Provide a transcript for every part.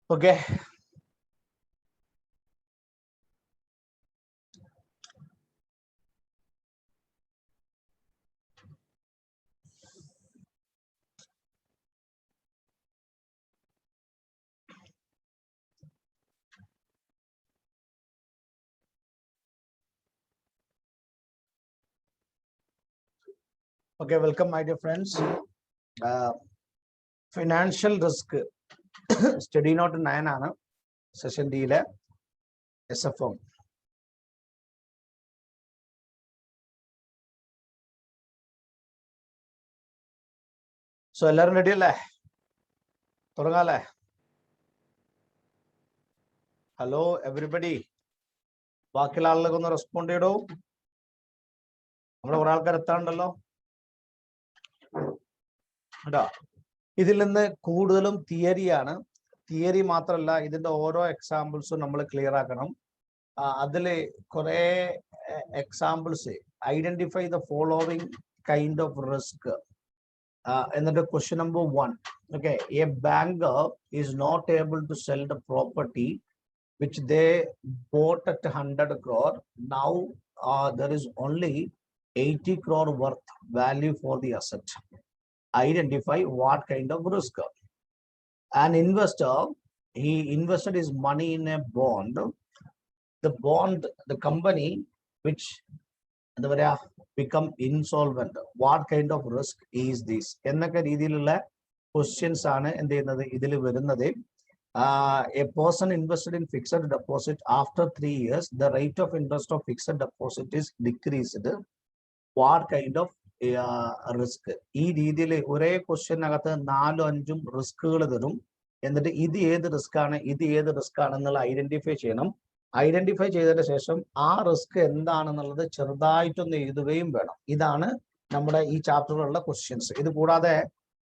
Okay. Okay, welcome my dear friends. Financial risk study note 9 ആണ് session ഡിയിലെ SFM. So എല്ലാവരും ready അല്ലേ? തുടങ്ങാല്ലേ? Hello everybody, ബാക്കിയുള്ള ആളുകളൊക്കെ ഒന്ന് റെസ്പോണ്ട് ചെയ്തോ. നമ്മുടെ കുറെ ആൾക്കാർ എത്താറുണ്ടല്ലോ. ഇതിൽ നിന്ന് കൂടുതലും തിയറിയാണ്. തിയറി മാത്രമല്ല, ഇതിന്റെ ഓരോ എക്സാമ്പിൾസും നമ്മൾ ക്ലിയർ ആക്കണം. അതില് കുറെ examples identify the following kind of risk. എന്നിട്ട് question number 1. Okay, a banker is not able to sell the property which they bought at 100 crore. Now there is only 80 crore worth value for the asset. Identify what kind of risk. An investor, he invested his money in a bond. The company which become insolvent. What kind of risk is this? എന്നൊക്കെ രീതിയിലുള്ള questions ആണ് എന്ത് ചെയ്യുന്നത് ഇതിൽ വരുന്നത്. A person invested in fixed deposit. After 3 years, the rate of interest of fixed deposit is decreased. What kind of risk? ഈ രീതിയിൽ ഒരേ ക്വസ്റ്റ്യനകത്ത് 4-5 റിസ്കുകൾ തരും. എന്നിട്ട് ഇത് ഏത് റിസ്ക് ആണ്, ഇത് ഏത് റിസ്ക് ആണെന്നുള്ള ഐഡന്റിഫൈ ചെയ്യണം. ഐഡന്റിഫൈ ചെയ്തതിന് ശേഷം ആ റിസ്ക് എന്താണെന്നുള്ളത് ചെറുതായിട്ടൊന്ന് എഴുതുകയും വേണം. ഇതാണ് നമ്മുടെ ഈ ചാപ്റ്ററിലുള്ള ക്വസ്റ്റ്യൻസ്. ഇത് കൂടാതെ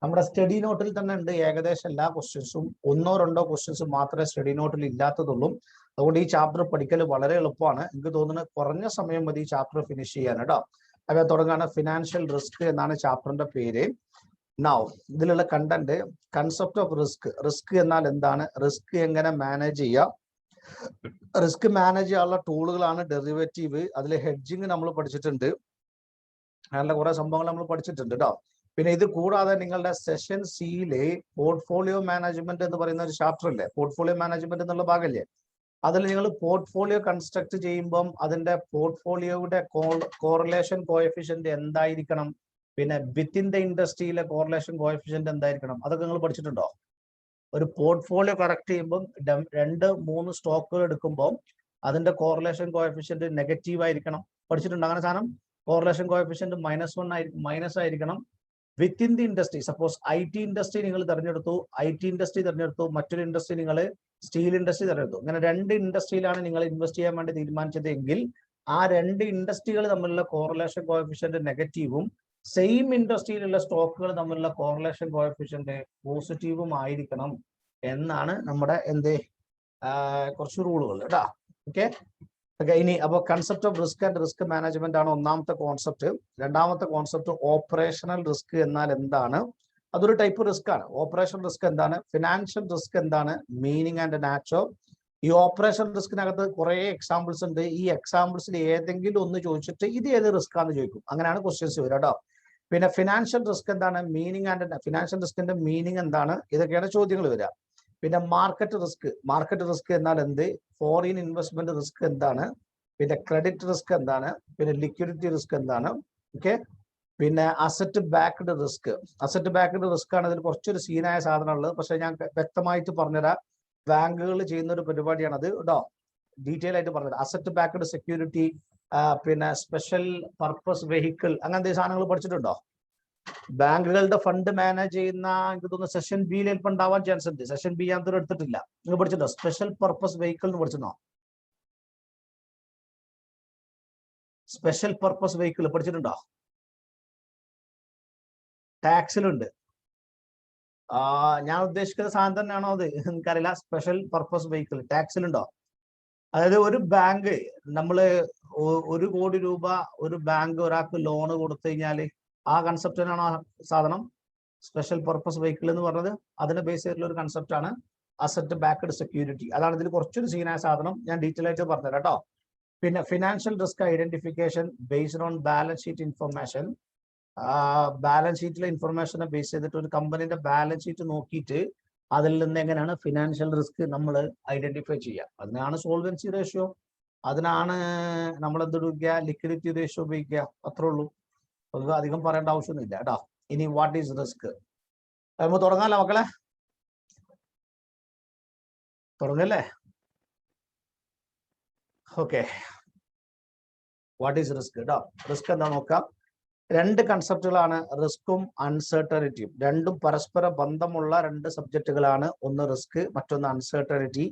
നമ്മുടെ സ്റ്റഡി നോട്ടിൽ തന്നെ ഉണ്ട് ഏകദേശം എല്ലാ ക്വസ്റ്റ്യൻസും. 1-2 ക്വസ്റ്റ്യൻസ് മാത്രമേ സ്റ്റഡി നോട്ടിൽ ഇല്ലാത്തതുള്ളൂ. അതുകൊണ്ട് ഈ ചാപ്റ്റർ പഠിക്കൽ വളരെ എളുപ്പമാണ്. എനിക്ക് തോന്നുന്നത് കുറഞ്ഞ സമയം മതി ഈ ചാപ്റ്റർ ഫിനിഷ് ചെയ്യാൻ കേട്ടോ. അപ്പൊ തുടങ്ങാണ്. ഫിനാൻഷ്യൽ റിസ്ക് എന്നാണ് ചാപ്റ്ററിന്റെ പേര്. നൗ ഇതിലുള്ള content, concept of risk. Risk എന്നാൽ എന്താണ്, റിസ്ക് എങ്ങനെ മാനേജ് ചെയ്യാം, റിസ്ക് മാനേജ് ചെയ്യാനുള്ള ടൂളുകളാണ് ഡെറിവേറ്റീവ്. അതിൽ ഹെഡ്ജിങ് നമ്മൾ പഠിച്ചിട്ടുണ്ട്, അങ്ങനെയുള്ള കുറെ സംഭവങ്ങൾ നമ്മൾ പഠിച്ചിട്ടുണ്ട് കേട്ടോ. പിന്നെ ഇത് കൂടാതെ നിങ്ങളുടെ സെഷൻ സിയിലെ പോർട്ട്ഫോളിയോ മാനേജ്മെന്റ് എന്ന് പറയുന്ന ഒരു ചാപ്റ്റർ ഇല്ലേ, പോർട്ട്ഫോളിയോ മാനേജ്മെന്റ് എന്നുള്ള ഭാഗമല്ലേ, അതിൽ നിങ്ങൾ പോർട്ട്ഫോളിയോ കൺസ്ട്രക്ട് ചെയ്യുമ്പം അതിന്റെ പോർട്ട്ഫോളിയോയുടെ കോറിലേഷൻ കോഎഫിഷ്യന്റ് എന്തായിരിക്കണം, പിന്നെ വിത്തിൻ ദ ഇൻഡസ്ട്രിയിലെ കോറിലേഷൻ കോഎഫിഷ്യന്റ് എന്തായിരിക്കണം, അതൊക്കെ നിങ്ങൾ പഠിച്ചിട്ടുണ്ടോ? ഒരു പോർട്ട്ഫോളിയോ കറക്റ്റ് ചെയ്യുമ്പോൾ 2-3 സ്റ്റോക്കുകൾ എടുക്കുമ്പോൾ അതിന്റെ കോറിലേഷൻ കോഎഫിഷ്യന്റ് നെഗറ്റീവ് ആയിരിക്കണം. പഠിച്ചിട്ടുണ്ടോ അങ്ങനെ സാധനം? കോറിലേഷൻ കോഎഫിഷ്യന്റ് മൈനസ് ആയിരിക്കണം. Within the industry, suppose IT industry നിങ്ങൾ തിരഞ്ഞെടുത്തു, IT ഇൻഡസ്ട്രി തിരഞ്ഞെടുത്തു, മറ്റൊരു ഇൻഡസ്ട്രി നിങ്ങൾ സ്റ്റീൽ ഇൻഡസ്ട്രി തിരഞ്ഞെടുത്തു. അങ്ങനെ 2 ഇൻഡസ്ട്രിയിലാണ് നിങ്ങൾ ഇൻവെസ്റ്റ് ചെയ്യാൻ വേണ്ടി തീരുമാനിച്ചത് എങ്കിൽ ആ 2 ഇൻഡസ്ട്രികൾ തമ്മിലുള്ള കോറിലേഷൻ കോഎഫിഷ്യന്റ് നെഗറ്റീവും സെയിം ഇൻഡസ്ട്രിയിലുള്ള സ്റ്റോക്കുകൾ തമ്മിലുള്ള കോറിലേഷൻ കോഎഫിഷ്യന്റ് പോസിറ്റീവും ആയിരിക്കണം എന്നാണ് നമ്മുടെ കുറച്ച് റൂളുകൾ കേട്ടോ. ഓക്കെ. ഇനി അപ്പൊ concept of risk and risk management ആണ് ഒന്നാമത്തെ കോൺസെപ്റ്റ്. രണ്ടാമത്തെ കോൺസെപ്റ്റ് ഓപ്പറേഷണൽ റിസ്ക് എന്നാൽ എന്താണ്, അതൊരു ടൈപ്പ് റിസ്ക് ആണ്. ഓപ്പറേഷണൽ റിസ്ക് എന്താണ്, ഫിനാൻഷ്യൽ റിസ്ക് എന്താണ്, മീനിങ് ആൻഡ് നാച്ചർ. ഈ ഓപ്പറേഷൻ റിസ്കിനകത്ത് കുറെ എക്സാമ്പിൾസ് ഉണ്ട്. ഈ എക്സാമ്പിൾസിൽ ഏതെങ്കിലും ഒന്ന് ചോദിച്ചിട്ട് ഇത് ഏത് റിസ്ക് ആണെന്ന് ചോദിക്കും. അങ്ങനെയാണ് ക്വസ്റ്റ്യൻസ് വരിക കേട്ടോ. പിന്നെ ഫിനാൻഷ്യൽ റിസ്ക് എന്താണ്, മീനിങ് ആൻഡ് ഫിനാൻഷ്യൽ റിസ്കിന്റെ മീനിങ് എന്താണ്, ഇതൊക്കെയാണ് ചോദ്യങ്ങൾ വരിക. പിന്നെ മാർക്കറ്റ് റിസ്ക് എന്നാൽ എന്ത്, ഫോറിൻ ഇൻവെസ്റ്റ്മെന്റ് റിസ്ക് എന്താണ്, പിന്നെ ക്രെഡിറ്റ് റിസ്ക് എന്താണ്, പിന്നെ ലിക്വിഡിറ്റി റിസ്ക് എന്താണ്, ഓക്കെ. പിന്നെ asset backed risk. Asset backed risk ആണ് ഇതിൽ കുറച്ചൊരു സീനായ സാധനം ഉള്ളത്. പക്ഷെ ഞാൻ വ്യക്തമായിട്ട് പറഞ്ഞുതരാം. ബാങ്കുകൾ ചെയ്യുന്ന ഒരു പരിപാടിയാണ് അത് കേട്ടോ. ഡീറ്റെയിൽ ആയിട്ട് പറഞ്ഞുതരാം. അസറ്റ് ബാക്ക്ഡ് സെക്യൂരിറ്റി, പിന്നെ സ്പെഷ്യൽ പർപ്പസ് വെഹിക്കിൾ, അങ്ങനത്തെ സാധനങ്ങൾ പഠിച്ചിട്ടുണ്ടോ? ബാങ്കുകളുടെ ഫണ്ട് മാനേജ് ചെയ്യുന്ന എനിക്ക് തോന്നുന്നു സെഷൻ ബിയിൽ ചിലപ്പോൾ ഉണ്ടാവാൻ ചാൻസ് ഉണ്ട്. സെഷൻ ബി ഞാൻ എടുത്തിട്ടില്ല. നിങ്ങൾ പഠിച്ചിട്ടുണ്ടോ? സ്പെഷ്യൽ പർപ്പസ് വെഹിക്കിൾ എന്ന് പഠിച്ചിട്ടുണ്ടോ? സ്പെഷ്യൽ പർപ്പസ് വെഹിക്കിൾ പഠിച്ചിട്ടുണ്ടോ? ടാക്സിലുണ്ട്. ഞാൻ ഉദ്ദേശിക്കുന്ന സാധനം തന്നെയാണോ അത് എനിക്കറിയില്ല. സ്പെഷ്യൽ പർപ്പസ് വെഹിക്കിൾ ടാക്സിലുണ്ടോ? അതായത് ഒരു ബാങ്ക്, നമ്മള് 1 കോടി രൂപ ഒരു ബാങ്ക് ഒരാൾക്ക് ലോണ് കൊടുത്തു കഴിഞ്ഞാല് ആ കൺസെപ്റ്റിനാണോ സാധനം സ്പെഷ്യൽ പർപ്പസ് വെഹിക്കിൾ എന്ന് പറഞ്ഞത്? അതിന് ബേസ് ചെയ്തിട്ടുള്ള ഒരു കൺസെപ്റ്റ് ആണ് അസറ്റ് ബാക്ക്ഡ് സെക്യൂരിറ്റി. അതാണ് ഇതിൽ കുറച്ചൊരു സീനായ സാധനം. ഞാൻ ഡീറ്റെയിൽ ആയിട്ട് പറഞ്ഞുതരാം കേട്ടോ. പിന്നെ financial risk identification based on balance sheet information. Balance ഷീറ്റിലെ ഇൻഫർമേഷനെ ബേസ് ചെയ്തിട്ട് ഒരു കമ്പനിയുടെ ബാലൻസ് ഷീറ്റ് നോക്കിയിട്ട് അതിൽ നിന്ന് എങ്ങനെയാണ് ഫിനാൻഷ്യൽ റിസ്ക് നമ്മൾ ഐഡന്റിഫൈ ചെയ്യുക. അതിനാണ് സോൾവൻസി റേഷ്യോ, അതിനാണ് നമ്മൾ എന്ത് ഉപയോഗിക്കുക, ലിക്വിഡിറ്റി റേഷ്യോ ഉപയോഗിക്കുക. അത്രേ ഉള്ളൂ. അത് അധികം പറയേണ്ട ആവശ്യമൊന്നുമില്ല കേട്ടോ. ഇനി വാട്ട് ഈസ് റിസ്ക്? നമുക്ക് തുടങ്ങാലോ മക്കളെ, തുടങ്ങല്ലേ? ഓക്കെ, വാട്ട് ഈസ് റിസ്ക് കേട്ടോ. റിസ്ക് എന്താ നോക്കാം. 2 കൺസെപ്റ്റുകളാണ് റിസ്ക്കും അൺസർട്ടനിറ്റിയും. രണ്ടും പരസ്പര ബന്ധമുള്ള 2 സബ്ജക്റ്റുകളാണ്. ഒന്ന് റിസ്ക്, മറ്റൊന്ന് അൺസർട്ടനിറ്റി.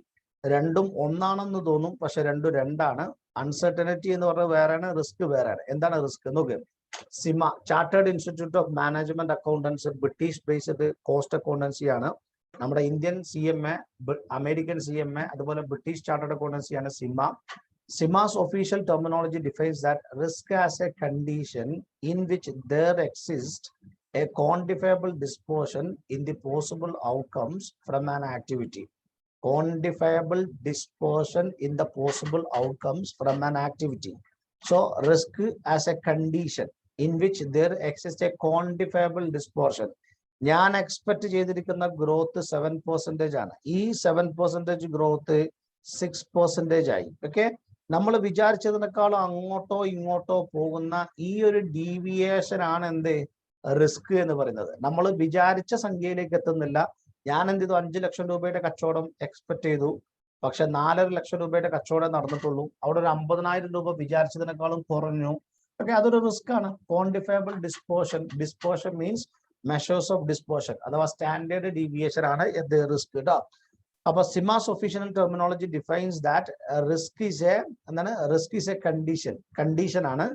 രണ്ടും ഒന്നാണെന്ന് തോന്നും, പക്ഷെ രണ്ടും രണ്ടാണ്. അൺസർട്ടനിറ്റി എന്ന് പറഞ്ഞാൽ വേറെയാണ്, റിസ്ക് വേറെയാണ്. എന്താണ് റിസ്ക് നോക്ക്. CIMA, chartered institute of management accountants, British based cost accountancy ആണ്. നമ്മുടെ ഇന്ത്യൻ CMA, അമേരിക്കൻ CMA, അതുപോലെ ബ്രിട്ടീഷ് ചാർട്ടേഡ് അക്കൗണ്ടൻസി ആണ് CIMA. SIMA's official terminology defines that risk as a condition in which there exists a quantifiable dispersion in the possible outcomes from an activity. Quantifiable dispersion in the possible outcomes from an activity. So, risk as a condition in which there exists a quantifiable dispersion. ഞാൻ expect ചെയ്തിരിക്കുന്ന growth 7% ആണ്. ഈ 7% growth 6% ആയി. Okay, നമ്മൾ വിചാരിച്ചതിനേക്കാളും അങ്ങോട്ടോ ഇങ്ങോട്ടോ പോകുന്ന ഈ ഒരു ഡീവിയേഷൻ ആണ് എന്ത് റിസ്ക് എന്ന് പറയുന്നത്. നമ്മൾ വിചാരിച്ച സംഖ്യയിലേക്ക് എത്തുന്നില്ല. ഞാൻ എന്ത് ചെയ്തു, 5 ലക്ഷം രൂപയുടെ കച്ചവടം എക്സ്പെക്ട് ചെയ്തു, പക്ഷെ 4.5 ലക്ഷം രൂപയുടെ കച്ചവടം നടന്നിട്ടുള്ളൂ. അവിടെ ഒരു 50,000 രൂപ വിചാരിച്ചതിനേക്കാളും കുറഞ്ഞു. ഓക്കെ, അതൊരു റിസ്ക് ആണ്. Quantifiable dispersion. Dispersion means measures of dispersion അഥവാ സ്റ്റാൻഡേർഡ് ഡീവിയേഷൻ ആണ് എന്ത് റിസ്ക് കേട്ടോ. അപ്പൊ CIMA's official terminology defines that risk is a എന്താണ്, റിസ്ക് ഈസ് എ കണ്ടീഷൻ ആണ്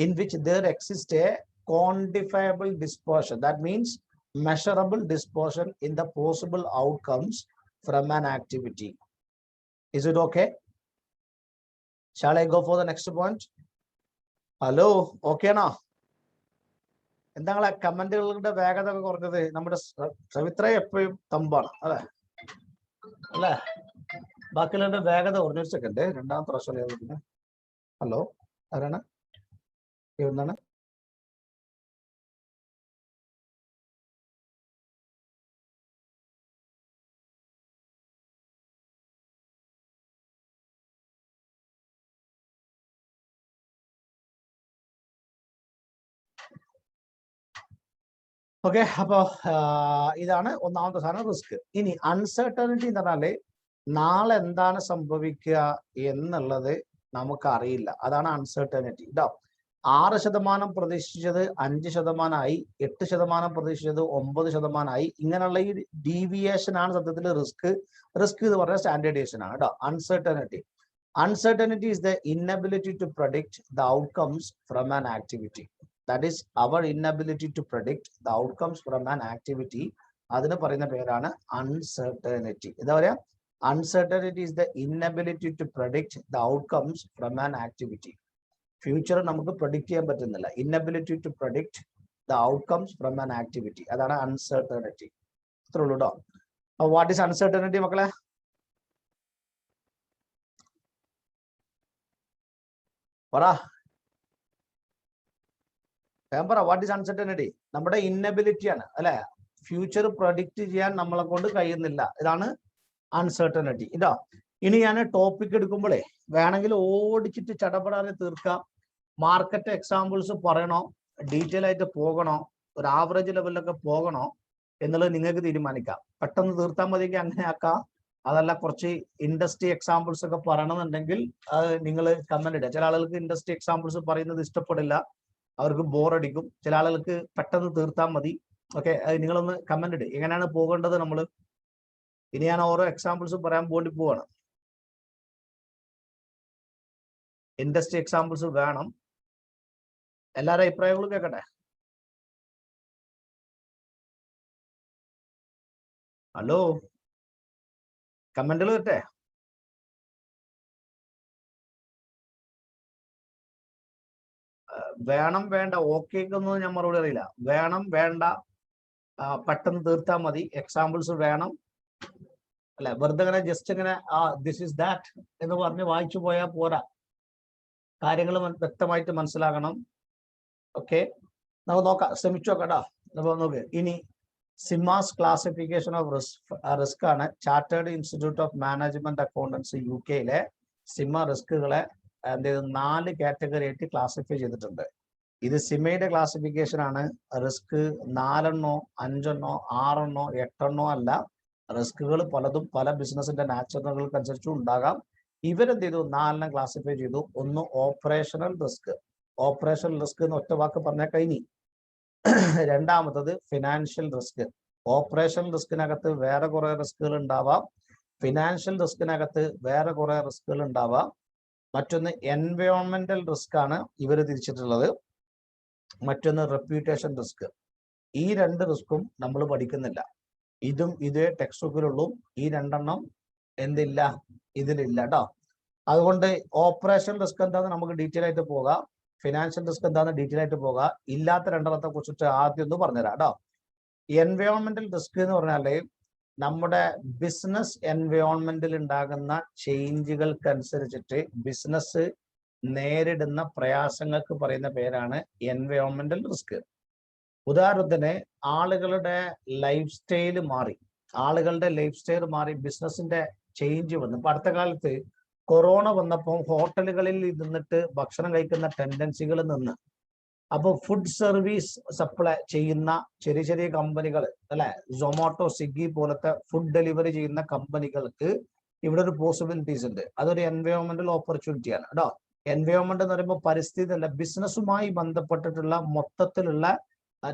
in which there exists a quantifiable dispersion, that means measurable dispersion in the possible outcomes from an activity. Is it okay? Shall I go for the next point? Hello, okay na? എന്താണ് കമന്റുകളുടെ വേഗത കുറഞ്ഞത്? നമ്മുടെ സവിത്ര എപ്പോഴും തമ്പാണ് അല്ലെ അല്ലേ? ബാക്കിയുള്ള വേഗത കുറഞ്ഞ. ഒരു സെക്കൻഡ്, രണ്ടാമത്തെ പ്രാവശ്യം. ഹലോ, ആരാണ്? എവിടുന്നാണ്? ഓക്കെ, അപ്പോ ഇതാണ് ഒന്നാമത്തെ സാധനം റിസ്ക്. ഇനി അൺസർട്ടനിറ്റി എന്ന് പറഞ്ഞാല് നാളെ എന്താണ് സംഭവിക്കുക എന്നുള്ളത് നമുക്കറിയില്ല. അതാണ് അൺസർട്ടനിറ്റി കേട്ടോ. 6% പ്രതീക്ഷിച്ചത് 5%ആയി, 8% പ്രതീക്ഷിച്ചത് 9%ആയി. ഇങ്ങനെയുള്ള ഈ ഡീവിയേഷൻ ആണ് സത്യത്തിൽ റിസ്ക്. റിസ്ക് എന്ന് പറഞ്ഞാൽ സ്റ്റാൻഡേർഡേഷൻ ആണ് കേട്ടോ. Uncertainty is the inability to predict the outcomes from an activity. That is our inability to predict the outcomes from an activity. അതിന് പറയുന്ന പേരാണ് uncertainty. എന്താ പറയാ? Uncertainty is the inability to predict the outcomes from an activity. Future നമുക്ക് predict ചെയ്യാൻ പറ്റുന്നില്ല. Inability to predict the outcomes from an activity. അതാണ് uncertainty. ഇത്രേ ഉള്ളൂ കേട്ടോ. What is uncertainty മക്കളെ? പറ, വാട്ട് ഈസ് അൺസർട്ടനിറ്റി? നമ്മുടെ ഇന്നബിലിറ്റി ആണ് അല്ലെ? ഫ്യൂച്ചർ പ്രൊഡിക്റ്റ് ചെയ്യാൻ നമ്മളെ കൊണ്ട് കഴിയുന്നില്ല. ഇതാണ് അൺസർട്ടനിറ്റി. ഇതാ ഇനി ഞാൻ ടോപ്പിക് എടുക്കുമ്പോഴേ വേണമെങ്കിൽ ഓടിച്ചിട്ട് ചടപടാതെ തീർക്കാം. മാർക്കറ്റ് എക്സാമ്പിൾസ് പറയണോ, ഡീറ്റെയിൽ ആയിട്ട് പോകണോ, ഒരു ആവറേജ് ലെവലിലൊക്കെ പോകണോ എന്നുള്ളത് നിങ്ങൾക്ക് തീരുമാനിക്കാം. പെട്ടെന്ന് തീർത്താൽ മതിയെങ്കിൽ അങ്ങനെ ആക്കാം. അതല്ല കുറച്ച് ഇൻഡസ്ട്രി എക്സാമ്പിൾസ് ഒക്കെ പറയണമെന്നുണ്ടെങ്കിൽ അത് നിങ്ങൾ കമന്റ് ഇടുക. ചില ആളുകൾക്ക് ഇൻഡസ്ട്രി എക്സാമ്പിൾസ് പറയുന്നത് ഇഷ്ടപ്പെടില്ല, അവർക്ക് ബോറടിക്കും. ചില ആളുകൾക്ക് പെട്ടെന്ന് തീർത്താൽ മതി. ഓക്കെ, അത് നിങ്ങളൊന്ന് കമന്റ് ഇടുക. എങ്ങനെയാണ് പോകേണ്ടത് നമ്മൾ. ഇനി ഞാൻ ഓരോ എക്സാമ്പിൾസ് പറയാൻ വേണ്ടി പോവാണ്. ഇൻഡസ്ട്രി എക്സാമ്പിൾസ് വേണം. എല്ലാവരുടെ അഭിപ്രായങ്ങളും കേൾക്കട്ടെ. ഹലോ, കമന്റുകൾ കേട്ടെ. വേണം വേണ്ട ഓക്കേക്കൊന്നും ഞാൻ മറുപടി അറിയില്ല. വേണം വേണ്ട, പെട്ടെന്ന് തീർത്താൽ മതി, എക്സാമ്പിൾസ് വേണം അല്ലെ. വെറുതെ ഇങ്ങനെ ജസ്റ്റ് ഇങ്ങനെ ദിസ് ഇസ് ദാറ്റ് എന്ന് പറഞ്ഞ് വായിച്ചു പോയാൽ പോരാ. കാര്യങ്ങൾ വ്യക്തമായിട്ട് മനസ്സിലാകണം. ഓക്കെ, നമുക്ക് നോക്കാം, ശ്രമിച്ചു നോക്കട്ടോ. നമുക്ക് നോക്ക്. ഇനി സിമാസ് ക്ലാസിഫിക്കേഷൻ ഓഫ് റിസ്ക് ആണ്. Chartered institute of management accountancy UK സിമ റിസ്കുകളെ എന്ത് ചെയ്തു 4 കാറ്റഗറി ആയിട്ട് ക്ലാസിഫൈ ചെയ്തിട്ടുണ്ട്. ഇത് സിമയുടെ ക്ലാസിഫിക്കേഷൻ ആണ്. റിസ്ക് 4 എണ്ണോ 5 എണ്ണോ 6 എണ്ണോ 8 എണ്ണോ അല്ല. റിസ്കുകൾ പലതും പല ബിസിനസിന്റെ നാച്ചുറലുകൾക്ക് അനുസരിച്ചും ഉണ്ടാകാം. ഇവരെന്ത് ചെയ്തു 4 ക്ലാസിഫൈ ചെയ്തു. ഒന്ന് ഓപ്പറേഷണൽ റിസ്ക്. ഓപ്പറേഷണൽ റിസ്ക് എന്ന് ഒറ്റ വാക്ക് പറഞ്ഞാൽ കഴിഞ്ഞു. രണ്ടാമത്തത് ഫിനാൻഷ്യൽ റിസ്ക്. ഓപ്പറേഷണൽ റിസ്കിനകത്ത് വേറെ കുറെ റിസ്കുകൾ ഉണ്ടാവാം, ഫിനാൻഷ്യൽ റിസ്കിനകത്ത് വേറെ കുറെ റിസ്കുകൾ ഉണ്ടാവാം. മറ്റൊന്ന് എൻവയോൺമെന്റൽ റിസ്ക് ആണ് ഇവർ തിരിച്ചിട്ടുള്ളത്. മറ്റൊന്ന് റെപ്യൂട്ടേഷൻ റിസ്ക്. ഈ 2 റിസ്കും നമ്മൾ പഠിക്കുന്നില്ല. ഇതും ഇതേ ടെക്സ്റ്റ് ബുക്കിലുള്ളൂ. ഈ 2 എണ്ണം എന്തില്ല, ഇതിലില്ല കേട്ടോ. അതുകൊണ്ട് ഓപ്പറേഷൻ റിസ്ക് എന്താന്ന് നമുക്ക് ഡീറ്റെയിൽ ആയിട്ട് പോകാം. ഫിനാൻഷ്യൽ റിസ്ക് എന്താന്ന് ഡീറ്റെയിൽ ആയിട്ട് പോകാം. ഇല്ലാത്ത 2 എണ്ണത്തെ കുറിച്ചിട്ട് ആദ്യം ഒന്ന് പറഞ്ഞുതരാം കേട്ടോ. എൻവയോൺമെന്റൽ റിസ്ക് എന്ന് പറഞ്ഞാല് നമ്മുടെ ബിസിനസ് എൻവയോൺമെന്റിൽ ഉണ്ടാകുന്ന ചേഞ്ചുകൾക്കനുസരിച്ചിട്ട് ബിസിനസ് നേരിടുന്ന പ്രയാസങ്ങൾക്ക് പറയുന്ന പേരാണ് എൻവയോൺമെന്റൽ റിസ്ക്. ഉദാഹരണത്തിന് ആളുകളുടെ ലൈഫ് സ്റ്റൈൽ മാറി, ബിസിനസിന്റെ ചേഞ്ച് വന്നു. ഇപ്പൊ അടുത്ത കാലത്ത് കൊറോണ വന്നപ്പോൾ ഹോട്ടലുകളിൽ ഇരുന്നിട്ട് ഭക്ഷണം കഴിക്കുന്ന ടെൻഡൻസികൾ നിന്ന്, അപ്പോൾ ഫുഡ് സർവീസ് സപ്ലൈ ചെയ്യുന്ന ചെറിയ ചെറിയ കമ്പനികൾ അല്ലെ, സൊമാറ്റോ സ്വിഗ്ഗി പോലത്തെ ഫുഡ് ഡെലിവറി ചെയ്യുന്ന കമ്പനികൾക്ക് ഇവിടെ ഒരു പോസിബിലിറ്റീസ് ഉണ്ട്. അതൊരു എൻവയോൺമെന്റൽ ഓപ്പർച്യൂണിറ്റിയാണ് കേട്ടോ. എൻവയോൺമെന്റ് എന്ന് പറയുമ്പോൾ പരിസ്ഥിതി അല്ല, ബിസിനസ്സുമായി ബന്ധപ്പെട്ടിട്ടുള്ള മൊത്തത്തിലുള്ള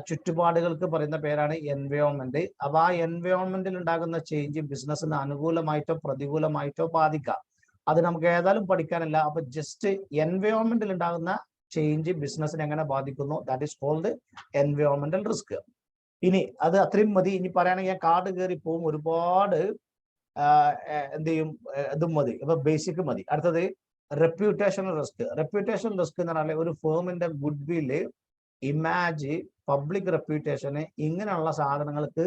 ചുറ്റുപാടുകൾക്ക് പറയുന്ന പേരാണ് എൻവയോൺമെന്റ്. അപ്പൊ ആ എൻവയോൺമെന്റിൽ ഉണ്ടാകുന്ന ചേഞ്ച് ബിസിനസ്സിന് അനുകൂലമായിട്ടോ പ്രതികൂലമായിട്ടോ ബാധിക്കാം. അത് നമുക്ക് ഏതായാലും പഠിക്കാനില്ല. അപ്പൊ ജസ്റ്റ് എൻവയോൺമെന്റിൽ ഉണ്ടാകുന്ന ചേഞ്ച് ബിസിനസ്സിനെ എങ്ങനെ ബാധിക്കുന്നു, ദാറ്റ് ഈസ് കോൾഡ് എൻവയോൺമെന്റൽ റിസ്ക്. ഇനി അത് അത്രയും മതി. ഇനി പറയുകയാണെങ്കിൽ ഞാൻ കാർഡ് കയറി പോകും, ഒരുപാട് എന്ത് ചെയ്യും, ഇതും മതി, അപ്പൊ ബേസിക് മതി. അടുത്തത് റെപ്യൂട്ടേഷണൽ റിസ്ക്. റെപ്യൂട്ടേഷൻ റിസ്ക് എന്ന് പറഞ്ഞാൽ ഒരു ഫേമിന്റെ ഗുഡ് വില്ല്, ഇമാജ്, പബ്ലിക് റെപ്യൂട്ടേഷന് ഇങ്ങനെയുള്ള സാധനങ്ങൾക്ക്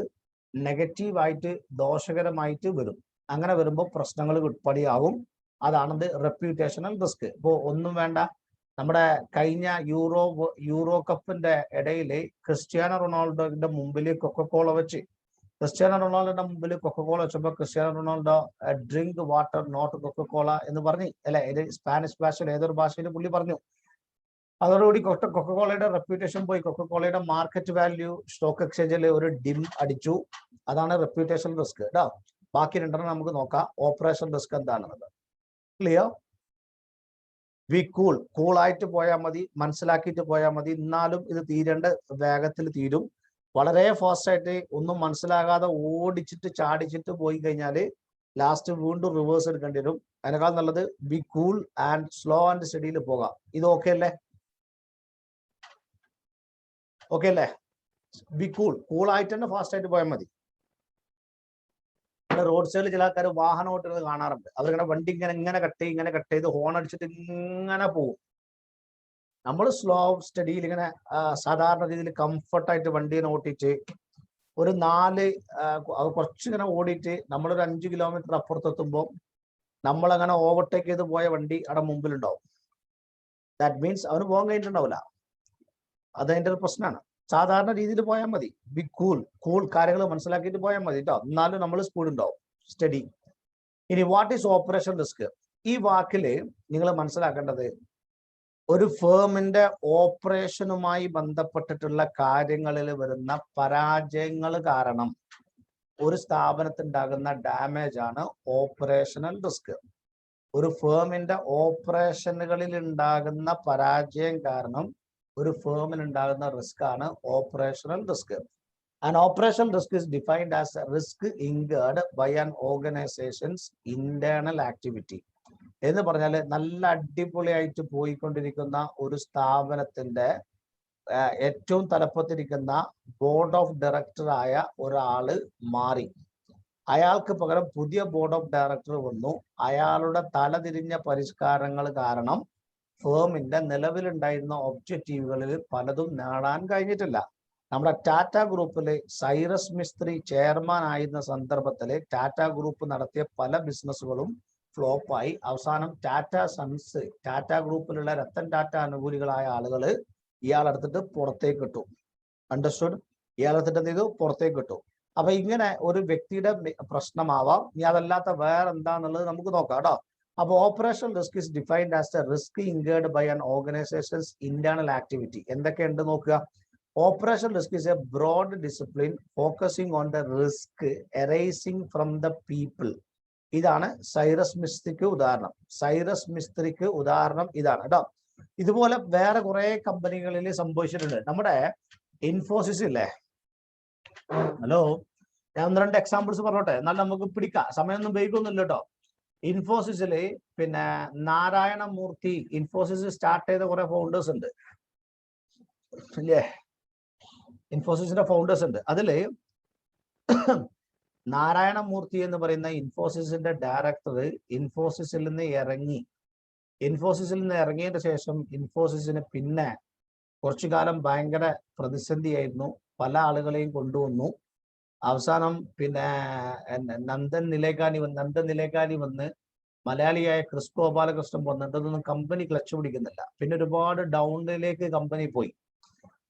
നെഗറ്റീവായിട്ട് ദോഷകരമായിട്ട് വരും. അങ്ങനെ വരുമ്പോൾ പ്രശ്നങ്ങൾ ഉൾപ്പെടെയാവും. അതാണത് റെപ്യൂട്ടേഷണൽ റിസ്ക്. ഇപ്പോൾ ഒന്നും വേണ്ട, നമ്മുടെ കഴിഞ്ഞ യൂറോ കപ്പിന്റെ ഇടയിൽ ക്രിസ്ത്യാനോ റൊണാൾഡോയുടെ മുമ്പിൽ കൊക്കക്കോള വെച്ച്, വെച്ചപ്പോ Cristiano Ronaldo drink water not Coca Cola എന്ന് പറഞ്ഞു അല്ലെ. ഇത് സ്പാനിഷ് ഭാഷയിൽ ഏതൊരു ഭാഷയിൽ പുള്ളി പറഞ്ഞു. അതോടുകൂടി കൊക്കക്കോളയുടെ റെപ്യൂട്ടേഷൻ പോയി. കൊക്കക്കോളയുടെ മാർക്കറ്റ് വാല്യൂ സ്റ്റോക്ക് എക്സ്ചേഞ്ചിൽ ഒരു ഡിം അടിച്ചു. അതാണ് റെപ്യൂട്ടേഷൻ റിസ്ക് കേട്ടോ. ബാക്കി 2 എണ്ണം നമുക്ക് നോക്കാം. ഓപ്പറേഷൻ റിസ്ക് എന്താണെന്നത് ക്ലിയർ. വി കൂളായിട്ട് പോയാൽ മതി, മനസ്സിലാക്കിയിട്ട് പോയാൽ മതി. എന്നാലും ഇത് തീരേണ്ട വേഗത്തിൽ തീരും. വളരെ ഫാസ്റ്റ് ആയിട്ട് ഒന്നും മനസ്സിലാകാതെ ഓടിച്ചിട്ട് ചാടിച്ചിട്ട് പോയി കഴിഞ്ഞാൽ ലാസ്റ്റ് വീണ്ടും റിവേഴ്സ് എടുക്കേണ്ടി വരും. അതിനേക്കാൾ നല്ലത് be cool and slow and സ്റ്റഡിയിൽ പോകാം. ഇത് ഓക്കെ അല്ലേ? ഓക്കെ അല്ലേ? ബി കൂളായിട്ട് തന്നെ ഫാസ്റ്റ് ആയിട്ട് പോയാൽ മതി. റോഡ് സൈഡിൽ ചില ആൾക്കാർ വാഹനം ഓട്ടുന്നത് കാണാറുണ്ട്. അവരിങ്ങനെ വണ്ടി ഇങ്ങനെ കട്ട് ചെയ്ത് ഹോൺ അടിച്ചിട്ട് ഇങ്ങനെ പോകും. നമ്മൾ സ്ലോ സ്റ്റഡിയിൽ ഇങ്ങനെ സാധാരണ രീതിയിൽ കംഫർട്ടായിട്ട് വണ്ടീനെ ഓട്ടിച്ച് ഒരു 4 കുറച്ചിങ്ങനെ ഓടിയിട്ട് നമ്മളൊരു 5 കിലോമീറ്റർ അപ്പുറത്തെത്തുമ്പോൾ നമ്മളങ്ങനെ ഓവർടേക്ക് ചെയ്ത് പോയ വണ്ടി അവിടെ മുമ്പിലുണ്ടാവും. ദാറ്റ് മീൻസ് അവന് പോകാൻ കഴിഞ്ഞിട്ടുണ്ടാവില്ല. അതതിൻ്റെ ഒരു പ്രശ്നമാണ്. സാധാരണ രീതിയിൽ പോയാൽ മതി. ബി കൂൾ കാര്യങ്ങൾ മനസ്സിലാക്കിയിട്ട് പോയാൽ മതി കേട്ടോ. എന്നാലും നമ്മൾ സ്പീഡ് ഉണ്ടാവും. സ്റ്റഡി ഇനി വാട്ട് ഈസ് ഓപ്പറേഷൻ റിസ്ക്? ഈ വാക്കില് നിങ്ങൾ മനസ്സിലാക്കേണ്ടത് ഒരു ഫേമിന്റെ ഓപ്പറേഷനുമായി ബന്ധപ്പെട്ടിട്ടുള്ള കാര്യങ്ങളിൽ വരുന്ന പരാജയങ്ങൾ കാരണം ഒരു സ്ഥാപനത്തിനുണ്ടാകുന്ന ഡാമേജ് ആണ് ഓപ്പറേഷണൽ റിസ്ക്. ഒരു ഫേമിന്റെ ഓപ്പറേഷനുകളിൽ ഉണ്ടാകുന്ന പരാജയം കാരണം ഒരു ഫേമിന് ഉണ്ടാകുന്ന റിസ്ക് ആണ് operational risk. An operational risk is defined as a risk incurred by an organization's internal activity. എന്ന് പറഞ്ഞാൽ നല്ല അടിപൊളിയായിട്ട് പോയിക്കൊണ്ടിരിക്കുന്ന ഒരു സ്ഥാപനത്തിന്റെ ഏറ്റവും തലപ്പത്തിരിക്കുന്ന ബോർഡ് ഓഫ് ഡയറക്ടർ ആയ ഒരാള് മാറി, അയാൾക്ക് പകരം പുതിയ ബോർഡ് ഓഫ് ഡയറക്ടർ വന്നു. അയാളുടെ തലതിരിഞ്ഞ പരിഷ്കാരങ്ങൾ കാരണം ഫേമിന്റെ നിലവിലുണ്ടായിരുന്ന ഒബ്ജക്റ്റീവുകളിൽ പലതും നേടാൻ കഴിഞ്ഞിട്ടില്ല. നമ്മുടെ ടാറ്റ ഗ്രൂപ്പില് സൈറസ് മിസ്ത്രി ചെയർമാൻ ആയിരുന്ന സന്ദർഭത്തില് ടാറ്റ ഗ്രൂപ്പ് നടത്തിയ പല ബിസിനസ്സുകളും ഫ്ലോപ്പായി. അവസാനം ടാറ്റ സൺസ്, ടാറ്റ ഗ്രൂപ്പിലുള്ള രത്തൻ ടാറ്റ അനുകൂലികളായ ആളുകള് ഇയാളെടുത്തിട്ട് പുറത്തേക്ക് ഇട്ടു. അണ്ടർസ്റ്റുഡ്? ഇയാളെടുത്തിട്ട് എന്ത് ചെയ്തു? പുറത്തേക്ക് ഇട്ടു. അപ്പൊ ഇങ്ങനെ ഒരു വ്യക്തിയുടെ പ്രശ്നമാവാം. ഇനി അതല്ലാത്ത വേറെ എന്താന്നുള്ളത് നമുക്ക് നോക്കാം കേട്ടോ. അപ്പൊ operation risk is defined as a risk incurred by an organisation's internal activity. എന്തൊക്കെയുണ്ട് നോക്കുക. Operation risk is a broad discipline focusing on the risk arising from the people. ഇതാണ് സൈറസ് മിസ്ത്രിക്ക് ഉദാഹരണം. സൈറസ് മിസ്ത്രിക്ക് ഉദാഹരണം ഇതാണ് കേട്ടോ. ഇതുപോലെ വേറെ കുറെ കമ്പനികളിൽ സംഭവിച്ചിട്ടുണ്ട്. നമ്മുടെ ഇൻഫോസിസ് ഇല്ലേ? ഹലോ, ഞാൻ 1-2 എക്സാമ്പിൾസ് പറഞ്ഞോട്ടെ, എന്നാൽ നമുക്ക് പിടിക്കാം, സമയമൊന്നും ഉപയോഗിക്കൊന്നുമില്ല കേട്ടോ. ഇൻഫോസിസില് പിന്നെ നാരായണമൂർത്തി, ഇൻഫോസിസ് സ്റ്റാർട്ട് ചെയ്ത കുറെ ഫൗണ്ടേഴ്സ് ഉണ്ട് ഇല്ലേ? ഇൻഫോസിസിന്റെ ഫൗണ്ടേഴ്സ് ഉണ്ട്. അതില് നാരായണമൂർത്തി എന്ന് പറയുന്ന ഇൻഫോസിസിന്റെ ഡയറക്ടർ ഇൻഫോസിസിൽ നിന്ന് ഇറങ്ങി. ഇൻഫോസിസിൽ നിന്ന് ഇറങ്ങിയതിന് ശേഷം ഇൻഫോസിസിന് പിന്നെ കുറച്ചു കാലം ഭയങ്കര പ്രതിസന്ധിയായിരുന്നു. പല ആളുകളെയും കൊണ്ടുവന്നു. അവസാനം പിന്നെ നന്ദൻ നിലേകാനി വന്ന് മലയാളിയായ ക്രിസ് ഗോപാലകൃഷ്ണൻ വന്നിട്ട് ഇതൊന്നും കമ്പനി ക്ലച്ച് പിടിക്കുന്നില്ല. പിന്നെ ഒരുപാട് ഡൗണിലേക്ക് കമ്പനി പോയി.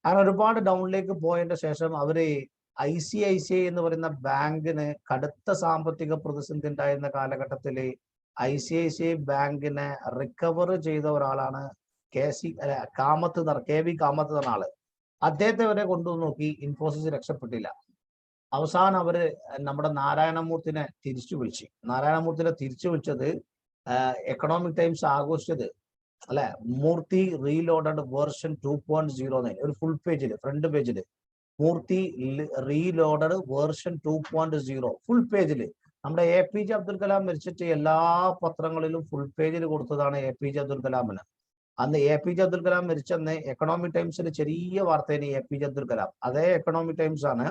അങ്ങനെ ഒരുപാട് ഡൗണിലേക്ക് പോയതിന്റെ ശേഷം അവര് ICICI എന്ന് പറയുന്ന ബാങ്കിന് കടുത്ത സാമ്പത്തിക പ്രതിസന്ധി ഉണ്ടായിരുന്ന കാലഘട്ടത്തിൽ ICICI ബാങ്കിനെ റിക്കവർ ചെയ്ത ഒരാളാണ് KV കാമത്ത് എന്ന ആള്. അദ്ദേഹത്തെ വരെ കൊണ്ടുവന്ന് നോക്കി, ഇൻഫോസിസ് രക്ഷപ്പെട്ടില്ല. അവസാനം അവര് നമ്മുടെ നാരായണമൂർത്തിനെ തിരിച്ചു വിളിച്ചത് എക്കണോമിക് ടൈംസ് ആഘോഷിച്ചത് അല്ലെ, മൂർത്തി റീലോഡഡ് വേർഷൻ 2.09, ഒരു ഫുൾ പേജിൽ ഫ്രണ്ട് പേജിൽ മൂർത്തി റീലോഡഡ് വേർഷൻ 2.0 ഫുൾ പേജിൽ. നമ്മുടെ APJ അബ്ദുൽ കലാം മരിച്ചിട്ട് എല്ലാ പത്രങ്ങളിലും ഫുൾ പേജിൽ കൊടുത്തതാണ് APJ അബ്ദുൽ കലാമിന്. അന്ന് APJ അബ്ദുൽ കലാം മരിച്ചെന്ന് എക്കണോമിക് ടൈംസിന് ചെറിയ വാർത്തയാണ് APJ അബ്ദുൽ കലാം. അതേ എക്കണോമിക് ടൈംസ് ആണ്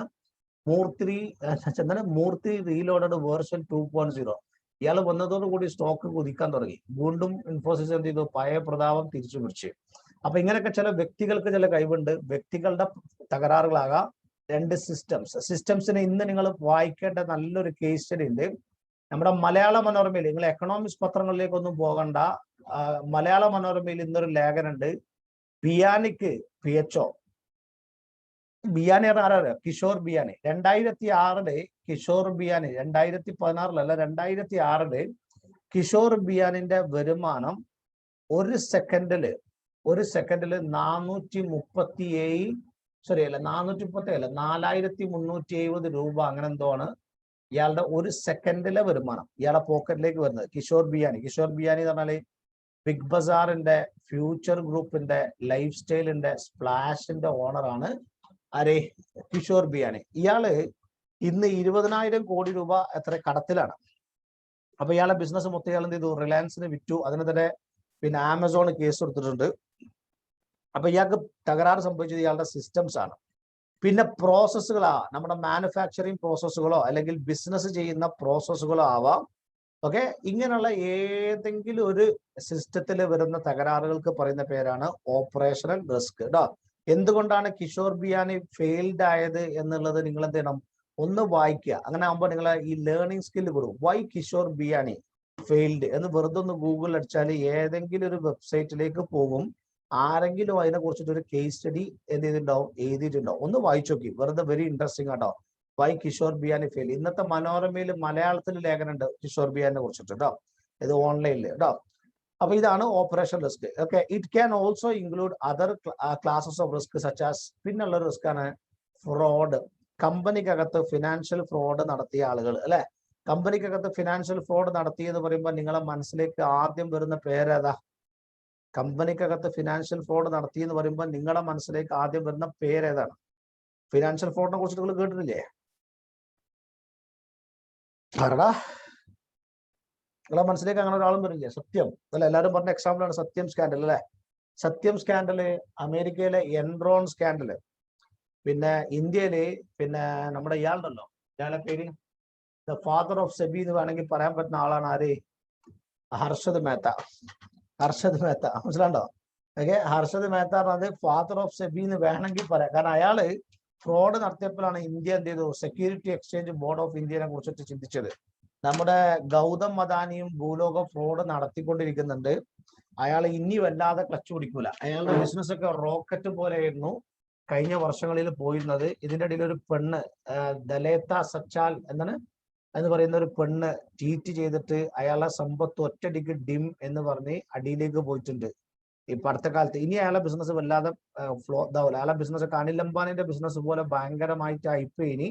മൂർത്തി റീലോഡഡ് വേർഷൻ 2.0. ഇയാൾ വന്നതോടുകൂടി സ്റ്റോക്ക് കുതിക്കാൻ തുടങ്ങി. വീണ്ടും ഇൻഫോസിസ് എന്ത് ചെയ്തു? പഴയ പ്രതാപം തിരിച്ചു പിടിച്ചു. അപ്പൊ ഇങ്ങനെയൊക്കെ ചില വ്യക്തികൾക്ക് ചില കഴിവുണ്ട്. വ്യക്തികളുടെ തകരാറുകളാകാം. 2 സിസ്റ്റംസിനെ ഇന്ന് നിങ്ങൾ വായിക്കേണ്ട നല്ലൊരു കേസ് സ്റ്റഡി ഉണ്ട് നമ്മുടെ മലയാള മനോരമയിൽ. നിങ്ങൾ എക്കണോമിക്സ് പത്രങ്ങളിലേക്കൊന്നും പോകണ്ട. മലയാള മനോരമയിൽ ഇന്നൊരു ലേഖനുണ്ട്. ബിയാനിക്ക് PHO. ബിയാനി ആരാ? കിഷോർ ബിയാനി. 2006 കിഷോർ ബിയാനി, 2016 2006 കിഷോർ ബിയാനിന്റെ വരുമാനം ഒരു സെക്കൻഡില് 4370 രൂപ അങ്ങനെ എന്തോ ആണ് ഇയാളുടെ ഒരു സെക്കൻഡിലെ വരുമാനം ഇയാളുടെ പോക്കറ്റിലേക്ക് വരുന്നത്. കിഷോർ ബിയാനി എന്ന് പറഞ്ഞാല് ബിഗ് ബസാറിന്റെ, ഫ്യൂച്ചർ ഗ്രൂപ്പിന്റെ, ലൈഫ് സ്റ്റൈലിന്റെ, സ്പ്ലാഷിന്റെ ഓണറാണ്. ആരെ? കിഷോർ ബിയാനി. ഇയാള് ഇന്ന് 20,000 കോടി രൂപ എത്ര കടത്തിലാണ്. അപ്പൊ ഇയാളുടെ ബിസിനസ് മൊത്തം ഇയാൾ എന്ത് ചെയ്തു? റിലയൻസിന് വിറ്റു. അതിനെതിരെ പിന്നെ ആമസോൺ കേസ് കൊടുത്തിട്ടുണ്ട്. അപ്പൊ ഇയാൾക്ക് തകരാറ് സംഭവിച്ചത് ഇയാളുടെ സിസ്റ്റംസ് ആണ്. പിന്നെ പ്രോസസ്സുകളാ, നമ്മുടെ മാനുഫാക്ചറിങ് പ്രോസസ്സുകളോ അല്ലെങ്കിൽ ബിസിനസ് ചെയ്യുന്ന പ്രോസസ്സുകളോ ആവാം. ഓക്കെ, ഇങ്ങനെയുള്ള ഏതെങ്കിലും ഒരു സിസ്റ്റത്തിൽ വരുന്ന തകരാറുകൾക്ക് പറയുന്ന പേരാണ് ഓപ്പറേഷണൽ റിസ്ക് കേട്ടോ. എന്തുകൊണ്ടാണ് കിഷോർ ബിയാനി ഫെയിൽഡ് ആയത് എന്നുള്ളത് നിങ്ങൾ എന്ത് ചെയ്യണം? ഒന്ന് വായിക്കുക. അങ്ങനെ ആകുമ്പോൾ നിങ്ങൾ ഈ ലേണിംഗ് സ്കില്ല് കൊടുക്കും. വൈ കിഷോർ ബിയാനി ഫെയിൽഡ് എന്ന് വെറുതെ ഒന്ന് ഗൂഗിളിൽ അടിച്ചാൽ ഏതെങ്കിലും ഒരു വെബ്സൈറ്റിലേക്ക് പോകും. ആരെങ്കിലും അതിനെ കുറിച്ചിട്ട് ഒരു കേസ് സ്റ്റഡി എന്ത് ചെയ്തിട്ടുണ്ടാവും? എഴുതിയിട്ടുണ്ടാവും. ഒന്ന് വായിച്ചു നോക്കി, വെറുതെ വെരി ഇൻട്രസ്റ്റിംഗ് ആട്ടോ. Why Kishore Biyani fail. ഇന്നത്തെ മനോരമയിൽ മലയാളത്തിൽ ലേഖനമുണ്ട് കിഷോർ ബിയാനെ കുറിച്ചിട്ട് കേട്ടോ, ഇത് ഓൺലൈനിൽ കേട്ടോ. അപ്പൊ ഇതാണ് operation risk. Okay, it can also include other classes of risk such as, പിന്നുള്ള റിസ്ക് ആണ് ഫ്രോഡ്. കമ്പനിക്കകത്ത് ഫിനാൻഷ്യൽ ഫ്രോഡ് നടത്തിയ ആളുകൾ അല്ലെ, കമ്പനിക്കകത്ത് ഫിനാൻഷ്യൽ ഫ്രോഡ് നടത്തി എന്ന് പറയുമ്പോൾ നിങ്ങളെ മനസ്സിലേക്ക് ആദ്യം വരുന്ന പേരേതാ? കമ്പനിക്കകത്ത് ഫിനാൻഷ്യൽ ഫ്രോഡ് നടത്തി എന്ന് പറയുമ്പോൾ നിങ്ങളുടെ മനസ്സിലേക്ക് ആദ്യം വരുന്ന പേരേതാണ്? ഫിനാൻഷ്യൽ ഫ്രോഡിനെ കുറിച്ച് നിങ്ങൾ കേട്ടിട്ടില്ലേ? പറടാ, നിങ്ങളെ മനസ്സിലേക്ക് അങ്ങനെ ഒരാളും വരില്ലേ? സത്യം അല്ല, എല്ലാവരും പറഞ്ഞ എക്സാമ്പിൾ ആണ് സത്യം സ്കാൻഡൽ അല്ലെ. സത്യം സ്കാൻഡല്, അമേരിക്കയിലെ എൻറോൺ സ്കാൻഡല്, പിന്നെ ഇന്ത്യയില് പിന്നെ നമ്മുടെ ഇയാളുണ്ടല്ലോ, ഇയാളെ പേര് ദ ഫാദർ ഓഫ് സെബി എന്ന് വേണമെങ്കിൽ പറയാൻ പറ്റുന്ന ആളാണ് ആര്? ഹർഷദ് മേത്ത. ഹർഷദ് മേത്ത മനസ്സിലാണ്ടോ? ഓക്കെ, ഹർഷദ് മേത്ത പറഞ്ഞത് ഫാദർ ഓഫ് സെബി എന്ന് വേണമെങ്കിൽ പറയാം. കാരണം അയാള് ഫ്രോഡ് നടത്തിയപ്പോഴാണ് ഇന്ത്യ എന്ത് ചെയ്തു? സെക്യൂരിറ്റി എക്സ്ചേഞ്ച് ബോർഡ് ഓഫ് ഇന്ത്യനെ കുറിച്ചിട്ട് ചിന്തിച്ചത്. നമ്മുടെ ഗൗതം അദാനിയും ഭൂലോക ഫ്രോഡ് നടത്തിക്കൊണ്ടിരിക്കുന്നുണ്ട്. അയാൾ ഇനി വല്ലാതെ ക്ലച്ച് പിടിക്കൂല. അയാളുടെ ബിസിനസ് ഒക്കെ റോക്കറ്റ് പോലെയായിരുന്നു കഴിഞ്ഞ വർഷങ്ങളിൽ പോയിരുന്നത്. ഇതിന്റെ ഇടയിൽ ഒരു പെണ്ണ്, ദലേത്ത സച്ചാൽ എന്ന് പറയുന്ന ഒരു പെണ്ണ് ട്വീറ്റ് ചെയ്തിട്ട് അയാളെ സമ്പത്ത് ഒറ്റടിക്ക് ഡിം എന്ന് പറഞ്ഞ് അടിയിലേക്ക് പോയിട്ടുണ്ട് ഇപ്പൊ അടുത്ത കാലത്ത്. ഇനി അയാളെ ബിസിനസ് വല്ലാതെ ഫ്ലോ ഇതാവില്ല. അയാളെ ബിസിനസ് ഒക്കെ അനിൽ അംബാനിന്റെ ബിസിനസ് പോലെ ഭയങ്കരമായിട്ട് ആയിപ്പോ ഇനി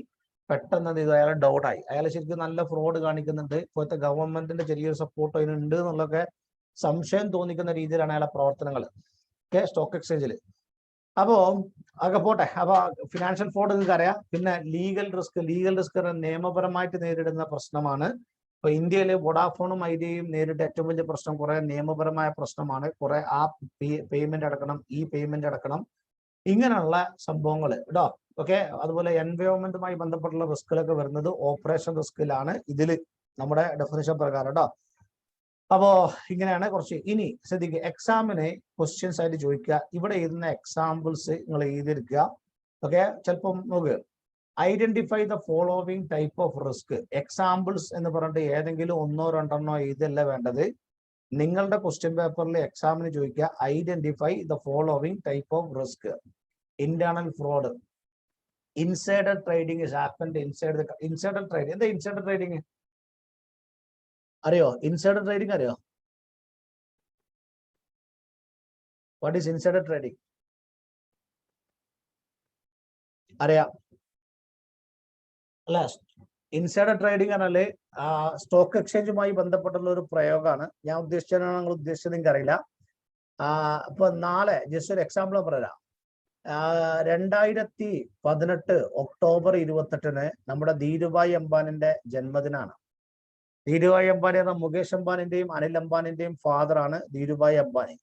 പെട്ടെന്ന് ഇത് അയാളെ ഡൗട്ടായി. അയാൾ ശരിക്കും നല്ല ഫ്രോഡ് കാണിക്കുന്നുണ്ട്. ഇപ്പോഴത്തെ ഗവൺമെന്റിന്റെ ചെറിയൊരു സപ്പോർട്ട് അതിനുണ്ട് എന്നുള്ളതൊക്കെ സംശയം തോന്നിക്കുന്ന രീതിയിലാണ് അയാളെ പ്രവർത്തനങ്ങൾ. ഓക്കെ, സ്റ്റോക്ക് എക്സ്ചേഞ്ചിൽ. അപ്പോ അതൊക്കെ പോട്ടെ. അപ്പൊ ഫിനാൻഷ്യൽ ഫ്രോഡ് നിങ്ങൾക്ക് അറിയാം. പിന്നെ ലീഗൽ റിസ്ക്. ലീഗൽ റിസ്ക് നിയമപരമായിട്ട് നേരിടുന്ന പ്രശ്നമാണ്. ഇപ്പൊ ഇന്ത്യയില് വോഡാഫോണും ഐഡിയയും നേരിട്ട ഏറ്റവും വലിയ പ്രശ്നം കുറെ നിയമപരമായ പ്രശ്നമാണ്. കുറെ ആ പേയ്മെന്റ് അടക്കണം, ഈ പേയ്മെന്റ് അടക്കണം, ഇങ്ങനെയുള്ള സംഭവങ്ങൾ കേട്ടോ. ഓക്കെ, അതുപോലെ എൻവയോൺമെന്റുമായി ബന്ധപ്പെട്ടുള്ള റിസ്കുകളൊക്കെ വരുന്നത് ഓപ്പറേഷൻ റിസ്കിലാണ് ഇതില് നമ്മുടെ ഡെഫിനിഷൻ പ്രകാരം കേട്ടോ. അപ്പോ ഇങ്ങനെയാണ് കുറച്ച്. ഇനി ശ്രദ്ധിക്കുക, എക്സാമിന് ക്വസ്റ്റ്യൻസ് ആയിട്ട് ചോദിക്കുക. ഇവിടെ എഴുതുന്ന എക്സാമ്പിൾസ് നിങ്ങൾ എഴുതിയെടുക്കുക. ഓക്കെ, ചിലപ്പം നോക്കുക, identify the following type of risk. Examples എന്ന് പറഞ്ഞിട്ട് ഏതെങ്കിലും ഒന്നോ രണ്ടെണ്ണോ എഴുതല്ല വേണ്ടത്. നിങ്ങളുടെ ക്വസ്റ്റ്യൻ പേപ്പറിൽ എക്സാമിന് ചോദിക്കുക, identify the following type of risk. Internal fraud, insider trading is happened inside the insider trading. എന്താ ഇൻസൈഡർ ട്രേഡിംഗ് അറിയോ? ഇൻസൈഡർ ട്രേഡിംഗ് അറിയോ? What is insider trading? അറിയാം അല്ല? ഇൻസൈഡർ ട്രേഡിംഗ് പറഞ്ഞാല് സ്റ്റോക്ക് എക്സ്ചേഞ്ചുമായി ബന്ധപ്പെട്ടുള്ള ഒരു പ്രയോഗമാണ്. ഞാൻ ഉദ്ദേശിച്ചതാണ് നിങ്ങൾ ഉദ്ദേശിച്ചത് നിങ്ങൾക്ക് അറിയില്ല. ഇപ്പൊ നാളെ ജസ്റ്റ് ഒരു എക്സാമ്പിൾ പറയാം. 2018 ഒക്ടോബർ 28 നമ്മുടെ ധീരുഭായ് അംബാനിന്റെ ജന്മദിനാണ്. ധീരുഭായ് അംബാനി എന്ന മുകേഷ് അംബാനിന്റെയും അനിൽ അംബാനിന്റെയും ഫാദറാണ് Dhirubhai Ambani.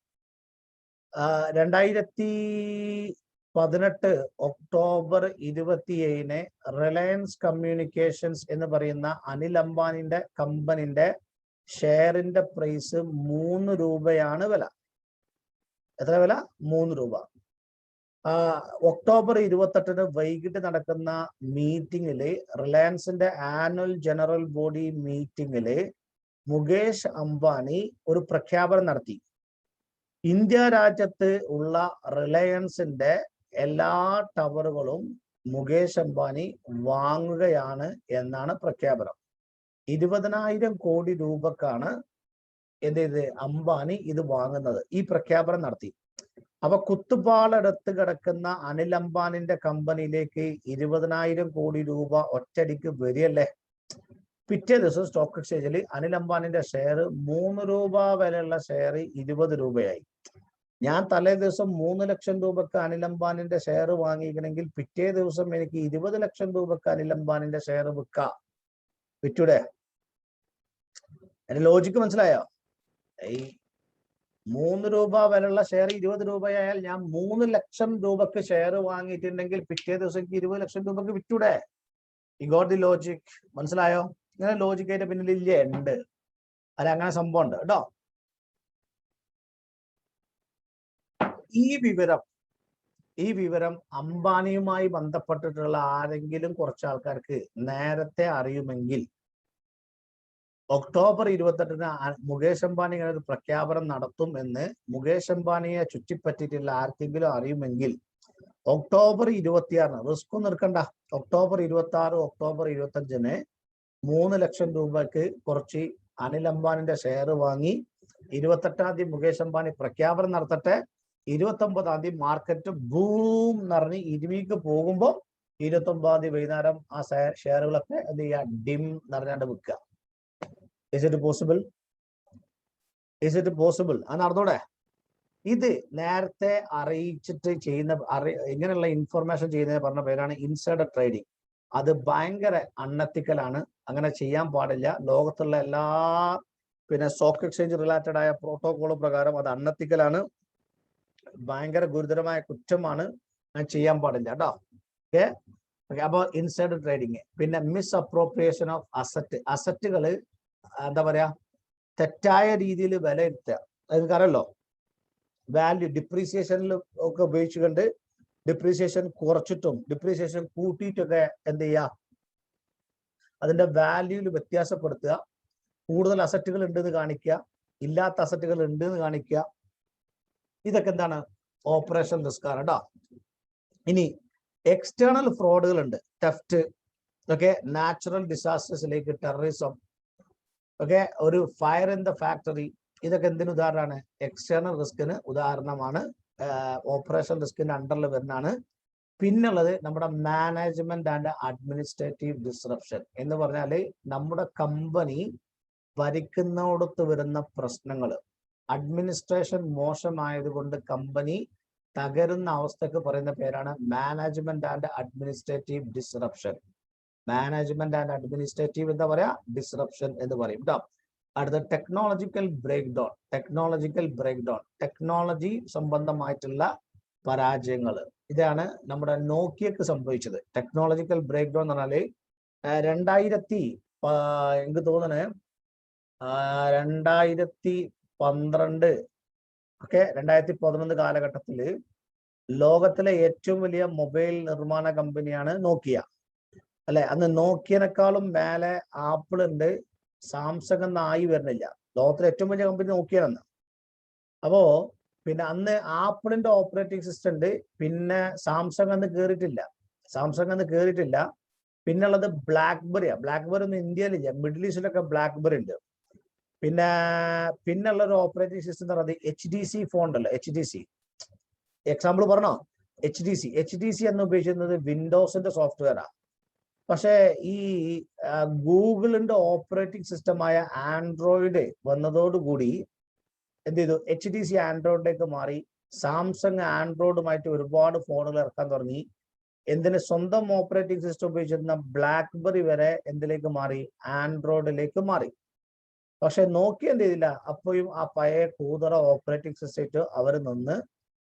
2018 October 27 Reliance Communications എന്ന് പറയുന്ന അനിൽ അംബാനിന്റെ കമ്പനിന്റെ ഷെയറിന്റെ പ്രൈസ് 3 രൂപയാണ് വില. എത്ര വില? 3 രൂപ. ഒക്ടോബർ 28 വൈകിട്ട് നടക്കുന്ന മീറ്റിംഗില്, റിലയൻസിന്റെ ആനുവൽ ജനറൽ ബോഡി മീറ്റിംഗില് മുകേഷ് അംബാനി ഒരു പ്രഖ്യാപനം നടത്തി. ഇന്ത്യ രാജ്യത്ത് ഉള്ള റിലയൻസിന്റെ എല്ലാ ടവറുകളും മുകേഷ് അംബാനി വാങ്ങുകയാണ് എന്നാണ് പ്രഖ്യാപനം. 20,000 കോടി രൂപക്കാണ് എന്ത് ചെയ്ത് അംബാനി ഇത് വാങ്ങുന്നത്. ഈ പ്രഖ്യാപനം നടത്തി. അപ്പൊ കുത്തുപാളെടുത്ത് കിടക്കുന്ന അനിൽ അംബാനിന്റെ കമ്പനിയിലേക്ക് 20,000 കോടി രൂപ ഒറ്റടിക്ക് വരികയല്ലേ. പിറ്റേ ദിവസം സ്റ്റോക്ക് എക്സ്ചേഞ്ചിൽ അനിൽ അംബാനിന്റെ ഷെയർ 3 രൂപ വിലയുള്ള ഷെയർ 20 രൂപയായി. ഞാൻ തലേ ദിവസം 3 ലക്ഷം രൂപക്ക് അനിൽ അംബാനിന്റെ ഷെയർ വാങ്ങിക്കണമെങ്കിൽ പിറ്റേ ദിവസം എനിക്ക് 20 ലക്ഷം രൂപക്ക് അനിൽ അംബാനിന്റെ ഷെയർ വിൽക്കാം. വിറ്റൂടെ? എന്റെ ലോജിക്ക് മനസ്സിലായോ? ഈ 3 രൂപ വിലയുള്ള ഷെയർ 20 രൂപയായാൽ ഞാൻ 3 ലക്ഷം രൂപക്ക് ഷെയർ വാങ്ങിയിട്ടുണ്ടെങ്കിൽ പിറ്റേ ദിവസം 20 ലക്ഷം രൂപക്ക് വിറ്റൂടെ? ഈ ഗോട്ട് ദി ലോജിക്. മനസ്സിലായോ? ഇങ്ങനെ ലോജിക് അതിന്റെ പിന്നിൽ ഇല്ലേ? ഉണ്ട്. അല്ല, അങ്ങനെ സംഭവം ഉണ്ട് കേട്ടോ. ഈ വിവരം അംബാനിയുമായി ബന്ധപ്പെട്ടിട്ടുള്ള ആരെങ്കിലും കുറച്ച് ആൾക്കാർക്ക് നേരത്തെ അറിയുമെങ്കിൽ, ഒക്ടോബർ 28 മുകേഷ് അംബാനി ഇങ്ങനെ ഒരു പ്രഖ്യാപനം നടത്തും എന്ന് മുകേഷ് അംബാനിയെ ചുറ്റിപ്പറ്റിയിട്ടുള്ള ആർക്കെങ്കിലും അറിയുമെങ്കിൽ ഒക്ടോബർ 26 റിസ്ക് ഒന്നും എടുക്കണ്ട. ഒക്ടോബർ 26, ഒക്ടോബർ 25 3 ലക്ഷം രൂപയ്ക്ക് കുറച്ച് അനിൽ അംബാനിന്റെ ഷെയർ വാങ്ങി 28-ാം തീയതി മുകേഷ് അംബാനി പ്രഖ്യാപനം നടത്തട്ടെ. 29-ാം തീയതി മാർക്കറ്റ് ബൂം നിറഞ്ഞ് 20 പോകുമ്പോൾ 29-ാം തീയതി വൈകുന്നേരം ആ ഷെയറുകളൊക്കെ എന്ത് ചെയ്യുക, ഡിം നിറഞ്ഞാണ്ട് വിൽക്കുക. Is it possible? Is it possible? അത് നടന്നൂടെ? ഇത് നേരത്തെ അറിയിച്ചിട്ട് ചെയ്യുന്ന ഇങ്ങനെയുള്ള ഇൻഫർമേഷൻ ചെയ്യുന്നതിന് പറഞ്ഞ പേരാണ് ഇൻസൈഡർ ട്രേഡിംഗ്. അത് ഭയങ്കര അൺഎത്തിക്കലാണ്. അങ്ങനെ ചെയ്യാൻ പാടില്ല. ലോകത്തുള്ള എല്ലാ സ്റ്റോക്ക് എക്സ്ചേഞ്ച് റിലേറ്റഡ് ആയ പ്രോട്ടോകോൾ പ്രകാരം അത് അൺഎത്തിക്കലാണ്, ഭയങ്കര ഗുരുതരമായ കുറ്റമാണ്. ചെയ്യാൻ പാടില്ല കേട്ടോ. ഓക്കെ. അപ്പൊ ഇൻസൈഡർ ട്രേഡിങ്. പിന്നെ മിസ് അപ്രോപ്രിയേഷൻ ഓഫ് അസറ്റുകൾ എന്താ പറയാ, തെറ്റായ രീതിയിൽ വിലയിരുത്തുക. നിങ്ങൾക്കറിയല്ലോ, വാല്യൂ ഡിപ്രീസിയേഷനിൽ ഒക്കെ ഉപയോഗിച്ചുകൊണ്ട് ഡിപ്രീസിയേഷൻ കുറച്ചിട്ടും ഡിപ്രീസിയേഷൻ കൂട്ടിയിട്ടൊക്കെ എന്ത് ചെയ്യുക, അതിന്റെ വാല്യൂവിൽ വ്യത്യാസപ്പെടുത്തുക. കൂടുതൽ അസറ്റുകൾ ഉണ്ടെന്ന് കാണിക്കുക, ഇല്ലാത്ത അസറ്റുകൾ ഉണ്ടെന്ന് കാണിക്കുക. ഇതൊക്കെ എന്താണ്? ഓപ്പറേഷൻ റിസ്ക് ആണ് കേട്ടോ. ഇനി എക്സ്റ്റേണൽ ഫ്രോഡുകൾ ഉണ്ട്, തെഫ്റ്റ്, ഓക്കെ, നാച്ചുറൽ ഡിസാസ്റ്റേഴ്സിലേക്ക് ടെററിസം, ഓക്കെ, ഒരു ഫയർ ഇൻ ദ ഫാക്ടറി, ഇതൊക്കെ എന്തിനു ഉദാഹരണമാണ്? എക്സ്റ്റേണൽ റിസ്കിന് ഉദാഹരണമാണ്. ഓപ്പറേഷൻ റിസ്കിന്റെ അണ്ടറിൽ വരുന്നതാണ്. പിന്നുള്ളത് നമ്മുടെ മാനേജ്മെന്റ് ആൻഡ് അഡ്മിനിസ്ട്രേറ്റീവ് ഡിസ്റപ്ഷൻ എന്ന് പറഞ്ഞാൽ നമ്മുടെ കമ്പനി ഭരിക്കുന്നോടത്ത് വരുന്ന പ്രശ്നങ്ങൾ, അഡ്മിനിസ്ട്രേഷൻ മോശമായതുകൊണ്ട് കമ്പനി തകരുന്ന അവസ്ഥക്ക് പറയുന്ന പേരാണ് management and administrative disruption. Management and administrative എന്താ പറയാ? ഡിസ്റപ്ഷൻ എന്ന് പറയും കേട്ടോ. അടുത്ത ടെക്നോളജിക്കൽ ബ്രേക്ക് ഡൗൺ. ടെക്നോളജി സംബന്ധമായിട്ടുള്ള പരാജയങ്ങൾ. ഇതാണ് നമ്മുടെ നോക്കിയക്ക് സംഭവിച്ചത്. ടെക്നോളജിക്കൽ ബ്രേക്ക് ഡൗൺ എന്ന് പറഞ്ഞാല് എനിക്ക് തോന്നുന്നത് 2012 ഒക്കെ 2011 കാലഘട്ടത്തിൽ ലോകത്തിലെ ഏറ്റവും വലിയ മൊബൈൽ നിർമ്മാണ കമ്പനിയാണ് നോക്കിയ, അല്ലെ? അന്ന് നോക്കിയനേക്കാളും മേലെ ആപ്പിൾ ഉണ്ട്, സാംസങ് ഒന്നും ആയി വരുന്നില്ല. ലോകത്തിലെ ഏറ്റവും വലിയ കമ്പനി നോക്കിയാണ്. അപ്പോ പിന്നെ അന്ന് ആപ്പിളിന്റെ ഓപ്പറേറ്റിംഗ് സിസ്റ്റം ഉണ്ട്, പിന്നെ സാംസങ് അന്ന് കേറിയിട്ടില്ല. പിന്നുള്ളത് ബ്ലാക്ക്ബെറിയാ. ബ്ലാക്ക്ബെറി ഒന്നും ഇന്ത്യയിലില്ല, മിഡിൽ ഈസ്റ്റിലൊക്കെ ബ്ലാക്ക്ബെറി ഉണ്ട്. പിന്നുള്ള ഒരു ഓപ്പറേറ്റിംഗ് സിസ്റ്റം എന്ന് പറയുന്നത് HTC ഫോൺ ഉണ്ടല്ലോ, HTC. എക്സാമ്പിൾ പറഞ്ഞോ, HTC എന്ന് ഉപയോഗിക്കുന്നത് വിൻഡോസിന്റെ സോഫ്റ്റ്വെയറാണ്. പക്ഷേ ഈ ഗൂഗിളിന്റെ ഓപ്പറേറ്റിംഗ് സിസ്റ്റമായ ആൻഡ്രോയിഡ് വന്നതോടുകൂടി എന്ത് ചെയ്തു? HTC ആൻഡ്രോയിഡിലേക്ക് മാറി. സാംസങ് ആൻഡ്രോയിഡുമായിട്ട് ഒരുപാട് ഫോണുകൾ ഇറക്കാൻ തുടങ്ങി. എന്തിന്? സ്വന്തം ഓപ്പറേറ്റിംഗ് സിസ്റ്റം ഉപയോഗിച്ചിരുന്ന ബ്ലാക്ക്ബെറി വരെ എന്തിലേക്ക് മാറി? ആൻഡ്രോയിഡിലേക്ക് മാറി. പക്ഷെ നോക്കിയ എന്ത് ചെയ്തില്ല, അപ്പോഴും ആ പഴയ കൂതറ ഓപ്പറേറ്റിംഗ് സിസ്റ്റം അവർ നിന്ന്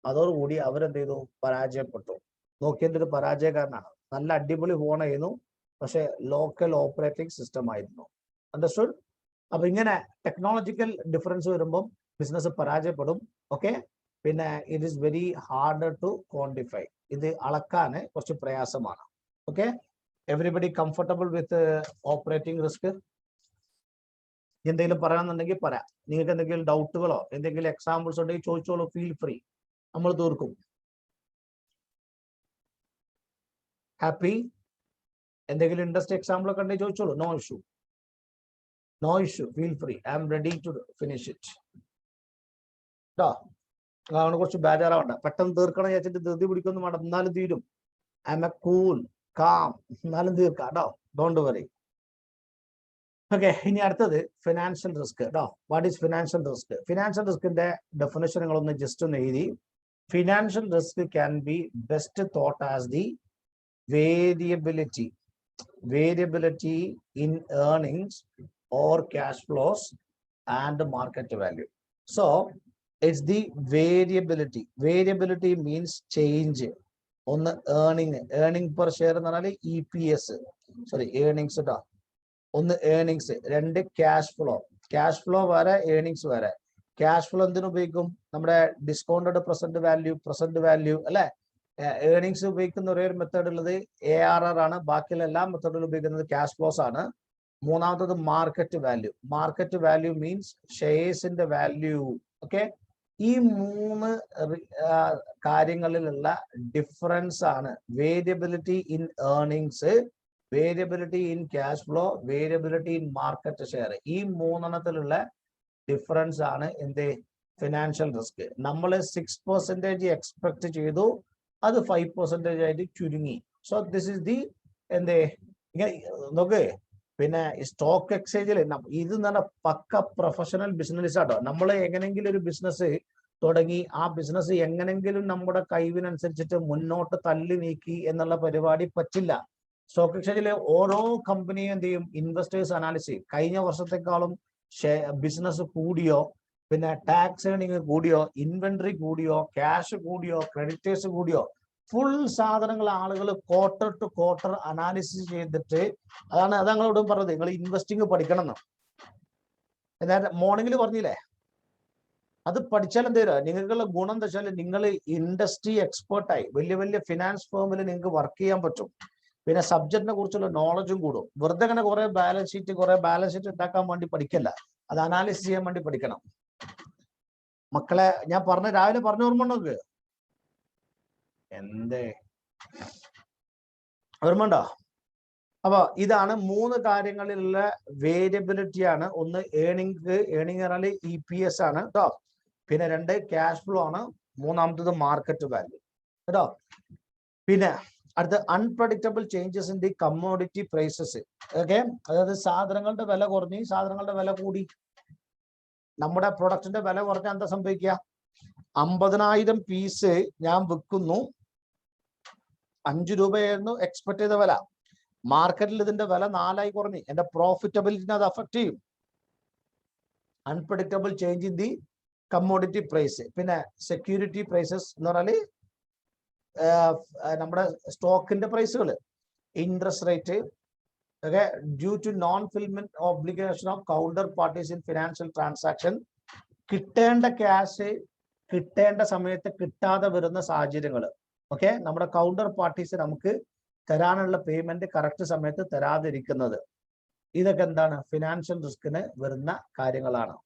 അതോടുകൂടി അവരെന്ത് ചെയ്തു? പരാജയപ്പെട്ടു. നോക്കിയതിന്റെ ഒരു പരാജയക്കാരനാണ്. നല്ല അടിപൊളി ഫോണായിരുന്നു, പക്ഷെ ലോക്കൽ ഓപ്പറേറ്റിംഗ് സിസ്റ്റം ആയിരുന്നു. അണ്ടർസ്റ്റുഡ്? അപ്പൊ ഇങ്ങനെ ടെക്നോളജിക്കൽ ഡിഫറൻസ് വരുമ്പം ബിസിനസ് പരാജയപ്പെടും. ഓക്കെ. പിന്നെ it is very harder to quantify. ഇത് അളക്കാൻ കുറച്ച് പ്രയാസമാണ്. Okay. Everybody comfortable with operating risk? എന്തെങ്കിലും പറയാന്നുണ്ടെങ്കിൽ പറയാം. നിങ്ങൾക്ക് എന്തെങ്കിലും ഡൗട്ടുകളോ എന്തെങ്കിലും എക്സാമ്പിൾസ് ഉണ്ടെങ്കിൽ ചോദിച്ചോളൂ, ഫീൽ ഫ്രീ, നമ്മൾ തീർക്കും. ഹാപ്പി? എന്തെങ്കിലും ഇൻട്രസ്റ്റ് എക്സാമ്പിൾ ഒക്കെ ഉണ്ടെങ്കിൽ ചോദിച്ചോളൂ. No issue, feel free. I'm ready to finish it കേട്ടോ. അവനെ കുറച്ച് ബേജാറാവണ്ട, പെട്ടെന്ന് തീർക്കണം വിചാരിച്ചിട്ട് ധൃതി പിടിക്കൊന്നും വേണ്ട, എന്നാലും തീരും. I am a cool calm, എന്നാലും തീർക്കാം കേട്ടോ. Don't worry. ഓക്കെ. ഇനി അടുത്തത് ഫിനാൻഷ്യൽ റിസ്ക് കേട്ടോ. What is financial risk? Financial റിസ്കിന്റെ ഡെഫിനേഷൻ നിങ്ങളൊന്ന് ജസ്റ്റ് ഒന്ന് എഴുതി. Financial risk can be best thought as the variability in earnings or cash flows and market value. So it's the variability means change. ഒന്ന് earning per share എന്ന് പറഞ്ഞാൽ EPS, earnings ട്ടോ. ഒന്ന് earnings, രണ്ട് cash flow വേറെ, earnings വേറെ. cash flow എന്തിനു ഉപയോഗിക്കും? നമ്മുടെ ഡിസ്കൗണ്ടഡ് പ്രസന്റ് വാല്യൂ അല്ലെ? ഏർണിങ്സ് ഉപയോഗിക്കുന്ന ഒരേ ഒരു മെത്തേഡ് ഉള്ളത് ARR ആണ്. ബാക്കിയുള്ള എല്ലാ മെത്തേഡുകളും ഉപയോഗിക്കുന്നത് ക്യാഷ് ഫ്ലോസ് ആണ്. മൂന്നാമത്തത് മാർക്കറ്റ് വാല്യൂ മീൻസ് ഷെയർസിന്റെ വാല്യൂ. ഓക്കെ. ഈ മൂന്ന് കാര്യങ്ങളിലുള്ള ഡിഫറൻസ് ആണ് variability in earnings, variability in cash flow, variability in market share. ഈ മൂന്നെണ്ണത്തിലുള്ള ഡിഫറൻസ് ആണ് എന്ത് ഫിനാൻഷ്യൽ റിസ്ക്. നമ്മൾ 6% എക്സ്പെക്ട് ചെയ്തു, അത് 5% ആയിട്ട് ചുരുങ്ങി. സോ ദിസ് ഇസ് ദി എന്തേ ഇങ്ങനെ നോക്ക്. പിന്നെ സ്റ്റോക്ക് എക്സ്ചേഞ്ചിൽ ഇത് എന്ന് പറഞ്ഞാൽ പക്ക പ്രൊഫഷണൽ ബിസിനസ് ആട്ടോ. നമ്മൾ എങ്ങനെങ്കിലും ഒരു ബിസിനസ് തുടങ്ങി ആ ബിസിനസ് എങ്ങനെങ്കിലും നമ്മുടെ കഴിവിനനുസരിച്ചിട്ട് മുന്നോട്ട് തള്ളി നീക്കി എന്നുള്ള പരിപാടി പറ്റില്ല. സ്റ്റോക്ക് എക്സ്ചേഞ്ചിലെ ഓരോ കമ്പനിയും എന്ത് ചെയ്യും, ഇൻവെസ്റ്റേഴ്സ് അനാലിസിസ്, കഴിഞ്ഞ വർഷത്തെക്കാളും ബിസിനസ് കൂടിയോ, പിന്നെ ടാക്സ് ഏണിങ് കൂടിയോ, ഇൻവെന്ററി കൂടിയോ, ക്യാഷ് കൂടിയോ, ക്രെഡിറ്റേഴ്സ് കൂടിയോ, ഫുൾ സാധനങ്ങൾ ആളുകൾ ക്വാർട്ടർ ടു ക്വാർട്ടർ അനാലിസിസ് ചെയ്തിട്ട്, അതാണ് ഞങ്ങളോട് പറഞ്ഞത് നിങ്ങൾ ഇൻവെസ്റ്റിംഗ് പഠിക്കണം എന്ന്. നേരത്തെ മോർണിംഗിൽ പറഞ്ഞില്ലേ, അത് പഠിച്ചാൽ എന്ത് തരാം നിങ്ങൾക്കുള്ള ഗുണം എന്താ വെച്ചാൽ നിങ്ങൾ ഇൻഡസ്ട്രി എക്സ്പേർട്ടായി വലിയ വലിയ ഫിനാൻസ് ഫേമിൽ നിങ്ങൾക്ക് വർക്ക് ചെയ്യാൻ പറ്റും. പിന്നെ സബ്ജക്റ്റിനെ കുറിച്ചുള്ള നോളജും കൂടും. വെറുതെ അങ്ങനെ കുറെ ബാലൻസ് ഷീറ്റ് ഉണ്ടാക്കാൻ വേണ്ടി പഠിക്കല്ല, അത് അനാലിസിസ് ചെയ്യാൻ വേണ്ടി പഠിക്കണം. മക്കളെ ഞാൻ രാവിലെ പറഞ്ഞ ഓർമ്മ ഉണ്ടോ? എന്തേ ഓർമ്മ? അപ്പൊ ഇതാണ് മൂന്ന് കാര്യങ്ങളിലുള്ള വേരിയബിലിറ്റി ആണ്. ഒന്ന് ഏണിംഗ് പറഞ്ഞാൽ EPS ആണ് കേട്ടോ. പിന്നെ 2 ക്യാഷ് ഫ്ലോ ആണ്. മൂന്നാമത്തത് മാർക്കറ്റ് വാല്യൂ കേട്ടോ. പിന്നെ അടുത്ത unpredictable changes in the commodity prices. Okay, അതായത് സാധനങ്ങളുടെ വില കുറഞ്ഞ് സാധനങ്ങളുടെ വില കൂടി. നമ്മുടെ പ്രൊഡക്റ്റിന്റെ വില കുറഞ്ഞാൽ എന്താ സംഭവിക്കുക? 50,000 പീസ് ഞാൻ വിൽക്കുന്നു, 5 രൂപയായിരുന്നു എക്സ്പെക്ട് ചെയ്ത വില. മാർക്കറ്റിൽ ഇതിന്റെ വില 4 ആയി കുറഞ്ഞു. എന്റെ പ്രോഫിറ്റബിലിറ്റിനെ അത് അഫക്ട് ചെയ്യും. Unpredictable change in the commodity price. പിന്നെ സെക്യൂരിറ്റി പ്രൈസസ് എന്ന് പറഞ്ഞാല് നമ്മുടെ സ്റ്റോക്കിന്റെ പ്രൈസുകൾ, interest rate, okay, due to non-fulfillment obligation of counterparties in financial transaction. കിട്ടേണ്ട ക്യാഷ് കിട്ടേണ്ട സമയത്ത് കിട്ടാതെ വരുന്ന സാഹചര്യങ്ങൾ. ഓക്കെ, നമ്മുടെ കൗണ്ടർ പാർട്ടീസ് നമുക്ക് തരാനുള്ള പേയ്മെന്റ് കറക്റ്റ് സമയത്ത് തരാതിരിക്കുന്നത്, ഇതൊക്കെ എന്താണ് ഫിനാൻഷ്യൽ റിസ്കിന് വരുന്ന കാര്യങ്ങളാണ്.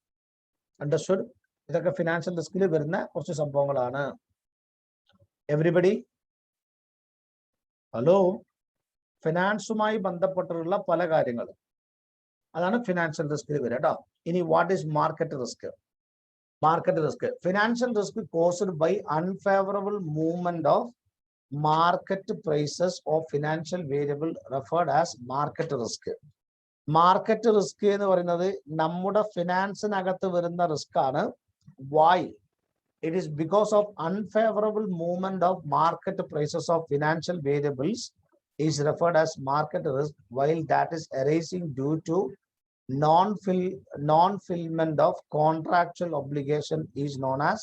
അണ്ടർസ്റ്റുഡ്? ഇതൊക്കെ ഫിനാൻഷ്യൽ റിസ്കിൽ വരുന്ന കുറച്ച് സംഭവങ്ങളാണ്. Everybody hello? ഫിനാൻസുമായി ബന്ധപ്പെട്ടുള്ള പല കാര്യങ്ങളും, അതാണ് ഫിനാൻഷ്യൽ റിസ്കിൽ വരിക കേട്ടോ. ഇനി what is market risk? Market risk, financial risk caused by unfavourable movement of market prices of financial variable referred as market risk. Market risk എന്ന് പറയുന്നത് നമ്മുടെ ഫിനാൻസിനകത്ത് വരുന്ന റിസ്ക് ആണ്. Why? It is because of unfavorable movement of market prices of financial variables is referred as market risk, while that is arising due to non-fulfillment of contractual obligation is known as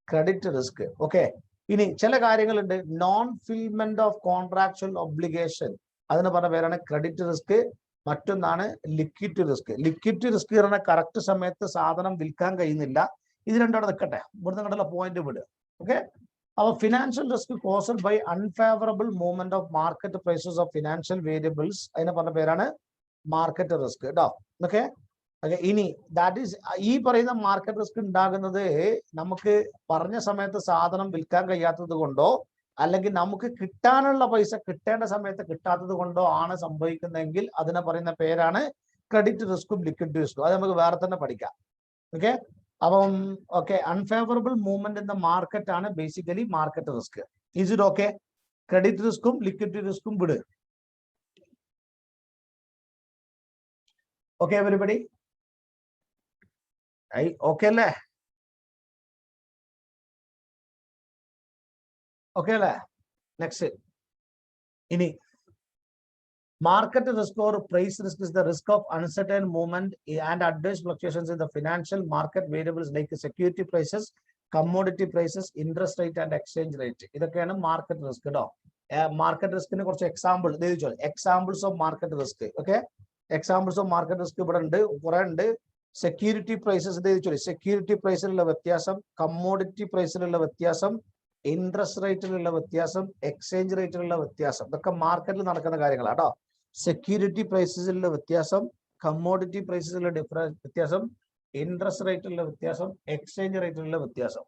credit risk. Okay, ഇനി ചില കാര്യങ്ങളുണ്ട്. non-fulfillment of contractual obligation അതിന് പറഞ്ഞ പേരാണ് credit risk. മറ്റൊന്നാണ് liquidity risk. Liquidity risk പറഞ്ഞാൽ correct സമയത്ത് സാധനം വിൽക്കാൻ കഴിയുന്നില്ല. ഇത് രണ്ടോടെ നിൽക്കട്ടെ, ഇവിടുന്ന് കണ്ടുള്ള പോയിന്റ് വിടുക. ഓക്കെ, അപ്പൊ financial risk caused by unfavourable movement of market prices of financial variables, അതിനെ പറഞ്ഞ പേരാണ് മാർക്കറ്റ് റിസ്ക് കേട്ടോ. ഓക്കെ, ഇനി ദാറ്റ് ഈസ് ഈ പറയുന്ന മാർക്കറ്റ് റിസ്ക് ഉണ്ടാകുന്നത് നമുക്ക് പറഞ്ഞ സമയത്ത് സാധനം വിൽക്കാൻ കഴിയാത്തത് കൊണ്ടോ, അല്ലെങ്കിൽ നമുക്ക് കിട്ടാനുള്ള പൈസ കിട്ടേണ്ട സമയത്ത് കിട്ടാത്തത് കൊണ്ടോ ആണ് സംഭവിക്കുന്നതെങ്കിൽ അതിനെ പറയുന്ന പേരാണ് ക്രെഡിറ്റ് റിസ്കും ലിക്വിഡിറ്റി റിസ്കും. അത് നമുക്ക് വേറെ തന്നെ പഠിക്കാം. ഓക്കെ, അപ്പം okay, unfavourable movement in the market ആണ് basically market risk. Is it okay? Credit റിസ്കും ലിക്വിഡിറ്റി റിസ്കും വിട്. Okay everybody? ഓക്കെ അല്ലേ? ഓക്കെ അല്ലേ? നെക്സ്റ്റ്, ഇനി market risk or price risk is the risk of uncertain movement and adverse fluctuations in the financial market variables like security prices, commodity prices, interest rate and exchange rate. ഇതൊക്കെയാണ് market risk കേട്ടോ. Market റിസ്കിന് കുറച്ച് examples of market risk. Okay, examples of market risk ഇവിടെ ഉണ്ട്, കുറെ ഉണ്ട്. Security prices, security പ്രൈസിലുള്ള വ്യത്യാസം, commodity പ്രൈസിലുള്ള വ്യത്യാസം, interest റേറ്റിലുള്ള വ്യത്യാസം, എക്സ്ചേഞ്ച് റേറ്റിലുള്ള വ്യത്യാസം, ഇതൊക്കെ മാർക്കറ്റിൽ നടക്കുന്ന കാര്യങ്ങളാണ് കേട്ടോ. സെക്യൂരിറ്റി പ്രൈസസിലുള്ള വ്യത്യാസം, കമ്മോഡിറ്റി പ്രൈസസിലുള്ള വ്യത്യാസം, ഇൻട്രസ്റ്റ് റേറ്റിലുള്ള വ്യത്യാസം, എക്സ്ചേഞ്ച് റേറ്റിലുള്ള വ്യത്യാസം,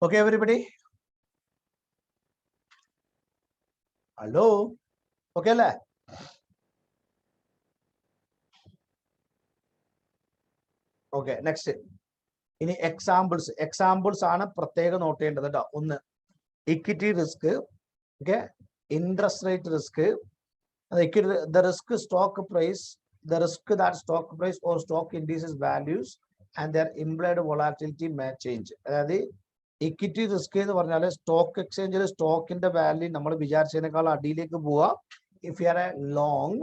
Okay, everybody? Hello? Okay, la? Okay, next. ഇനി എക്സാമ്പിൾസ് ആണ് പ്രത്യേകം നോട്ട് ചെയ്യേണ്ടത് കേട്ടോ. ഒന്ന് equity risk, okay, interest rate risk, the risk stock price, the risk that stock price or stock indices values and their implied volatility may change. അതായത് equity risk എന്ന് പറഞ്ഞാൽ stock എക്സ്ചേഞ്ചിൽ സ്റ്റോക്കിന്റെ വാല്യൂ നമ്മൾ വിചാരിച്ചതിനേക്കാൾ അടിയിലേക്ക് പോവുക if you are A long,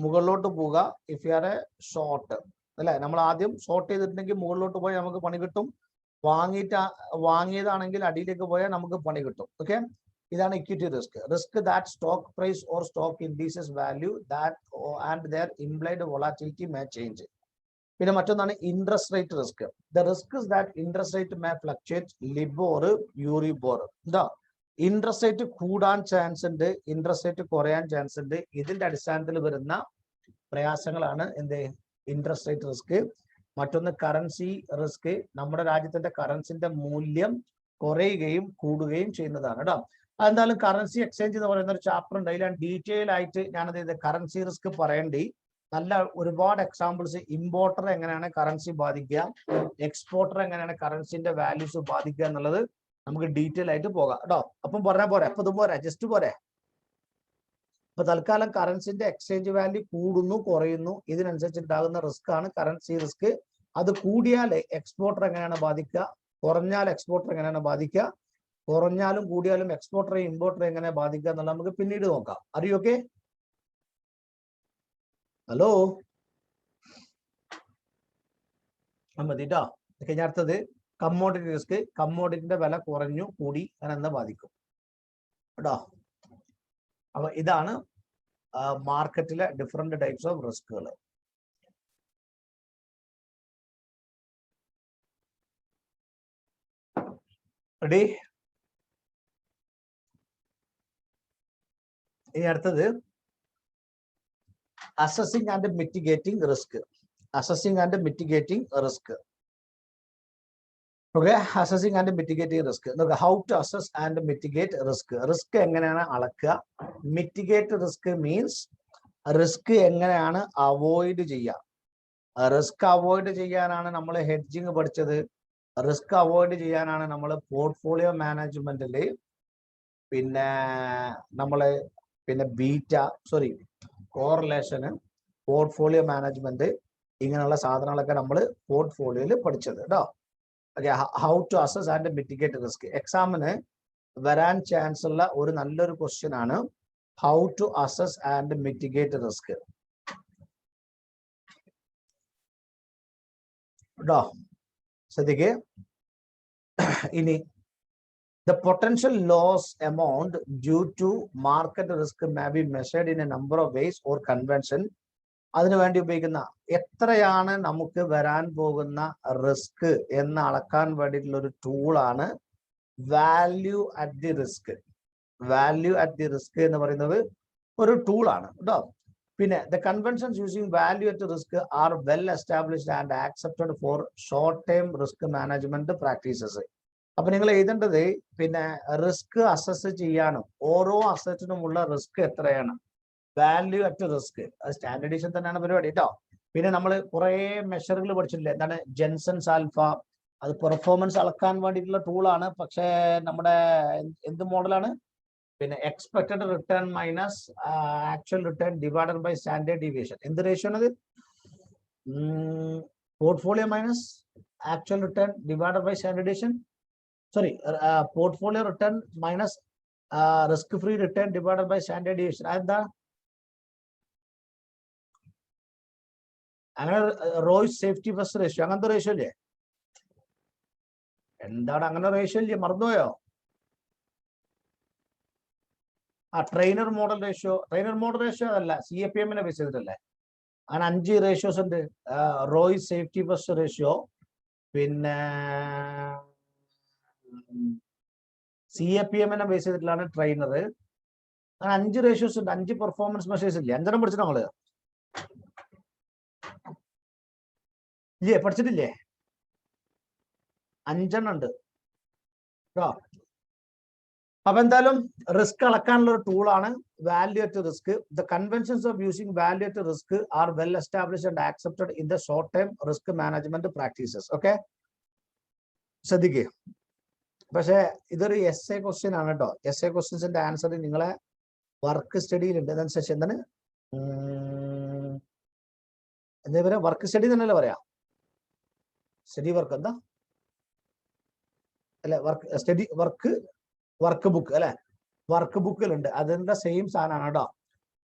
മുകളിലോട്ട് പോവുക if you are A short, അല്ലെ? നമ്മൾ ആദ്യം ഷോർട്ട് ചെയ്തിട്ടുണ്ടെങ്കിൽ മുകളിലോട്ട് പോയാൽ നമുക്ക് പണി കിട്ടും, വാങ്ങിയതാണെങ്കിൽ അടിയിലേക്ക് പോയാൽ നമുക്ക് പണി കിട്ടും. ഓക്കെ, ഇതാണ് equity risk that stock price or stock indices value that and their implied volatility may change. പിന്നെ മറ്റൊന്നാണ് interest rate risk. The risk that interest rate may fluctuate, LIBOR, EURIBOR. എന്താ, ഇൻട്രസ്റ്റ് റേറ്റ് കൂടാൻ ചാൻസ് ഉണ്ട്, interest rate കുറയാൻ chance ഉണ്ട്. ഇതിന്റെ അടിസ്ഥാനത്തിൽ വരുന്ന പ്രയാസങ്ങളാണ് എന്ത്, ഇൻട്രസ്റ്റ് റേറ്റ് റിസ്ക്. മറ്റൊന്ന് കറൻസി റിസ്ക്, നമ്മുടെ രാജ്യത്തിന്റെ കറൻസിന്റെ മൂല്യം കുറയുകയും കൂടുകയും ചെയ്യുന്നതാണ് കേട്ടോ. അതെന്തായാലും കറൻസി എക്സ്ചേഞ്ച് എന്ന് പറയുന്ന ഒരു ചാപ്റ്റർ ഉണ്ട്, അതിലാണ് ഡീറ്റെയിൽ ആയിട്ട് ഞാനത് കറൻസി റിസ്ക് പറയേണ്ടി. നല്ല ഒരുപാട് എക്സാമ്പിൾസ്, ഇമ്പോർട്ടർ എങ്ങനെയാണ് കറൻസി ബാധിക്കുക, എക്സ്പോർട്ടർ എങ്ങനെയാണ് കറൻസിന്റെ വാല്യൂസ് ബാധിക്കുക എന്നുള്ളത് നമുക്ക് ഡീറ്റെയിൽ ആയിട്ട് പോകാം കേട്ടോ. അപ്പം പറഞ്ഞാൽ പോരെ, അപ്പൊ ഇത് പോരെ, ജസ്റ്റ് പോരെ. ഇപ്പൊ തൽക്കാലം കറൻസിന്റെ എക്സ്ചേഞ്ച് വാല്യൂ കൂടുന്നു കുറയുന്നു, ഇതിനനുസരിച്ച് ഉണ്ടാകുന്ന റിസ്ക് ആണ് കറൻസി റിസ്ക്. അത് കൂടിയാൽ എക്സ്പോർട്ടർ എങ്ങനെയാണ് ബാധിക്കുക, കുറഞ്ഞാൽ എക്സ്പോർട്ടർ എങ്ങനെയാണ് ബാധിക്കുക, കുറഞ്ഞാലും കൂടിയാലും എക്സ്പോർട്ടറെയും ഇമ്പോർട്ടറെ എങ്ങനെ ബാധിക്കുക എന്നുള്ളത് നമുക്ക് പിന്നീട് നോക്കാം. അറിയൊക്കെ? ഹലോ, മതിട്ടോ. കഴിഞ്ഞ അടുത്തത് കമ്മോഡിറ്റി റിസ്ക്. കമ്മോഡിറ്റിന്റെ വില കുറഞ്ഞു കൂടി അതെന്താ ബാധിക്കും കേട്ടോ. അപ്പൊ ഇതാണ് മാർക്കറ്റിലെ ഡിഫറെന്റ് ടൈപ്സ് ഓഫ് റിസ്കുകൾ. റെഡി? ഇനി അടുത്തത് assessing and mitigating risk. Assessing and mitigating risk. Okay, assessing and mitigating risk. How to assess and mitigate risk. Risk എങ്ങനെയാണ് അളക്കുക? മിറ്റിഗേറ്റ് റിസ്ക് മീൻസ് റിസ്ക് എങ്ങനെയാണ് അവോയ്ഡ് ചെയ്യുക. റിസ്ക് അവോയ്ഡ് ചെയ്യാനാണ് നമ്മൾ hedging പഠിച്ചത്. റിസ്ക് അവോയ്ഡ് ചെയ്യാനാണ് നമ്മൾ പോർട്ട്ഫോളിയോ മാനേജ്മെന്റില് പിന്നെ കോറിലേഷന്, പോർട്ട്ഫോളിയോ മാനേജ്മെന്റ്, ഇങ്ങനെയുള്ള സാധനങ്ങളൊക്കെ നമ്മൾ പോർട്ട്ഫോളിയോയിൽ പഠിച്ചത് കേട്ടോ. Okay, how to assess and mitigate risk. എക്സാമിന് വരാൻ ചാൻസ് ഉള്ള ഒരു നല്ലൊരു ക്വസ്റ്റ്യൻ ആണ് how to assess and mitigate risk കേട്ടോ. ശ്രദ്ധിക്കേ. ഇനി the potential loss amount due to market risk may be measured in a number of ways or convention. അതിനുവേണ്ടി ഉപയോഗിക്കുന്ന എത്രയാണ് നമുക്ക് വരാൻ പോകുന്ന റിസ്ക് എന്ന് അളക്കാൻ വേണ്ടിയിട്ടുള്ള ഒരു ടൂളാണ് value at the risk. Value at the risk എന്ന് പറയുന്നത് ഒരു ടൂളാണ് കേട്ടോ. പിന്നെ the conventions using value at risk are well established and accepted for short term risk management practices. അപ്പൊ നിങ്ങൾ എഴുതേണ്ടത് പിന്നെ റിസ്ക് അസസ് ചെയ്യാനും ഓരോ അസറ്റിനുമുള്ള റിസ്ക് എത്രയാണ്, വാല്യൂ അറ്റ് റിസ്ക്. അത് സ്റ്റാൻഡേർഡൈസേഷൻ തന്നെയാണ് പരിപാടി കേട്ടോ. പിന്നെ നമ്മൾ കുറെ മെഷറുകൾ പഠിച്ചിട്ടില്ലേ, എന്താണ് ജെൻസൺസ് ആൽഫ. അത് പെർഫോമൻസ് അളക്കാൻ വേണ്ടിയിട്ടുള്ള ടൂളാണ്. പക്ഷേ നമ്മുടെ എന്ത് മോഡലാണ്, പിന്നെ expected return minus actual return divided by standard deviation. എന്ത് റേഷ്യോ ആണത്? Portfolio minus actual return divided by standard deviation. Sorry, portfolio return minus risk-free return divided by standard deviation. അതെന്താ? അങ്ങനെ റോയ്സ് സേഫ്റ്റി ഫസ്റ്റ് റേഷ്യോ, അങ്ങനത്തെ ratio ഇല്ലേ? എന്താണ് അങ്ങനെ ratio ഇല്ലേ? മറന്നുപോയോ? Trainer model ratio. Trainer model ratio അല്ല, CAPM ബേസ് ചെയ്തിട്ടല്ലേ. അങ്ങനെ 5 റേഷ്യോസ് ഉണ്ട്. റോയ്സ് സേഫ്റ്റി ഫസ്റ്റ് റേഷ്യോ, പിന്നെ CAPM ബേസ് ചെയ്തിട്ടുള്ളതാണ് ട്രെയിനർ. അങ്ങനെ 5 റേഷ്യോസ് ഉണ്ട്, 5 പെർഫോമൻസ് മെഷേഴ്സ് ഇല്ലേ? 5 പഠിച്ചിട്ട് നമ്മള് ഇല്ലേ? പഠിച്ചിട്ടില്ലേ? 5 ഉണ്ട്. അപ്പൊ എന്തായാലും റിസ്ക് അളക്കാനുള്ള ഒരു ടൂളാണ് valuated risk. The conventions of using valuated risk are well established and accepted in the short time risk management practices. Okay, ശ്രദ്ധിക്കുക. പക്ഷെ ഇതൊരു എസ് എ ക്വസ്റ്റ്യൻ ആണ് കേട്ടോ. എസ് എ ക്വസ്റ്റ്യൻസിന്റെ ആൻസർ നിങ്ങളെ വർക്ക് സ്റ്റഡിയിലുണ്ട്. അതനുസരിച്ച് എന്താണ് എന്താ പറയാ, വർക്ക് സ്റ്റഡി തന്നെയല്ലേ പറയാ, സ്റ്റഡി വർക്ക് എന്താ അല്ലെ, വർക്ക് സ്റ്റഡി വർക്ക് ബുക്ക് അല്ലെ, വർക്ക് ബുക്കിലുണ്ട്. അതിന്റെ സെയിം സാധനമാണ് കേട്ടോ.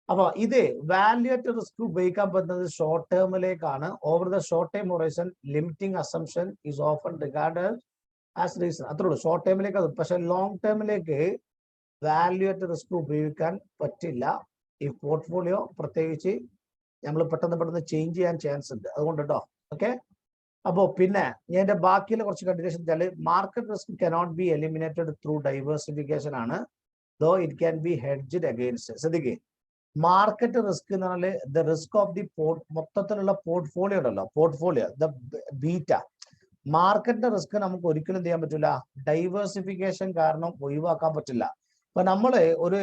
അപ്പൊ ഇത് വാല്യുവേറ്റഡ് റിസ്ക് ഉപയോഗിക്കാൻ പറ്റുന്നത് ഷോർട്ട് ടേമിലേക്കാണ്. Over the short time horizon limiting assumption is often regarded as reason. അത്രേ ഉള്ളൂ. ഷോർട്ട് ടൈമിലേക്ക് അത്. പക്ഷെ ലോങ് ടേമിലേക്ക് വാല്യുവേറ്റഡ് റിസ്ക് ഉപയോഗിക്കാൻ പറ്റില്ല. ഈ പോർട്ട്ഫോളിയോ പ്രത്യേകിച്ച് നമ്മൾ പെട്ടെന്ന് ചേഞ്ച് ചെയ്യാൻ ചാൻസ് ഉണ്ട്. അതുകൊണ്ട് കേട്ടോ. ഓക്കെ, അപ്പോ പിന്നെ ഞാൻ എന്റെ ബാക്കിയുള്ള കുറച്ച് കണ്ടിന്യൂഷൻ വെച്ചാല് market risk cannot be eliminated through diversification ആണ്, though it can be hedged against. ശ്രദ്ധിക്കുക, മാർക്കറ്റ് റിസ്ക് എന്ന് പറഞ്ഞാൽ ദ റിസ്ക് ഓഫ് ദി മൊത്തത്തിലുള്ള പോർട്ട്ഫോളിയോ ഉണ്ടല്ലോ, പോർട്ട്ഫോളിയോ ദ ബീറ്റ. മാർക്കറ്റിന്റെ റിസ്ക് നമുക്ക് ഒരിക്കലും ചെയ്യാൻ പറ്റില്ല, ഡൈവേഴ്സിഫിക്കേഷൻ കാരണം ഒഴിവാക്കാൻ പറ്റില്ല. ഇപ്പൊ നമ്മള് ഒരു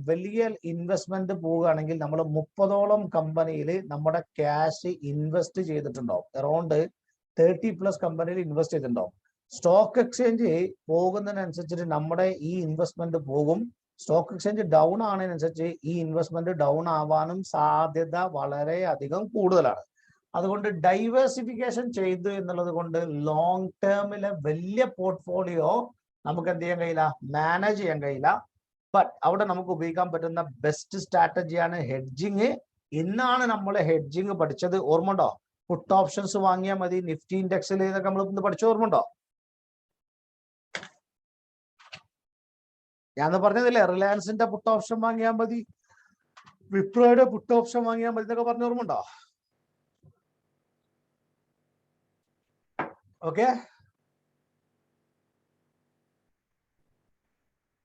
വലിയ ഇൻവെസ്റ്റ്മെന്റ് പോവുകയാണെങ്കിൽ നമ്മൾ 30ഓളം കമ്പനിയിൽ നമ്മുടെ ക്യാഷ് ഇൻവെസ്റ്റ് ചെയ്തിട്ടുണ്ടാവും. അറൗണ്ട് 30+ കമ്പനിയിൽ ഇൻവെസ്റ്റ് ചെയ്തിട്ടുണ്ടാവും. സ്റ്റോക്ക് എക്സ്ചേഞ്ച് പോകുന്നതിനനുസരിച്ചിട്ട് നമ്മുടെ ഈ ഇൻവെസ്റ്റ്മെന്റ് പോകും. സ്റ്റോക്ക് എക്സ്ചേഞ്ച് ഡൗൺ ആവുന്നതിനനുസരിച്ച് ഈ ഇൻവെസ്റ്റ്മെന്റ് ഡൗൺ ആവാനും സാധ്യത വളരെ അധികം കൂടുതലാണ്. അതുകൊണ്ട് ഡൈവേഴ്സിഫിക്കേഷൻ ചെയ്തു എന്നുള്ളത് കൊണ്ട് ലോങ് ടേമിലെ വലിയ പോർട്ട്ഫോളിയോ നമുക്ക് എന്ത് ചെയ്യാൻ കഴിയില്ല, മാനേജ് ചെയ്യാൻ കഴിയില്ല. ബട്ട് അവിടെ നമുക്ക് ഉപയോഗിക്കാൻ പറ്റുന്ന ബെസ്റ്റ് സ്ട്രാറ്റജിയാണ് ഹെഡ്ജിങ്. ഇന്നാണ് നമ്മൾ ഹെഡ്ജിങ് പഠിച്ചത്, ഓർമ്മ ഉണ്ടോ? പുട്ട് ഓപ്ഷൻസ് വാങ്ങിയാൽ മതി, നിഫ്റ്റി ഇൻഡെക്സിൽ ഇതൊക്കെ നമ്മൾ ഇന്ന് പഠിച്ച ഓർമ്മ ഉണ്ടോ? ഞാൻ പറഞ്ഞതില്ലേ, റിലയൻസിന്റെ പുട്ട് ഓപ്ഷൻ വാങ്ങിയാൽ മതി, വിപ്രോയുടെ പുട്ട് ഓപ്ഷൻ വാങ്ങിയാൽ മതി എന്നൊക്കെ പറഞ്ഞ ഓർമ്മ ഉണ്ടോ? ഓക്കെ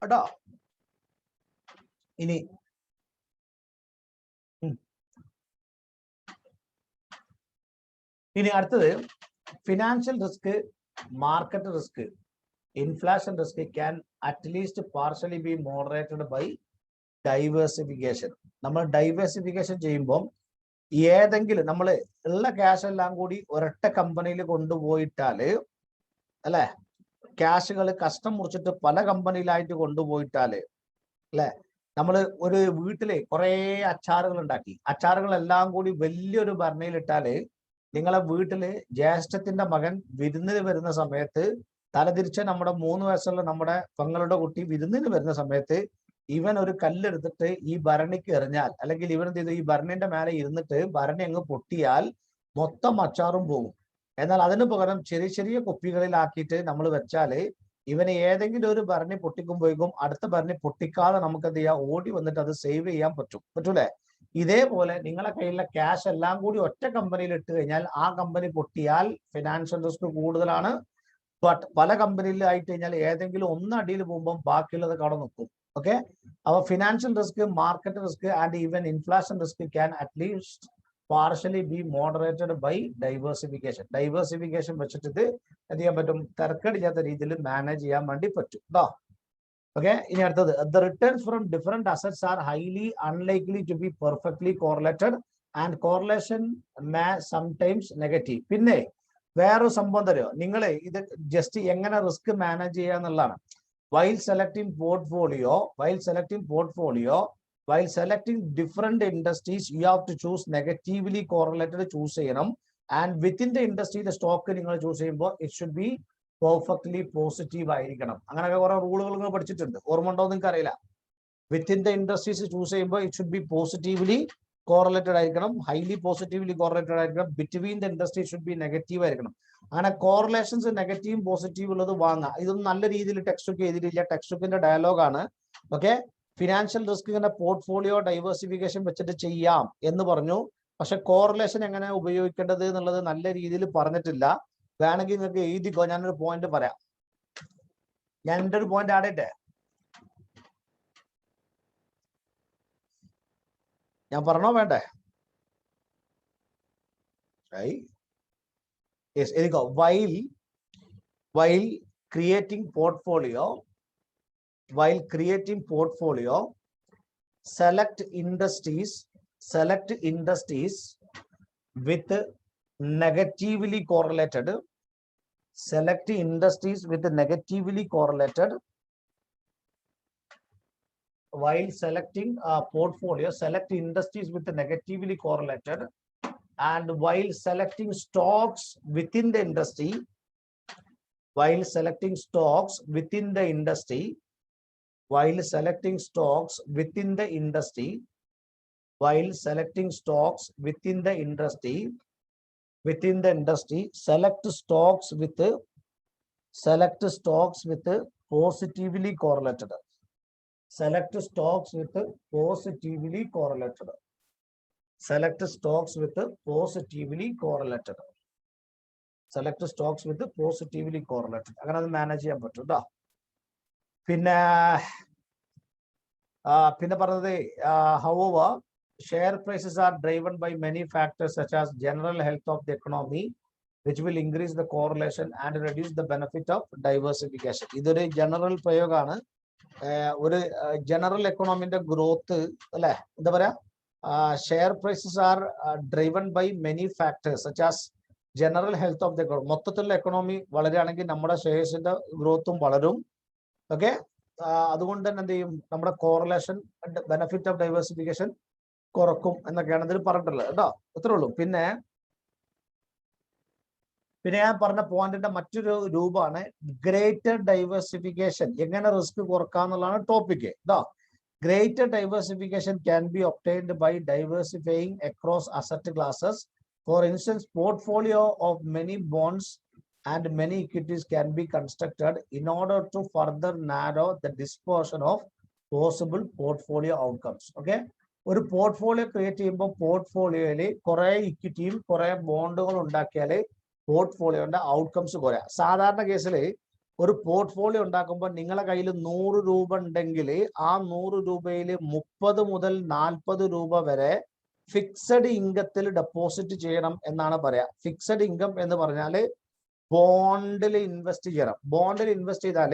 കേട്ടോ. ഇനി അടുത്തത് financial risk, market risk, inflation risk can at least partially be moderated by diversification. നമ്മൾ ഡൈവേഴ്സിഫിക്കേഷൻ ചെയ്യുമ്പോൾ ഏതെങ്കിലും നമ്മൾ ഉള്ള ക്യാഷ് എല്ലാം കൂടി ഒരൊറ്റ കമ്പനിയിൽ കൊണ്ടുപോയിട്ടാല് അല്ലെ, ക്യാഷുകൾ കഷ്ടം മുറിച്ചിട്ട് പല കമ്പനിയിലായിട്ട് കൊണ്ടുപോയിട്ടാല് അല്ലെ, നമ്മൾ ഒരു വീട്ടില് കുറെ അച്ചാറുകൾ ഉണ്ടാക്കി, അച്ചാറുകളെല്ലാം കൂടി വലിയൊരു ഭരണിയിലിട്ടാല് നിങ്ങളെ വീട്ടില് ജ്യേഷ്ഠത്തിന്റെ മകൻ വിരുന്നിന് വരുന്ന സമയത്ത്, തലതിരിച്ച് നമ്മുടെ 3 വയസ്സുള്ള നമ്മുടെ പെങ്ങളുടെ കുട്ടി വിരുന്നിന് വരുന്ന സമയത്ത് ഇവൻ ഒരു കല്ലെടുത്തിട്ട് ഈ ഭരണിക്ക് എറിഞ്ഞാൽ, അല്ലെങ്കിൽ ഇവൻ എന്ത് ചെയ്തു, ഈ ഭരണിന്റെ മേലെ ഇരുന്നിട്ട് ഭരണി അങ്ങ് പൊട്ടിയാൽ മൊത്തം അച്ചാറും പോകും. എന്നാൽ അതിന് പകരം ചെറിയ ചെറിയ കുപ്പികളിലാക്കിയിട്ട് നമ്മൾ വെച്ചാല് ഇവന് ഏതെങ്കിലും ഒരു ഭരണി പൊട്ടിക്കുമ്പോഴേക്കും അടുത്ത ഭരണി പൊട്ടിക്കാതെ നമുക്ക് എന്ത് ചെയ്യാം, ഓടി വന്നിട്ട് അത് സേവ് ചെയ്യാൻ പറ്റൂലേ? ഇതേപോലെ നിങ്ങളെ കയ്യിലുള്ള ക്യാഷ് എല്ലാം കൂടി ഒറ്റ കമ്പനിയിൽ ഇട്ട് കഴിഞ്ഞാൽ ആ കമ്പനി പൊട്ടിയാൽ ഫിനാൻഷ്യൽ റിസ്ക് കൂടുതലാണ്. ബട്ട് പല കമ്പനിയിൽ ആയിട്ട് കഴിഞ്ഞാൽ ഏതെങ്കിലും ഒന്ന് അടിയിൽ പോകുമ്പോൾ ബാക്കിയുള്ളത് കട നിൽക്കും. ഓക്കെ, അപ്പൊ financial risk, market risk and even inflation risk can at least partially be moderated by diversification. Diversification വെച്ചിട്ട് ഇത് എന്ത് ചെയ്യാൻ പറ്റും, തിരക്കടില്ലാത്ത രീതിയിൽ മാനേജ് ചെയ്യാൻ വേണ്ടി പറ്റും കേട്ടോ. ഓക്കെ, ഇനി അടുത്തത് the returns from different assets are highly unlikely to be perfectly correlated and correlation may sometimes negative. പിന്നെ വേറൊരു സംഭവം തരുമോ, നിങ്ങൾ ഇത് ജസ്റ്റ് എങ്ങനെ റിസ്ക് മാനേജ് ചെയ്യുക എന്നുള്ളതാണ്. while selecting portfolio, while selecting different industries, you have to choose negatively correlated choose ചെയ്യണം. And within the industry the stock നിങ്ങൾ ചൂസ് ചെയ്യുമ്പോൾ it should be perfectly positive ആയിരിക്കണം. അങ്ങനെയൊക്കെ കുറെ റൂളുകൾ നിങ്ങൾ പഠിച്ചിട്ടുണ്ട്, ഓർമ്മ ഉണ്ടോ നിങ്ങൾക്ക് അറിയില്ല. വിത്തിൻ ദ ഇൻഡസ്ട്രീസ് ചൂസ് ചെയ്യുമ്പോൾ it should be positively correlated ആയിരിക്കണം, highly positively correlated ആയിരിക്കണം, between the industry should be negative ആയിരിക്കണം. അങ്ങനെ കോറിലേഷൻസ് നെഗറ്റീവും പോസിറ്റീവും ഉള്ളത് വാങ്ങാം. ഇതൊന്നും നല്ല രീതിയിൽ ടെക്സ്റ്റ് ബുക്ക് എഴുതിയിട്ടില്ല, ടെക്സ്റ്റ് ബുക്കിന്റെ ഡയലോഗാണ്. ഓക്കെ, ഫിനാൻഷ്യൽ റിസ്ക് ഇങ്ങനെ പോർട്ട്ഫോളിയോ ഡൈവേഴ്സിഫിക്കേഷൻ വെച്ചിട്ട് ചെയ്യാം എന്ന് പറഞ്ഞു. പക്ഷെ കോറിലേഷൻ എങ്ങനെ ഉപയോഗിക്കേണ്ടത് എന്നുള്ളത് നല്ല രീതിയിൽ പറഞ്ഞിട്ടില്ല. വേണമെങ്കിൽ നിങ്ങൾക്ക് എഴുതിക്കോ, ഞാനൊരു പോയിന്റ് പറയാം. ഞാൻ എൻ്റെ ഒരു പോയിന്റ് ആടട്ടെ, ഞാൻ പറഞ്ഞോ വേണ്ടേ? എഴുതിക്കോ. while creating portfolio, select industries with negatively correlated. Select industries with negatively correlated. While selecting a portfolio, select industries with negatively correlated, and while selecting stocks within the industry, while selecting stocks within the industry, while selecting stocks within the industry, while selecting stocks within the industry, select stocks with positively correlated. Select stocks with positively correlated. Select stocks with positively correlated. Select stocks with positively correlated. അങ്ങനെ അത് manage ചെയ്യാൻ പറ്റും കേട്ടോ. പിന്നെ പറഞ്ഞത് however, share prices are driven by many factors such as general health of the economy, which will increase the correlation and reduce the benefit of diversification. ഇതൊരു general പ്രയോഗമാണ്. ഒരു ജനറൽ എക്കണോമിന്റെ ഗ്രോത്ത് അല്ലെ, എന്താ പറയാ, share prices are driven by many factors such as general health of the economy. മൊത്തത്തിലുള്ള economy വളരുകയാണെങ്കിൽ നമ്മുടെ ഷെയർസിന്റെ ഗ്രോത്തും വളരും. ഓക്കെ, അതുകൊണ്ട് തന്നെ എന്ത് ചെയ്യും, നമ്മുടെ കോറിലേഷൻ ബെനിഫിറ്റ് ഓഫ് ഡൈവേഴ്സിഫിക്കേഷൻ കുറക്കും എന്നൊക്കെയാണ് ഇതിൽ പറഞ്ഞിട്ടുള്ളത് കേട്ടോ. ഇത്രേ ഉള്ളൂ. പിന്നെ ഞാൻ പറഞ്ഞ പോയിന്റിന്റെ മറ്റൊരു രൂപമാണ് ഗ്രേറ്റർ ഡൈവേഴ്സിഫിക്കേഷൻ. എങ്ങനെ റിസ്ക് കുറക്കാം എന്നുള്ളതാണ് ടോപ്പിക് കേട്ടോ. Greater diversification can be obtained by diversifying across asset classes. For instance, portfolio of many bonds and many equities can be constructed in order to further narrow the dispersion of possible portfolio outcomes. Okay, ഒരു portfolio create ചെയ്യുമ്പോൾ പോർട്ട്ഫോളിയോയിൽ കുറെ ഇക്വിറ്റിയും കുറെ ബോണ്ടുകൾ ഉണ്ടാക്കിയാൽ പോർട്ട്ഫോളിയോന്റെ outcomes കുറയാം. സാധാരണ കേസിൽ ഒരു portfolio ഉണ്ടാക്കുമ്പോൾ നിങ്ങളുടെ കയ്യിൽ 100 രൂപ ഉണ്ടെങ്കിൽ ആ 100 രൂപയിൽ 30 മുതൽ 40 രൂപ വരെ ഫിക്സഡ് ഇൻകത്തിൽ ഡെപ്പോസിറ്റ് ചെയ്യണം എന്നാണ് പറയാ. ഫിക്സഡ് ഇൻകം എന്ന് പറഞ്ഞാൽ ബോണ്ടിൽ ഇൻവെസ്റ്റ് ചെയ്യണം. ബോണ്ടിൽ ഇൻവെസ്റ്റ് ചെയ്താൽ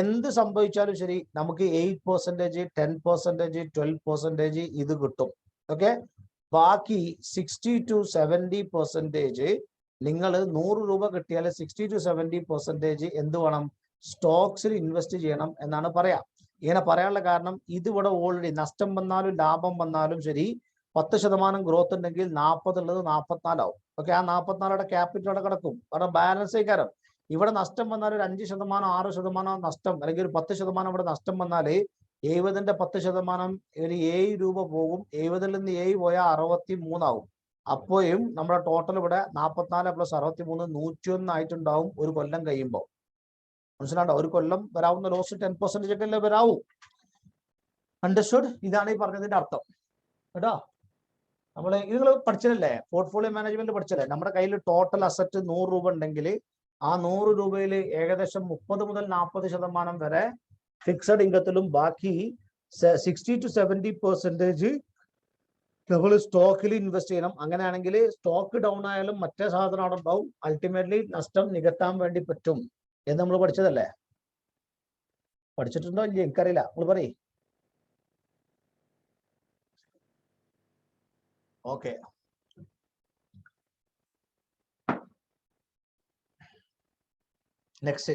എന്ത് സംഭവിച്ചാലും ശരി നമുക്ക് 8%, 10%, 12% ഇത് കിട്ടും. ഓക്കെ, ബാക്കി 60 to 70% നിങ്ങൾ 100 രൂപ കിട്ടിയാൽ 60 to 70% എന്ത് വേണം, സ്റ്റോക്സിൽ ഇൻവെസ്റ്റ് ചെയ്യണം എന്നാണ് പറയാ. ഇങ്ങനെ പറയാനുള്ള കാരണം ഇതിവിടെ ഓൾറെഡി നഷ്ടം വന്നാലും ലാഭം വന്നാലും ശരി 10% ഗ്രോത്ത് ഉണ്ടെങ്കിൽ 40 ഉള്ളത് 44 ആവും. ഓക്കെ, ആ 44 ക്യാപിറ്റൽ അവിടെ കിടക്കും. കാരണം ബാലൻസ് കാരണം ഇവിടെ നഷ്ടം വന്നാൽ ഒരു 5%, 6% നഷ്ടം, അല്ലെങ്കിൽ ഒരു 10% ഇവിടെ നഷ്ടം വന്നാൽ 70ന്റെ 10% ഒരു 7 രൂപ പോകും. 70ൽ നിന്ന് 7 പോയാൽ 63 ആവും. അപ്പോഴും നമ്മുടെ ടോട്ടൽ ഇവിടെ 44 + 63 101 ആയിട്ടുണ്ടാവും ഒരു കൊല്ലം കഴിയുമ്പോൾ. മനസ്സിലാണ്ടോ? ഒരു കൊല്ലം വരാവുന്ന ലോസ് 10% ഒക്കെ വരാവൂ. അണ്ടർസ്റ്റുഡ്? ഇതാണ് ഈ പറഞ്ഞതിന്റെ അർത്ഥം കേട്ടോ. നമ്മൾ നിങ്ങൾ പഠിച്ചതല്ലേ, പോർട്ട്ഫോളിയോ മാനേജ്മെന്റ് പഠിച്ചല്ലേ. നമ്മുടെ കയ്യിൽ ടോട്ടൽ അസറ്റ് 100 രൂപ ഉണ്ടെങ്കിൽ ആ 100 രൂപയിൽ ഏകദേശം 30 മുതൽ 40% വരെ ഫിക്സഡ് ഇൻകത്തിലും ബാക്കി 60 to 70% നമ്മൾ സ്റ്റോക്കിൽ ഇൻവെസ്റ്റ് ചെയ്യണം. അങ്ങനെയാണെങ്കിൽ സ്റ്റോക്ക് ഡൗൺ ആയാലും മറ്റേ സാധനം അവിടെ ഉണ്ടാവും. അൾട്ടിമേറ്റ്ലി നഷ്ടം നികത്താൻ വേണ്ടി പറ്റും എന്ന് നമ്മൾ പഠിച്ചതല്ലേ. പഠിച്ചിട്ടുണ്ടോ ഇല്ലേ എനിക്കറിയില്ല, നിങ്ങൾ പറയ്. Okay, next.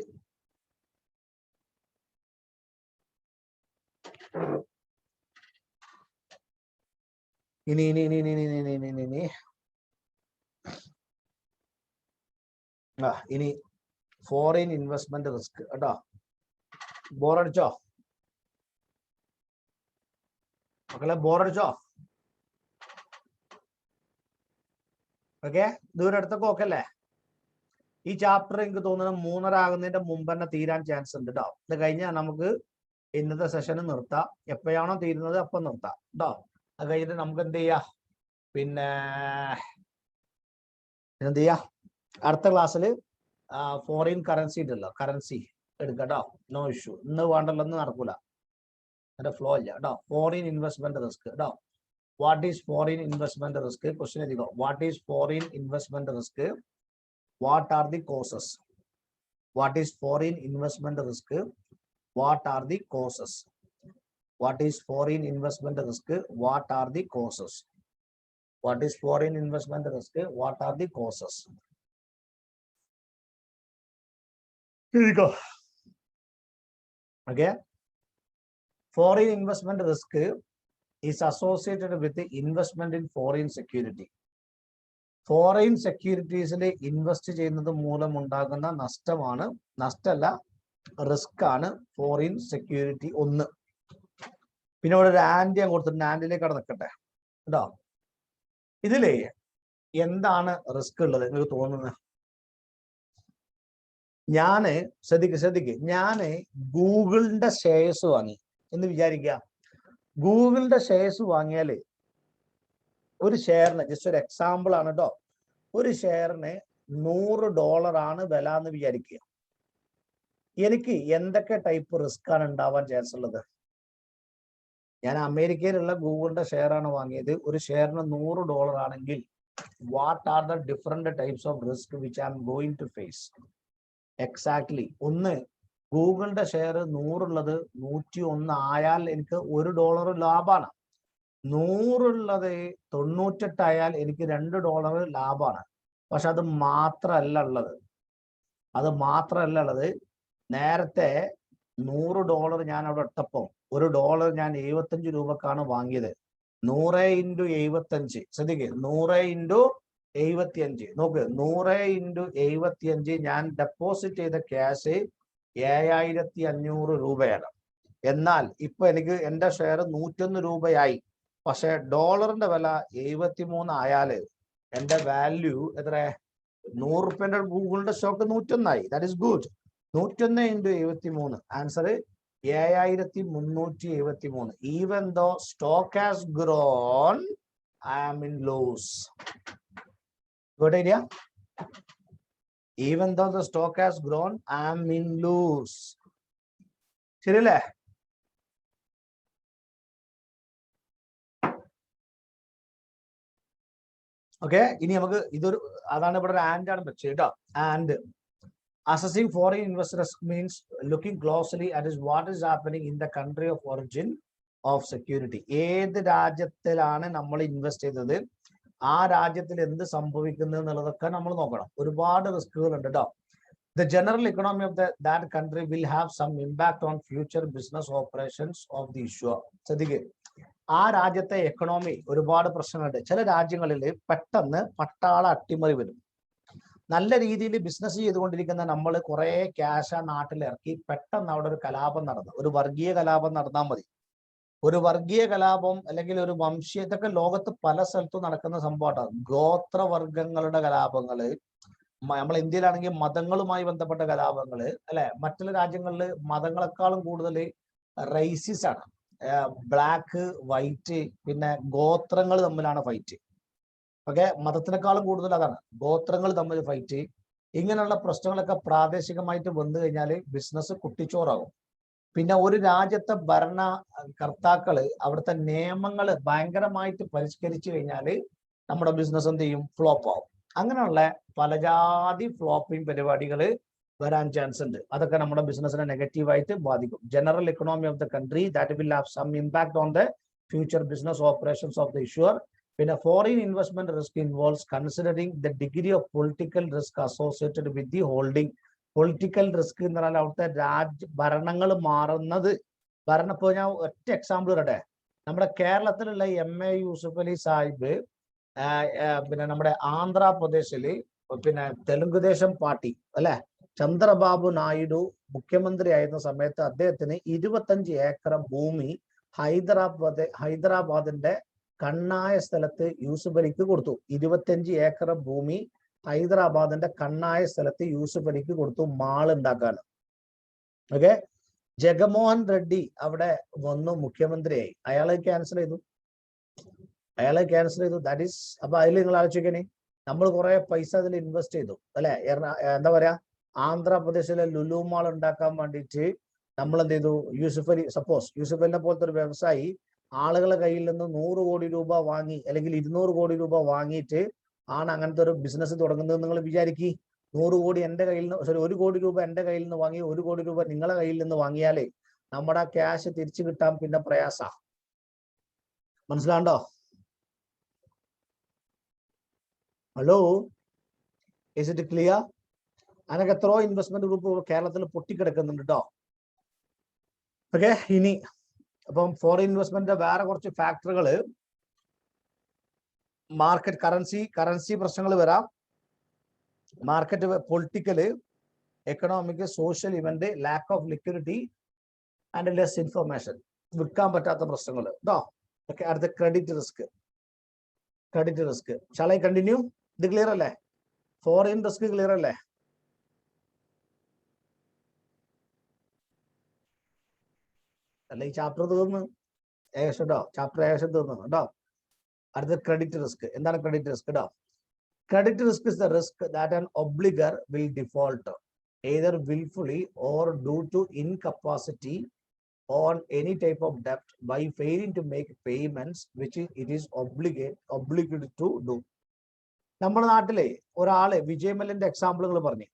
ഇനി ഫോറിൻ ഇൻവെസ്റ്റ്മെന്റ് റിസ്ക് കേട്ടോ. ബോറടിച്ചോ മക്കളെ? ബോറടിച്ചോ? ഓക്കെ, ദൂരം അടുത്തൊക്കെ ഓക്കെ അല്ലേ? ഈ ചാപ്റ്റർ എനിക്ക് തോന്നുന്നത് 3:30 ആകുന്നതിന്റെ മുമ്പ് തന്നെ തീരാൻ ചാൻസ് ഉണ്ട് കേട്ടോ. ഇത് കഴിഞ്ഞാൽ നമുക്ക് ഇന്നത്തെ സെഷന് നിർത്താം. എപ്പോഴാണോ തീരുന്നത് അപ്പം നിർത്താം കേട്ടോ. അത് കഴിഞ്ഞിട്ട് നമുക്ക് എന്ത് ചെയ്യാം, പിന്നെ എന്ത് ചെയ്യാം, അടുത്ത ക്ലാസ്സിൽ ഫോറിൻ കറൻസി ഉണ്ടല്ലോ, കറൻസി എടുക്കാം കേട്ടോ. No issue. ഇന്ന് വേണ്ടല്ലോ, ഇന്ന് നടക്കൂല, അതിന്റെ ഫ്ലോ ഇല്ല കേട്ടോ. ഫോറിൻ ഇൻവെസ്റ്റ്മെന്റ് റിസ്ക് കേട്ടോ. What is foreign investment risk? Question is, what is foreign investment risk? What are the causes? What is foreign investment risk? What are the causes? What is foreign investment risk? What are the causes? What is foreign investment risk? What are the causes? Here we go. Okay. Foreign investment risk is associated with the investment in foreign security. Foreign സെക്യൂരിറ്റീസിൽ invest ചെയ്യുന്നത് മൂലമുണ്ടാകുന്ന നഷ്ടമാണ്, നഷ്ടമല്ല risk ആണ് foreign security ഒന്ന്. പിന്നെ ഇവിടെ ഒരു ആൻറ്റി ഞാൻ കൊടുത്തിട്ടുണ്ട്, ആൻറ്റിലേക്ക് അവിടെ നിൽക്കട്ടെ കേട്ടോ. ഇതിലേ എന്താണ് റിസ്ക് ഉള്ളത് നിങ്ങൾക്ക് തോന്നുന്നത്? ശ്രദ്ധിക്ക് ഞാന് ഗൂഗിളിന്റെ ഷെയർസ് വാങ്ങി എന്ന് വിചാരിക്കുക. ഗൂഗിളിന്റെ ഷെയർസ് വാങ്ങിയാല് ഒരു ഷെയറിന്, ജസ്റ്റ് ഒരു എക്സാമ്പിൾ ആണ് കേട്ടോ, ഒരു ഷെയറിന് $100 ആണ് വില എന്ന് വിചാരിക്കുക. എനിക്ക് എന്തൊക്കെ ടൈപ്പ് റിസ്ക് ആണ് ഉണ്ടാവാൻ ചാൻസ് ഉള്ളത്? ഞാൻ അമേരിക്കയിലുള്ള ഗൂഗിളിന്റെ ഷെയർ ആണ് വാങ്ങിയത്. ഒരു ഷെയറിന് $100 ആണെങ്കിൽ what are the different types of risk which I am going to face? Exactly ഒന്ന്, ഗൂഗിളിന്റെ ഷെയർ 100 ഉള്ളത് 101 ആയാൽ എനിക്ക് $1 ലാഭമാണ്. 100 ഉള്ളത് 98 ആയാൽ എനിക്ക് $2 ലാഭമാണ്. പക്ഷെ അത് മാത്രമല്ല ഉള്ളത്. നേരത്തെ $100 ഞാൻ അവിടെ ഇട്ടപ്പോൾ $1 ഞാൻ 75 രൂപക്കാണ് വാങ്ങിയത്. 100 × 75, ശ്രദ്ധിക്കുക, 100 × 75 നോക്ക്, 100 × 75 ഞാൻ ഡെപ്പോസിറ്റ് ചെയ്ത ക്യാഷ് 7500 രൂപയാണ്. എന്നാൽ ഇപ്പൊ എനിക്ക് എന്റെ ഷെയർ 101 രൂപയായി. പക്ഷെ ഡോളറിന്റെ വില 73 ആയാല് എന്റെ വാല്യൂ എത്ര? 100 രൂപയുടെ ഗൂഗിളിന്റെ സ്റ്റോക്ക് 101 ആയി. That is good. 101 × 73, answer 7373. Even though stock has grown, I am in loss. Good idea. Even though the stock has grown, I am in loss. ശരിയല്ലേ? ഓക്കെ, ഇനി നമുക്ക് ഇതൊരു, അതാണ് ഇവിടെ ഒരു ആൻഡ് ആണ് വെച്ചത് കേട്ടോ. And assessing foreign investor risk means looking closely at what is happening in the country of origin of security. ഏത് രാജ്യത്തിലാണ് നമ്മൾ ഇൻവെസ്റ്റ് ചെയ്തത്, ആ രാജ്യത്തിൽ എന്ത് സംഭവിക്കുന്നു എന്നുള്ളതൊക്കെ നമ്മൾ നോക്കണം. ഒരുപാട് റിസ്കുകൾ ഉണ്ട് കേട്ടോ. The general economy of that country will have some impact on future business operations of the issuer. ശ്രദ്ധിക്കുക, ആ രാജ്യത്തെ എക്കണോമി ഒരുപാട് പ്രശ്നങ്ങളുണ്ട്. ചില രാജ്യങ്ങളിൽ പെട്ടെന്ന് പട്ടാള അട്ടിമറി വരും. നല്ല രീതിയിൽ ബിസിനസ് ചെയ്തുകൊണ്ടിരിക്കുന്ന നമ്മൾ കുറെ ക്യാഷ് ആ നാട്ടിൽ ഇറക്കി, പെട്ടെന്ന് അവിടെ ഒരു കലാപം നടന്നു, ഒരു വർഗീയ കലാപം നടന്നാൽ മതി. ഒരു വർഗീയ കലാപം അല്ലെങ്കിൽ ഒരു വംശീയ, ഇതൊക്കെ ലോകത്ത് പല സ്ഥലത്തും നടക്കുന്ന സംഭവമാണ്. ഗോത്രവർഗങ്ങളുടെ കലാപങ്ങള്, നമ്മൾ ഇന്ത്യയിലാണെങ്കിൽ മതങ്ങളുമായി ബന്ധപ്പെട്ട കലാപങ്ങള്, അല്ലെ? മറ്റുള്ള രാജ്യങ്ങളിൽ മതങ്ങളെക്കാളും കൂടുതൽ റൈസിസ് ആണ്. ബ്ലാക്ക്, വൈറ്റ്, പിന്നെ ഗോത്രങ്ങൾ തമ്മിലാണ് ഫൈറ്റ്. ഓക്കെ, മതത്തിനേക്കാളും കൂടുതൽ അതാണ്, ഗോത്രങ്ങൾ തമ്മിൽ ഫൈറ്റ്. ഇങ്ങനെയുള്ള പ്രശ്നങ്ങളൊക്കെ പ്രാദേശികമായിട്ട് വന്നു കഴിഞ്ഞാൽ ബിസിനസ് കുട്ടിച്ചോറാകും. പിന്നെ ഒരു രാജ്യത്തെ ഭരണകർത്താക്കള് അവിടുത്തെ നിയമങ്ങൾ ഭയങ്കരമായിട്ട് പരിഷ്കരിച്ചു കഴിഞ്ഞാൽ നമ്മുടെ ബിസിനസ് എന്ത് ചെയ്യും? ഫ്ലോപ്പ് ആവും. അങ്ങനെയുള്ള പലജാതി ഫ്ലോപ്പിംഗ് പരിപാടികൾ വരാൻ ചാൻസ് ഉണ്ട്. അതൊക്കെ നമ്മുടെ ബിസിനസിനെ നെഗറ്റീവായിട്ട് ബാധിക്കും. General economy of the country that will have some impact on the future business operations of the issuer. പിന്നെ foreign investment risk involves considering the degree of political risk associated with the holding. Political risk എന്ന് പറഞ്ഞാൽ അവിടുത്തെ ഭരണങ്ങൾ മാറുന്നത്. ഇപ്പൊ ഞാൻ ഒറ്റ example പറയട്ടെ. നമ്മുടെ കേരളത്തിലുള്ള MA യൂസുഫ് അലി സാഹിബ് പിന്നെ നമ്മുടെ ആന്ധ്രാപ്രദേശില് പിന്നെ തെലുങ്കുദേശം പാർട്ടി അല്ലെ, ചന്ദ്രബാബു നായിഡു മുഖ്യമന്ത്രി ആയിരുന്ന സമയത്ത് അദ്ദേഹത്തിന് 25 ഏക്കർ ഭൂമി ഹൈദരാബാദിന്റെ കണ്ണായ സ്ഥലത്ത് യൂസുഫ് അലിക്ക് കൊടുത്തു. 25 ഏക്കർ ഭൂമി ഹൈദരാബാദിന്റെ കണ്ണായ സ്ഥലത്ത് യൂസുഫ് അലിക്ക് കൊടുത്തു മാൾ ഉണ്ടാക്കാൻ. ഓക്കെ, ജഗൻമോഹൻ റെഡ്ഡി അവിടെ വന്നു മുഖ്യമന്ത്രിയായി. അയാളെ ക്യാൻസൽ ചെയ്തു. ദാറ്റ് ഈസ്, അപ്പൊ അതിൽ നിങ്ങൾ ആലോചിക്കണേ, നമ്മൾ കുറെ പൈസ അതിൽ ഇൻവെസ്റ്റ് ചെയ്തു അല്ലെ. എന്താ പറയാ, ആന്ധ്രാപ്രദേശിലെ ലുലു മാൾ ഉണ്ടാക്കാൻ വേണ്ടിയിട്ട് നമ്മൾ എന്ത് ചെയ്തു? യൂസുഫ് അലിനെ പോലത്തെ ഒരു വ്യവസായി ആളുകളുടെ കയ്യിൽ നിന്ന് 100 കോടി രൂപ വാങ്ങി അല്ലെങ്കിൽ 200 കോടി രൂപ വാങ്ങിയിട്ട് ആണ് അങ്ങനത്തെ ഒരു ബിസിനസ് തുടങ്ങുന്നത് നിങ്ങൾ വിചാരിക്കി. 100 കോടി എൻ്റെ കയ്യിൽ നിന്ന്, സോറി 1 കോടി രൂപ എൻ്റെ കയ്യിൽ നിന്ന് വാങ്ങി 1 കോടി രൂപ നിങ്ങളെ കയ്യിൽ നിന്ന് വാങ്ങിയാലേ നമ്മുടെ ക്യാഷ് തിരിച്ചു കിട്ടാൻ പിന്നെ പ്രയാസ. മനസ്സിലാണ്ടോ? Hello, is it clear? അതിനൊക്കെ എത്രയോ ഇൻവെസ്റ്റ്മെന്റ് ഗ്രൂപ്പ് കേരളത്തിൽ പൊട്ടിക്കിടക്കുന്നുണ്ട് കേട്ടോ. ഓക്കെ, ഇനി അപ്പം ഫോറിൻ ഇൻവെസ്റ്റ്മെന്റ് വേറെ കുറച്ച് ഫാക്ടറുകൾ, മാർക്കറ്റ് കറൻസി പ്രശ്നങ്ങൾ വരാം, market political, economic, social event, lack of liquidity and less information, വിൽക്കാൻ പറ്റാത്ത പ്രശ്നങ്ങൾ കേട്ടോ. ഓക്കെ, അടുത്ത credit risk. Shall I continue? ഇത് ക്ലിയർ അല്ലേ? ഫോറിൻ റിസ്ക് ക്ലിയർ അല്ലേ? അല്ല, ഈ ചാപ്റ്റർ തീർന്നു ഏകദേശം കേട്ടോ. ചാപ്റ്റർ ഏകദേശം തീർന്നു കേട്ടോ. അടുത്ത ക്രെഡിറ്റ് റിസ്ക്. എന്താണ് ക്രെഡിറ്റ് റിസ്ക് കേട്ടോ? Credit risk is the risk that an obligor will default either willfully or due to incapacity on any type of debt by failing to make payments which it is obligated to do. നമ്മുടെ നാട്ടിലെ ഒരാള് വിജയമല്യന്റെ എക്സാമ്പിളുകൾ പറഞ്ഞു.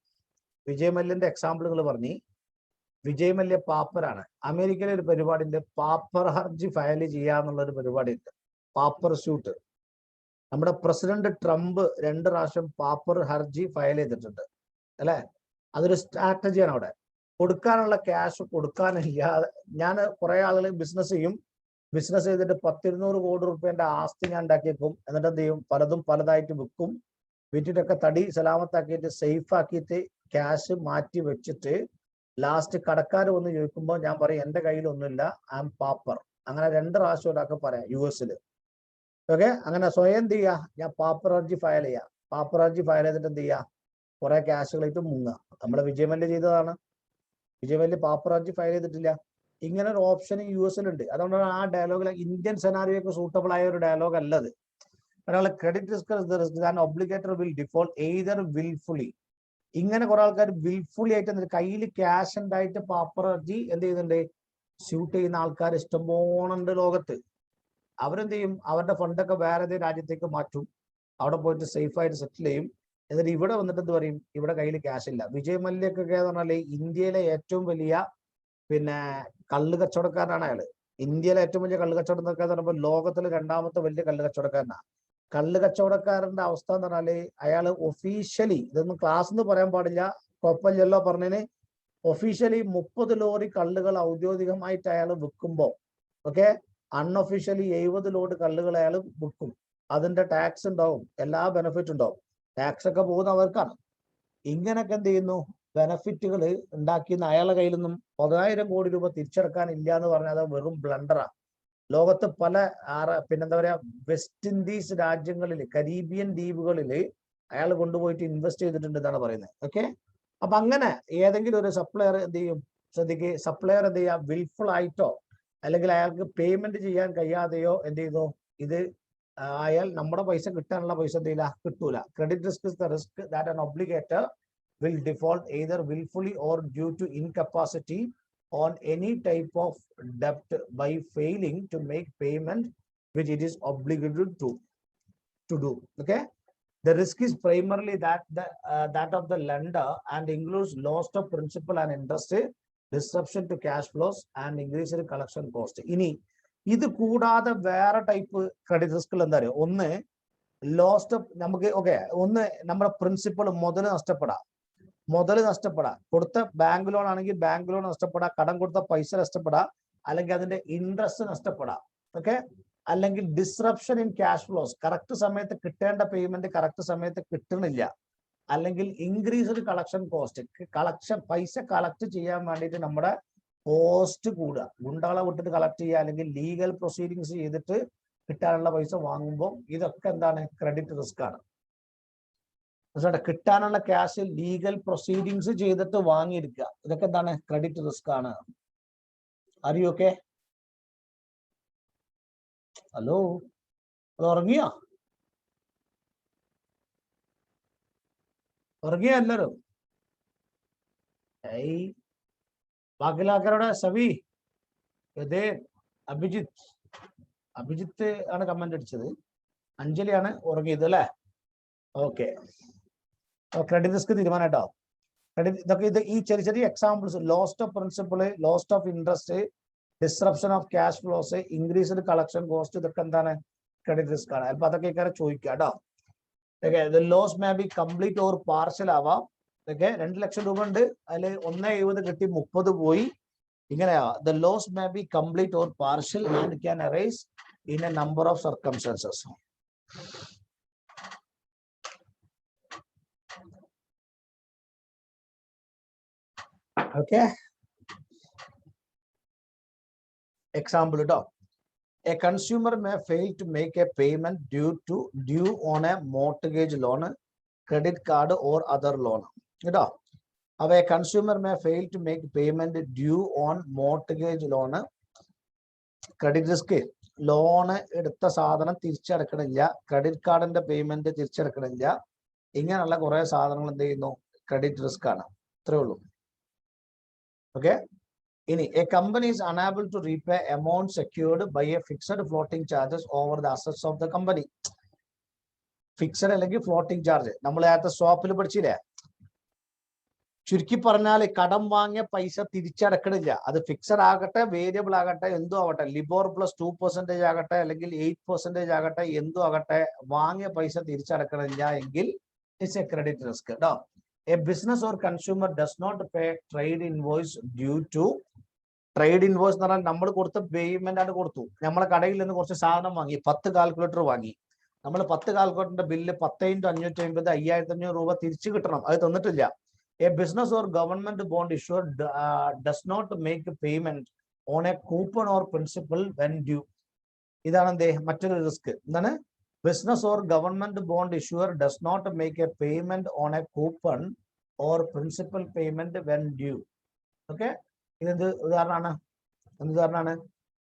വിജയ് മല്യ പാപ്പറാണ്. അമേരിക്കയിലെ ഒരു പരിപാടിന്റെ പാപ്പർ ഹർജി file ചെയ്യാന്നുള്ള ഒരു പരിപാടി ഉണ്ട്, പാപ്പർ സ്യൂട്ട്. നമ്മുടെ പ്രസിഡന്റ് ട്രംപ് 2 പ്രാവശ്യം പാപ്പർ ഹർജി ഫയൽ ചെയ്തിട്ടുണ്ട് അല്ലെ. അതൊരു സ്ട്രാറ്റജിയാണ്. അവിടെ കൊടുക്കാനുള്ള ക്യാഷ് കൊടുക്കാനില്ലാതെ, ഞാൻ കുറെ ആളുകൾ ബിസിനസ് ചെയ്തിട്ട് 10-200 കോടി റുപ്യന്റെ ആസ്തി ഞാൻ ഉണ്ടാക്കിയേക്കും. എന്നിട്ട് എന്ത് ചെയ്യും? പലതും പലതായിട്ട് വിൽക്കും. വിറ്റിട്ടൊക്കെ തടി സലാമത്താക്കിയിട്ട് സേഫ് ആക്കിയിട്ട് ക്യാഷ് മാറ്റി വെച്ചിട്ട് ലാസ്റ്റ് കടക്കാർ വന്ന് ചോദിക്കുമ്പോൾ ഞാൻ പറയും എൻ്റെ കയ്യിലൊന്നുമില്ല, ഐ ആം പാപ്പർ. അങ്ങനെ 2 പ്രാവശ്യം ഒരാൾക്ക് പറയാം US. ഓക്കെ, അങ്ങനെ സ്വയം എന്ത് ചെയ്യുക? ഞാൻ പാപ്പർ ഹർജി ഫയൽ ചെയ്യാം. പാപ്പർ ഹർജി ഫയൽ ചെയ്തിട്ട് എന്ത് ചെയ്യുക? കുറെ ക്യാഷുകളായിട്ട് മുങ്ങുക. നമ്മളെ വിജയ് മല്യ ചെയ്തതാണ്. വിജയ് മല്യ പാപ്പർ ഹർജി ഫയൽ ചെയ്തിട്ടില്ല. ഇങ്ങനെ ഒരു ഓപ്ഷൻ US ഉണ്ട്. അതുകൊണ്ടാണ് ആ ഡയലോഗിൽ ഇന്ത്യൻ സെനാരിയോക്ക് സൂട്ടബിൾ ആയ ഒരു ഡയലോഗ് അല്ലത്. ഒരാൾ credit risk obligator will default either wilfully. ഇങ്ങനെ കുറെ ആൾക്കാർ വിൽഫുള്ളി ആയിട്ട് കയ്യിൽ ക്യാഷ് ഉണ്ടായിട്ട് പാപ്പർ ഹർജി എന്ത് ചെയ്യുന്നുണ്ട്? സ്യൂട്ട് ചെയ്യുന്ന ആൾക്കാർ ഇഷ്ടംപോണുണ്ട് ലോകത്ത്. അവരെന്ത് ചെയ്യും? അവരുടെ ഫണ്ടൊക്കെ വേറെ ഏതെങ്കിലും രാജ്യത്തേക്ക് മാറ്റും, അവിടെ പോയിട്ട് സേഫ് ആയിട്ട് സെറ്റിൽ ചെയ്യും. എന്നിട്ട് ഇവിടെ വന്നിട്ട് എന്ത് പറയും? ഇവിടെ കയ്യിൽ ക്യാഷ് ഇല്ല. വിജയ് മല്യക്കൊക്കെ എന്ന് പറഞ്ഞാൽ ഇന്ത്യയിലെ ഏറ്റവും വലിയ കള്ള് കച്ചവടക്കാരനാണ് അയാള്. ഇന്ത്യയിലെ ഏറ്റവും വലിയ കള്ള് കച്ചവടം എന്നൊക്കെ പറയുമ്പോൾ ലോകത്തിലെ 2ാമത്തെ വലിയ കള്ള് കച്ചവടക്കാരനാണ്. കള്ള് കച്ചവടക്കാരന്റെ അവസ്ഥ എന്ന് പറഞ്ഞാല് അയാൾ ഒഫീഷ്യലി, ഇതൊന്നും ക്ലാസ് എന്ന് പറയാൻ പാടില്ല, കുഴപ്പമില്ലല്ലോ പറഞ്ഞതിന്, ഒഫീഷ്യലി 30 ലോറി കള്ളുകൾ ഔദ്യോഗികമായിട്ട് അയാൾ വിൽക്കുമ്പോൾ, ഓക്കെ, അൺഒഫീഷ്യലി 70 ലോഡ് കള്ളുകൾ അയാൾ വിൽക്കും. അതിന്റെ ടാക്സ് ഉണ്ടാവും, എല്ലാ ബെനിഫിറ്റ് ഉണ്ടാവും. ടാക്സ് ഒക്കെ പോകുന്നവർക്കാണ്. ഇങ്ങനൊക്കെ എന്ത് ചെയ്യുന്നു? ബെനഫിറ്റുകൾ ഉണ്ടാക്കിയെന്ന് അയാളുടെ കയ്യിൽ നിന്നും 10,000 കോടി രൂപ തിരിച്ചെടുക്കാൻ ഇല്ല എന്ന് പറഞ്ഞാൽ അത് വെറും ബ്ലണ്ടറാ. ലോകത്ത് പല പിന്നെന്താ പറയാ, വെസ്റ്റ് ഇൻഡീസ് രാജ്യങ്ങളിൽ, കരീബിയൻ ദ്വീപുകളിൽ അയാൾ കൊണ്ടുപോയിട്ട് ഇൻവെസ്റ്റ് ചെയ്തിട്ടുണ്ട് എന്നാണ് പറയുന്നത്. ഓക്കെ, അപ്പൊ അങ്ങനെ ഏതെങ്കിലും ഒരു സപ്ലയർ എന്ത് ചെയ്യും? ശ്രദ്ധിക്കുക, സപ്ലയർ എന്ത് ചെയ്യാം? വിൽഫുൾ ആയിട്ടോ അല്ലെങ്കിൽ അയാൾക്ക് പേയ്മെന്റ് ചെയ്യാൻ കഴിയാതെയോ എന്ത് ചെയ്തു? ഇത് അയാൾ നമ്മുടെ പൈസ കിട്ടാനുള്ള പൈസ എന്ത് ചെയ്യില്ല? കിട്ടൂല. Credit risk is the risk that an obligator will default either willfully or due to incapacity on any type of debt by failing to make payment which it is obligated to do. Okay, the risk is primarily that of the lender and includes loss of principal and interest, disruption to cash flows and increased collection cost. ഇനി ഇത് കൂടാതെ വേറെ type credit റിസ്കുകൾ എന്താ പറയുക? ഒന്ന് lost of, നമുക്ക് okay, ഒന്ന് നമ്മുടെ പ്രിൻസിപ്പൾ മുതൽ നഷ്ടപ്പെടാം. കൊടുത്ത ബാങ്ക് ലോൺ ആണെങ്കിൽ ബാങ്ക് ലോൺ നഷ്ടപ്പെടാം, കടം കൊടുത്ത പൈസ നഷ്ടപ്പെടാം, അല്ലെങ്കിൽ അതിന്റെ ഇൻട്രസ്റ്റ് നഷ്ടപ്പെടാം. ഓക്കെ, അല്ലെങ്കിൽ disruption in cash flows, correct സമയത്ത് കിട്ടേണ്ട പേയ്മെന്റ് കറക്റ്റ് സമയത്ത് കിട്ടുന്നില്ല, അല്ലെങ്കിൽ ഇൻക്രീസ്ഡ് കളക്ഷൻ കോസ്റ്റ്, പൈസ കളക്ട് ചെയ്യാൻ വേണ്ടിയിട്ട് നമ്മുടെ കോസ്റ്റ് കൂടുക, ഗുണ്ടകളെ വിട്ടിട്ട് കളക്ട് ചെയ്യുക, അല്ലെങ്കിൽ ലീഗൽ പ്രൊസീഡിങ്സ് ചെയ്തിട്ട് കിട്ടാനുള്ള പൈസ വാങ്ങുമ്പോൾ ഇതൊക്കെ എന്താണ്? ക്രെഡിറ്റ് റിസ്ക് ആണ്. കിട്ടാനുള്ള ക്യാഷ് ലീഗൽ പ്രൊസീഡിങ്സ് ചെയ്തിട്ട് വാങ്ങിയെടുക്കുക, ഇതൊക്കെ എന്താണ്? ക്രെഡിറ്റ് റിസ്ക് ആണ്. അറിയോ? ഓക്കെ, ഹലോ, അത് ഉറങ്ങിയോ എല്ലാരും? ബാക്കിയുള്ള സവി, അഭിജിത്ത് ആണ് കമന്റ് അടിച്ചത്, അഞ്ജലിയാണ് ഉറങ്ങിയത് അല്ലെ? ഓക്കെ, ക്രെഡിറ്റ് റിസ്ക് തീരുമാനം കേട്ടോ. ഇതൊക്കെ ഈ ചെറിയ ചെറിയ examples, lost of principle, lost of interest, disruption of cash flows, increased collection cost, ഇതൊക്കെ എന്താണ്? ക്രെഡിറ്റ് റിസ്ക് ആണ്. അപ്പൊ അതൊക്കെ ഇങ്ങനെ ചോദിക്കുക കേട്ടോ. Loss may be complete or partial ആവാം. 2 ലക്ഷം രൂപ ഉണ്ട്, അതിൽ 1.70 കിട്ടി, 30 പോയി, ഇങ്ങനെയാ. The loss may be complete or partial and can arise in a number of circumstances. Okay. Example ട്ടോ. A consumer may fail to make a payment due on a mortgage loan, credit card or other loan. കേട്ടോ. അവ a consumer may fail to make payment due on mortgage loan, credit risk, loan എടുത്ത സാധനം തിരിച്ചടക്കണില്ല, credit കാർഡിന്റെ payment തിരിച്ചടക്കണില്ല, ഇങ്ങനെയുള്ള കുറെ സാധനങ്ങൾ എന്ത് ചെയ്യുന്നു? ക്രെഡിറ്റ് റിസ്ക് ആണ്. ഇത്രേ ഉള്ളൂ. Okay. A company is unable to repay amount secured by a fixed floating charges over the assets of the company. Fixed അല്ലെങ്കിൽ ഫ്ലോട്ടിംഗ് ചാർജ് നമ്മൾ നേരത്തെ സ്വാപ്പിൽ പഠിച്ചില്ലേ? ചുരുക്കി പറഞ്ഞാൽ കടം വാങ്ങിയ പൈസ തിരിച്ചടക്കണില്ല. അത് ഫിക്സഡ് ആകട്ടെ, വേരിയബിൾ ആകട്ടെ, എന്തോ ആകട്ടെ, ലിബോർ പ്ലസ് 2% ആകട്ടെ, അല്ലെങ്കിൽ 8% ആകട്ടെ, എന്തോ ആകട്ടെ, വാങ്ങിയ പൈസ തിരിച്ചടക്കണില്ല എങ്കിൽ ഇറ്റ്സ് എ ക്രെഡിറ്റ് റിസ്ക് കേട്ടോ. A business or consumer does not pay trade invoice due to trade invoice എന്ന് പറഞ്ഞാൽ നമ്മൾ കൊടുത്ത പേയ്മെന്റ് ആണ് കൊടുത്തു. നമ്മളെ കടയിൽ നിന്ന് കുറച്ച് സാധനം വാങ്ങി, 10 കാൽക്കുലേറ്റർ വാങ്ങി. നമ്മൾ 10 കാൽക്കുലേറ്ററിന്റെ ബില്ല് 10 × 550 5500 രൂപ തിരിച്ചു കിട്ടണം. അത് തന്നിട്ടില്ല. A business or government bond issuer does not make payment on a coupon or principal when due. ഇതാണ് എന്തേ മറ്റൊരു റിസ്ക്. എന്താണ്? Business or government bond issuer does not make a payment on a coupon or principal payment when due. Okay. ഇത് ഉദാഹരണമാണ്. ഉദാഹരണമാണ്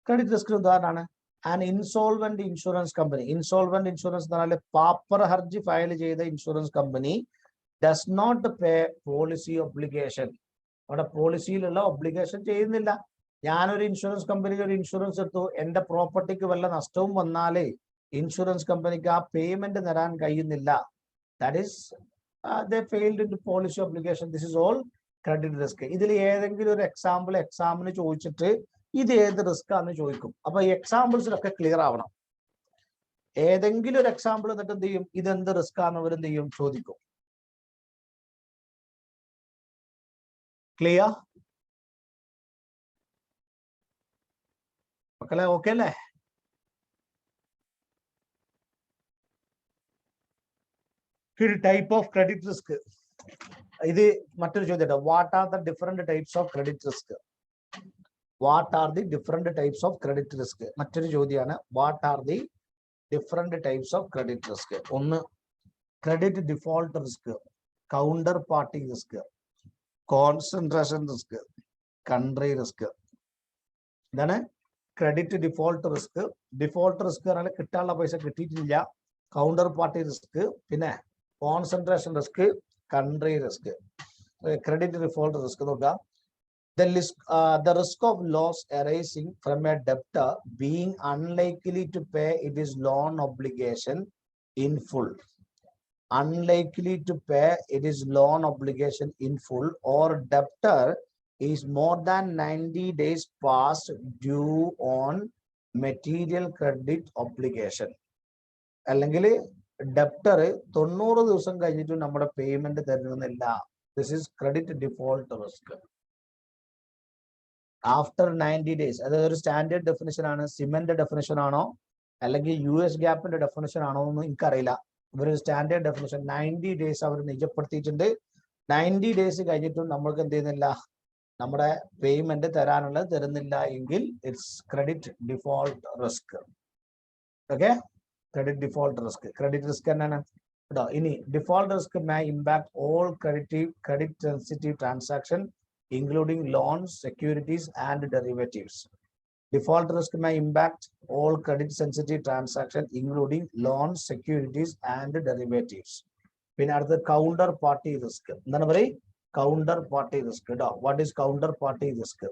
credit risk ഉദാഹരണമാണ്. And insolvent insurance company, insolvent insurance എന്ന് പറഞ്ഞാൽ പാപ്പർ ഹർജി ഫയൽ ചെയ്ത insurance company does not pay policy obligation. അവിടെ പോളിസിയിലുള്ള ഒബ്ലിഗേഷൻ ചെയ്യുന്നില്ല. ഞാനൊരു ഇൻഷുറൻസ് കമ്പനിയിൽ ഒരു ഇൻഷുറൻസ് എടുത്തു, എന്റെ പ്രോപ്പർട്ടിക്ക് വല്ല നഷ്ടവും വന്നാലേ ഇൻഷുറൻസ് കമ്പനിക്ക് ആ പേയ്മെന്റ് തരാൻ കഴിയുന്നില്ല. That is they failed into policy obligation. This is all credit risk. ഇതിൽ ഏതെങ്കിലും ഒരു എക്സാമ്പിൾ എക്സാമിന് ചോദിച്ചിട്ട് ഇത് ഏത് റിസ്ക് ആണെന്ന് ചോദിക്കും. അപ്പൊ ഈ എക്സാമ്പിൾസിലൊക്കെ ക്ലിയർ ആവണം. ഏതെങ്കിലും ഒരു എക്സാമ്പിൾ എന്നിട്ട് എന്ത് ചെയ്യും? ഇതെന്ത് റിസ്ക് ആണെന്ന് അവർ എന്ത് ചെയ്യും? ചോദിക്കും. ക്ലിയർ മക്കളെ? ഓക്കെ അല്ലേ? Type of credit risk. ഇത് മറ്റൊരു ചോദ്യം. What are the different types of credit risk? What are the different types of credit risk? മറ്റൊരു ചോദ്യമാണ്. What are the different types of credit risk? ഒന്ന് credit default risk, counterparty risk, concentration risk, country risk. ഇതാണ് credit default risk. Default risk പറഞ്ഞാൽ കിട്ടാനുള്ള പൈസ കിട്ടിയിട്ടില്ല, counterparty risk, പിന്നെ concentration risk, country risk. Credit default risk നോക്കാം. The risk of loss arising from a debtor being unlikely to pay its loan obligation in full. Unlikely to pay its loan obligation in full, or debtor is more than 90 days past due on material credit obligation. അല്ലെങ്കിൽ debtor 90 ദിവസം കഴിഞ്ഞിട്ട് നമ്മുടെ payment തരുന്നില്ല. This is credit default risk. After 90 days, അതായത് ഒരു standard definition ആണ്. Cement definition ആണോ അല്ലെങ്കിൽ US ഗ്യാപ്പിന്റെ ഡെഫിനിഷൻ ആണോ എന്ന് എനിക്കറിയില്ല. ഇവരൊരു സ്റ്റാൻഡേർഡ് ഡെഫിനിഷൻ 90 days അവർ നിജപ്പെടുത്തിയിട്ടുണ്ട്. 90 days കഴിഞ്ഞിട്ടും നമ്മൾക്ക് എന്ത് ചെയ്യുന്നില്ല, നമ്മുടെ പേയ്മെന്റ് തരാനുള്ളത് തരുന്നില്ല എങ്കിൽ it's credit default risk. Okay. Credit default risk credit risk തന്നെയാണ് കേട്ടോ. ഇനി default risk may impact all credit sensitive transaction including loans, securities and derivatives. Default risk may impact all credit sensitive transactions including loans, securities and derivatives. പിന്നെ അടുത്ത counter party risk. എന്താണ് പറയുക? Counter party risk കേട്ടോ. What is counter party risk?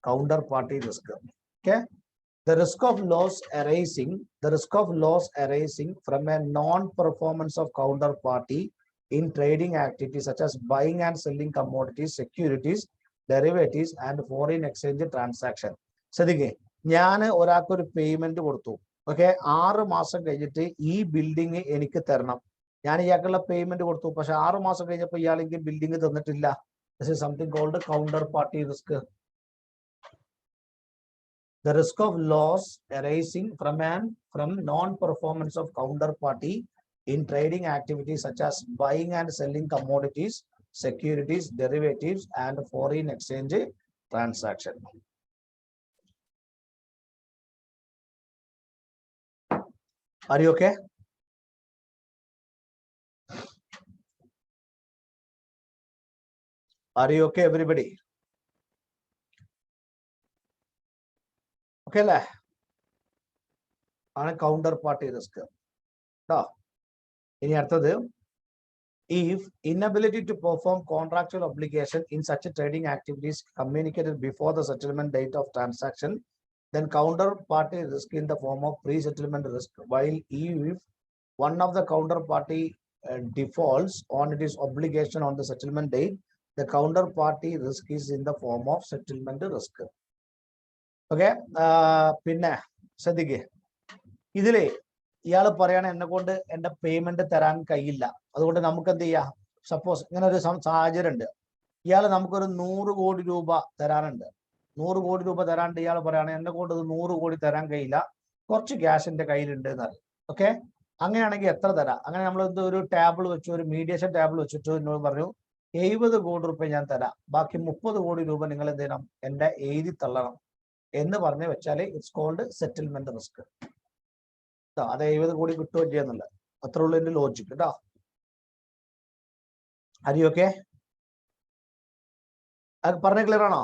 Counterparty risk. Okay. The risk of loss arising from a non-performance of counterparty in trading activities such as buying and selling commodities, securities, derivatives, and foreign exchange transaction. ശ്രദ്ധിക്കേ, ഞാൻ ഒരാൾക്ക് ഒരു payment കൊടുത്തു. Okay, 6 മാസം കഴിഞ്ഞിട്ട് ഈ building എനിക്ക് തരണം. ഞാൻ ഇയാൾക്കുള്ള പേയ്മെന്റ് കൊടുത്തു, പക്ഷെ 6 മാസം കഴിഞ്ഞപ്പോൾ ഇയാൾ എനിക്ക് ബിൽഡിംഗ് തന്നിട്ടില്ല. This is something called counterparty risk. The risk of loss arising from non-performance of counterparty in trading activities such as buying and selling commodities, securities, derivatives, and foreign exchange transaction. Are you okay? Are you okay, everybody? Okay, la. On a counterparty risk. No. In the if inability to perform contractual obligation in such a trading activities communicated before the settlement date of transaction, then counterparty risk in the form of pre-settlement risk. While if one of the counterparty defaults on its obligation on the settlement date, the counterparty risk is in the form of settlement risk. Okay, pinna sadike idile ഇയാൾ പറയാണ് എന്നെ കൊണ്ട് എന്റെ payment തരാൻ കഴിയില്ല, അതുകൊണ്ട് നമുക്ക് എന്ത് ചെയ്യാം? സപ്പോസ് ഇങ്ങനെ ഒരു സാഹചര്യം ഉണ്ട്, ഇയാൾ നമുക്കൊരു 100 കോടി രൂപ തരാനുണ്ട്. 100 കോടി രൂപ തരാണ്ട് ഇയാൾ പറയാണ് എന്നെ കൊണ്ട് 100 കോടി തരാൻ കഴിയില്ല, കുറച്ച് ക്യാഷ് എന്റെ കയ്യിലുണ്ട് എന്നാണ്. ഓക്കെ, അങ്ങനെയാണെങ്കിൽ എത്ര തരാം? അങ്ങനെ നമ്മൾ ഒരു ടേബിൾ വെച്ചു, ഒരു മീഡിയേഷൻ ടേബിൾ വെച്ചിട്ട് എന്നോട് പറഞ്ഞു 70 കോടി രൂപ ഞാൻ തരാം, ബാക്കി 30 കോടി രൂപ നിങ്ങൾ എന്ത് ചെയ്യണം, എന്റെ എഴുതി തള്ളണം എന്ന് പറഞ്ഞു വെച്ചാൽ ഇറ്റ്സ് കോൾഡ് സെറ്റിൽമെന്റ് റിസ്ക്. അത് 70 കോടി കിട്ടുകയോ ചെയ്യുന്നില്ല. അത്ര ഉള്ളൂ എന്റെ ലോജിക് കേട്ടോ. അരിയൊക്കെ അത് പറഞ്ഞ ക്ലിയർ ആണോ?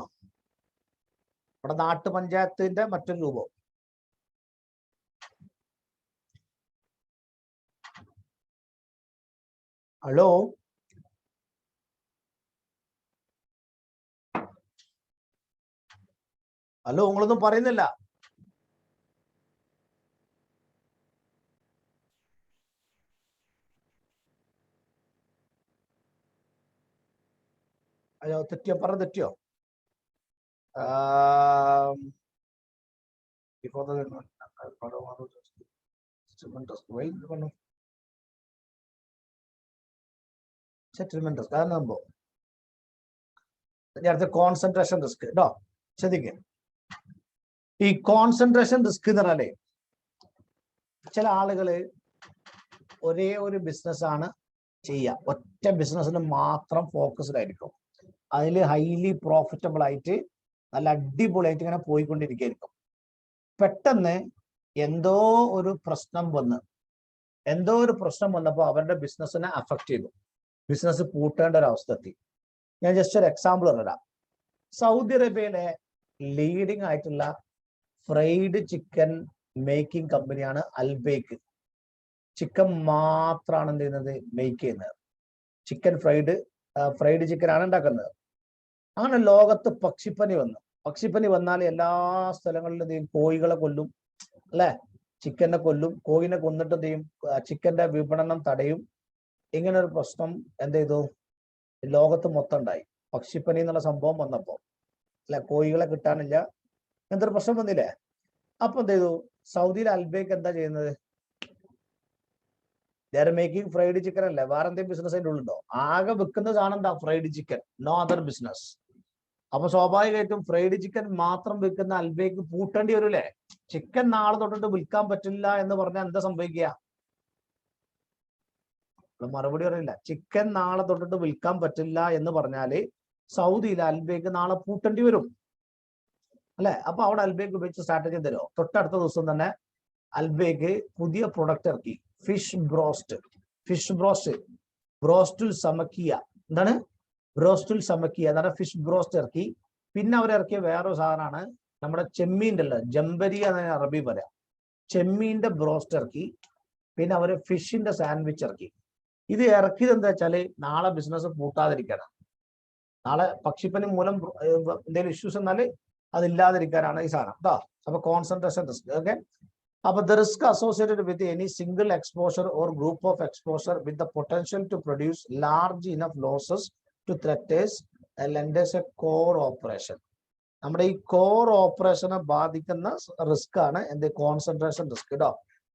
ഇവിടെ നാട്ടുപഞ്ചായത്തിന്റെ മറ്റൊരു രൂപം. ഹലോ, ഹലോ, നിങ്ങളൊന്നും പറയുന്നില്ല. അയ്യോ, തെറ്റിയോ? പറഞ്ഞ തെറ്റിയോ? സെറ്റിൽമെന്റ് റിസ്ക് അതാണ് സംഭവം. അടുത്ത കോൺസെൻട്രേഷൻ റിസ്ക് കേട്ടോ. ശ്രദ്ധിക്കുക, ഈ കോൺസെൻട്രേഷൻ റിസ്ക് എന്ന് പറഞ്ഞാലേ ചില ആളുകള് ഒരേ ഒരു ബിസിനസ് ആണ് ചെയ്യുക, ഒറ്റ ബിസിനസ്സിന് മാത്രം ഫോക്കസ്ഡ് ആയിരിക്കും, അതിൽ ഹൈലി പ്രോഫിറ്റബിൾ ആയിട്ട് നല്ല അടിപൊളിയായിട്ട് ഇങ്ങനെ പോയിക്കൊണ്ടിരിക്കുകയായിരിക്കും. പെട്ടെന്ന് എന്തോ ഒരു പ്രശ്നം വന്നപ്പോൾ അവരുടെ ബിസിനസ്സിനെ അഫക്ട് ചെയ്തു, ബിസിനസ് പൂട്ടേണ്ട ഒരു അവസ്ഥ എത്തി. ഞാൻ ജസ്റ്റ് ഒരു എക്സാമ്പിൾ പറഞ്ഞുതരാം. സൗദി അറേബ്യയിലെ ലീഡിംഗ് ആയിട്ടുള്ള ഫ്രൈഡ് ചിക്കൻ മേക്കിംഗ് കമ്പനിയാണ് അൽബേക്ക്. ചിക്കൻ മാത്രമാണ് എന്ത് ചെയ്യുന്നത്, മേക്ക് ചെയ്യുന്നത്. ചിക്കൻ ഫ്രൈഡ് ചിക്കൻ ആണ് ഉണ്ടാക്കുന്നത്. അങ്ങനെ ലോകത്ത് പക്ഷിപ്പനി വന്നാൽ എല്ലാ സ്ഥലങ്ങളിലും എന്ത് ചെയ്യും, കോഴികളെ കൊല്ലും അല്ലെ, ചിക്കനെ കൊല്ലും, കോഴിനെ കൊന്നിട്ട് എന്ത് ചെയ്യും, ചിക്കന്റെ വിപണനം തടയും. ഇങ്ങനെ ഒരു പ്രശ്നം എന്ത് ചെയ്തു, ലോകത്ത് മൊത്തം ഉണ്ടായി. പക്ഷിപ്പനി എന്നുള്ള സംഭവം വന്നപ്പോ അല്ലെ, കോഴികളെ കിട്ടാനില്ല, എന്തൊരു പ്രശ്നം വന്നില്ലേ? അപ്പൊ എന്ത് ചെയ്തു, സൗദിയിലെ അൽബേക്ക് എന്താ ചെയ്യുന്നത്, ദർ മേക്കിംഗ് ഫ്രൈഡ് ചിക്കൻ അല്ലേ, വേറെ എന്തെങ്കിലും ബിസിനസ് അതിൻ്റെ ഉള്ളുണ്ടോ? ആകെ വിൽക്കുന്ന സാധനം എന്താ, fried chicken, no other business. അപ്പൊ സ്വാഭാവികമായിട്ടും ഫ്രൈഡ് ചിക്കൻ മാത്രം വിൽക്കുന്ന അൽബേക്ക് പൂട്ടേണ്ടി വരൂലേ? ചിക്കൻ നാളെ തൊട്ടിട്ട് വിൽക്കാൻ പറ്റില്ല എന്ന് പറഞ്ഞാൽ എന്താ സംഭവിക്കുക? മറുപടി അറിയില്ല. ചിക്കൻ നാളെ തൊട്ടിട്ട് വിൽക്കാൻ പറ്റില്ല എന്ന് പറഞ്ഞാല് സൗദിയിൽ അൽബേക്ക് നാളെ പൂട്ടേണ്ടി വരും അല്ലെ. അപ്പൊ അവിടെ അൽബേക്ക് ഉപയോഗിച്ച് സ്ട്രാറ്റജി തരുമോ? തൊട്ടടുത്ത ദിവസം തന്നെ അൽബേക്ക് പുതിയ പ്രൊഡക്റ്റ് ഇറക്കി, ഫിഷ് ബ്രോസ്റ്റുൽ സമക്കിയ. എന്താണ് ബ്രോസ്റ്റുൽ സമക്കിയ? അതാണ് ഫിഷ് ബ്രോസ്റ്റ് ഇറക്കി. പിന്നെ അവരിറക്കിയ വേറൊരു സാധനമാണ് നമ്മുടെ ചെമ്മീൻ്റെ അല്ല, ജംബരി എന്നാണ് അറബി പറയാം. ചെമ്മീന്റെ ബ്രോസ്റ്റ് ഇറക്കി. പിന്നെ അവര് ഫിഷിന്റെ സാൻഡ്വിച്ച് ഇറക്കി. ഇത് ഇറക്കിയത് എന്താ വെച്ചാല് നാളെ ബിസിനസ് പൂട്ടാതിരിക്കാനാണ്. നാളെ പക്ഷിപ്പനി മൂലം എന്തെങ്കിലും ഇഷ്യൂസ് എന്നാല് അതില്ലാതിരിക്കാനാണ് ഈ സാധനം കേട്ടോ. അപ്പൊ concentration risk. Okay, But the risk associated with any single exposure or group of exposure with the potential to produce large enough losses to threatens a lender's core operation. നമ്മുടെ ഈ കോർ ഓപ്പറേഷനെ ബാധിക്കുന്ന risk ആണ് എന്ത് concentration risk കേട്ടോ.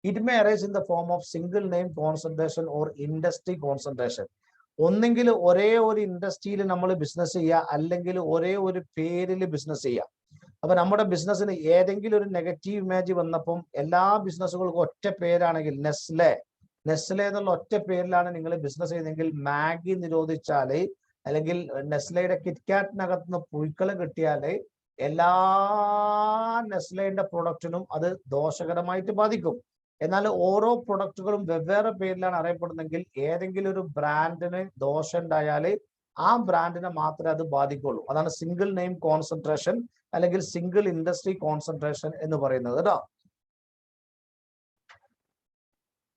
It may arise in the form of single name concentration or industry concentration. ഒന്നെങ്കിൽ ഒരേ ഒരു ഇൻഡസ്ട്രിയിൽ നമ്മൾ ബിസിനസ് ചെയ്യുക, അല്ലെങ്കിൽ ഒരേ ഒരു പേരിൽ ബിസിനസ് ചെയ്യുക. അപ്പൊ നമ്മുടെ ബിസിനസ്സിന് ഏതെങ്കിലും ഒരു നെഗറ്റീവ് ഇമേജ് വന്നപ്പം എല്ലാ ബിസിനസ്സുകൾക്കും ഒറ്റ പേരാണെങ്കിൽ നെസ്ലെ എന്നുള്ള ഒറ്റ പേരിലാണ് നിങ്ങൾ ബിസിനസ് ചെയ്യുന്നതെങ്കിൽ മാഗി നിരോധിച്ചാല്, അല്ലെങ്കിൽ നെസ്ലയുടെ കിറ്റ്കാറ്റിനകത്ത് നിന്ന് പുഴുക്കള് കിട്ടിയാല് എല്ലാ നെസ്ലയുടെ പ്രൊഡക്റ്റിനും അത് ദോഷകരമായിട്ട് ബാധിക്കും. എന്നാൽ ഓരോ പ്രൊഡക്റ്റുകളും വെവ്വേറെ പേരിലാണ് അറിയപ്പെടുന്നെങ്കിൽ ഏതെങ്കിലും ഒരു ബ്രാൻഡിന് ദോഷം ഉണ്ടായാല് ആ ബ്രാൻഡിനെ മാത്രമേ അത് ബാധിക്കുള്ളൂ. അതാണ് സിംഗിൾ നെയിം കോൺസെൻട്രേഷൻ അല്ലെങ്കിൽ സിംഗിൾ ഇൻഡസ്ട്രി കോൺസെൻട്രേഷൻ എന്ന് പറയുന്നത് കേട്ടോ.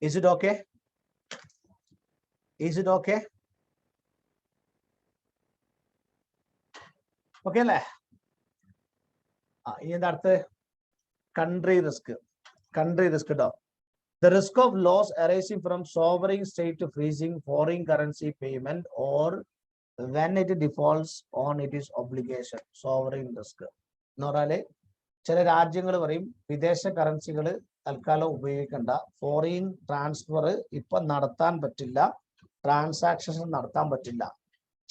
Is it okay? Is it okay? Okay അല്ലേ? ഇനി എന്താ അടുത്ത്? Country risk. കൺട്രി റിസ്ക് കേട്ടോ. The risk of loss arising from sovereign state freezing foreign currency payment or when it defaults on its obligation. Sovereign risk എന്ന് പറഞ്ഞാല് ചില രാജ്യങ്ങൾ പറയും വിദേശ കറൻസികൾ തൽക്കാലം ഉപയോഗിക്കണ്ട, ഫോറിൻ ട്രാൻസ്ഫർ ഇപ്പൊ നടത്താൻ പറ്റില്ല, ട്രാൻസാക്ഷൻസ് നടത്താൻ പറ്റില്ല.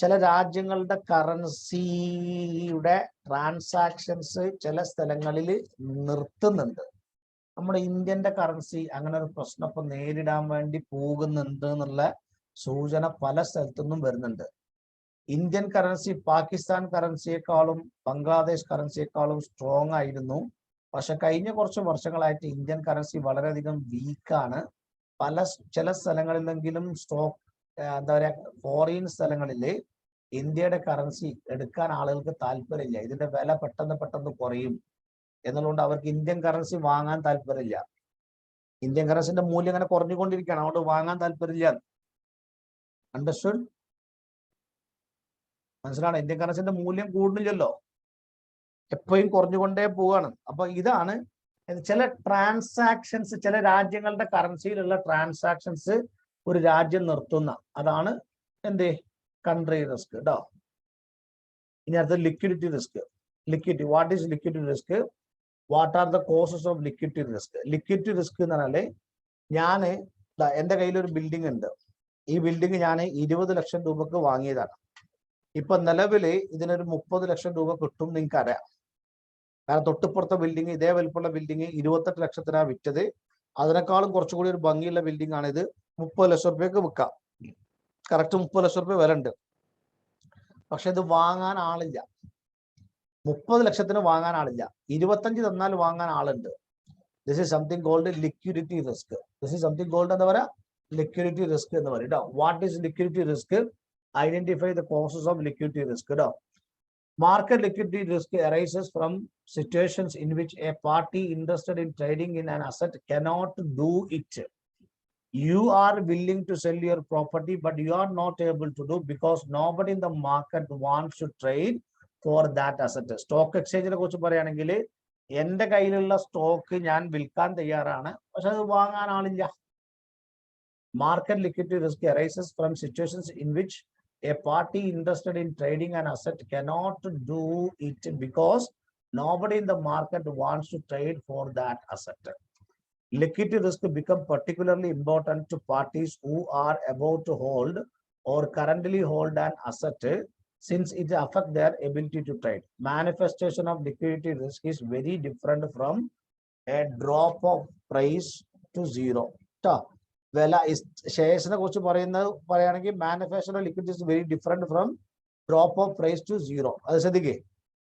ചില രാജ്യങ്ങളുടെ കറൻസിയുടെ ട്രാൻസാക്ഷൻസ് ചില സ്ഥലങ്ങളിൽ നിർത്തുന്നുണ്ട്. നമ്മുടെ ഇന്ത്യന്റെ കറൻസി അങ്ങനെ ഒരു പ്രശ്നം ഇപ്പൊ നേരിടാൻ വേണ്ടി പോകുന്നുണ്ട് എന്നുള്ള സൂചന പല സ്ഥലത്തുനിന്നും വരുന്നുണ്ട്. ഇന്ത്യൻ കറൻസി പാകിസ്ഥാൻ കറൻസിയെക്കാളും ബംഗ്ലാദേശ് കറൻസിയെക്കാളും സ്ട്രോങ് ആയിരുന്നു. പക്ഷെ കഴിഞ്ഞ കുറച്ച് വർഷങ്ങളായിട്ട് ഇന്ത്യൻ കറൻസി വളരെയധികം വീക്കാണ്. ചില സ്ഥലങ്ങളിലെങ്കിലും എന്താ പറയാ ഫോറിൻ സ്ഥലങ്ങളിൽ ഇന്ത്യയുടെ കറൻസി എടുക്കാൻ ആളുകൾക്ക് താല്പര്യമില്ല. ഇതിന്റെ വില പെട്ടെന്ന് കുറയും എന്നുള്ളതുകൊണ്ട് അവർക്ക് ഇന്ത്യൻ കറൻസി വാങ്ങാൻ താല്പര്യമില്ല. ഇന്ത്യൻ കറൻസിന്റെ മൂല്യം അങ്ങനെ കുറഞ്ഞുകൊണ്ടിരിക്കുകയാണ്, അതുകൊണ്ട് വാങ്ങാൻ താല്പര്യമില്ല. അണ്ടർസ്റ്റുഡ്? മനസ്സിലാണ്? ഇന്ത്യൻ കറൻസിന്റെ മൂല്യം കൂടുന്നില്ലല്ലോ, എപ്പോഴും കുറഞ്ഞുകൊണ്ടേ പോവാണ്. അപ്പൊ ഇതാണ് ചില ട്രാൻസാക്ഷൻസ്, ചില രാജ്യങ്ങളുടെ കറൻസിയിലുള്ള ട്രാൻസാക്ഷൻസ് ഒരു രാജ്യം നിർത്തുന്ന, അതാണ് എന്ത് കൺട്രി റിസ്ക് കേട്ടോ. ഇനി അടുത്ത liquidity risk. Liquidity, what is liquidity risk? What are the causes of liquidity risk? Liquidity risk എന്ന് പറഞ്ഞാല് ഞാന് എന്റെ കയ്യിൽ ഒരു ബിൽഡിംഗ് ഉണ്ട്. ഈ ബിൽഡിംഗ് ഞാൻ 20 ലക്ഷം രൂപക്ക് വാങ്ങിയതാണ്. ഇപ്പൊ നിലവില് ഇതിനൊരു 30 ലക്ഷം രൂപ കിട്ടും നിങ്ങൾക്ക് അറിയാം. കാരണം തൊട്ടിപ്പുറത്തെ ബിൽഡിംഗ്, ഇതേ വലിപ്പമുള്ള ബിൽഡിംഗ് 28 ലക്ഷത്തിനാണ് വിറ്റത്. അതിനേക്കാളും കുറച്ചുകൂടി ഒരു ഭംഗിയുള്ള ബിൽഡിംഗ് ആണ് ഇത്. 30 ലക്ഷം രൂപയ്ക്ക് വിൽക്കാം. കറക്റ്റ് 30 ലക്ഷം രൂപ വില ഉണ്ട്. പക്ഷെ ഇത് വാങ്ങാൻ ആളില്ല. 30 ലക്ഷത്തിന് വാങ്ങാൻ ആളില്ല. 25 തന്നാൽ വാങ്ങാൻ ആളുണ്ട്. This is something called liquidity risk. This is something called എന്താ പറയാ? ലിക്വിഡിറ്റി റിസ്ക് എന്ന് പറയും കേട്ടോ. What is liquidity risk? Identify the causes of liquidity risk. Market liquidity risk arises from situations in which a party interested in trading in an asset cannot do it. You are willing to sell your property, but you are not able to do because nobody in the market wants to trade for that asset. Stock exchange കുറിച്ച് പറയുകയാണെങ്കിൽ എന്റെ കയ്യിലുള്ള stock ഞാൻ വിൽക്കാൻ തയ്യാറാണ്, പക്ഷെ അത് വാങ്ങാൻ ആളില്ല. Market liquidity risk arises from situations in which a party interested in trading an asset cannot do it because nobody in the market wants to trade for that asset. Liquidity risk become particularly important to parties who are about to hold or currently hold an asset since it affects their ability to trade. Manifestation of liquidity risk is very different from a drop of price to zero. വില ഷെയർസിനെ കുറിച്ച് പറയുകയാണെങ്കിൽ manufacture liquidity is very different from drop of price to zero. അത് ശ്രദ്ധിക്കേ,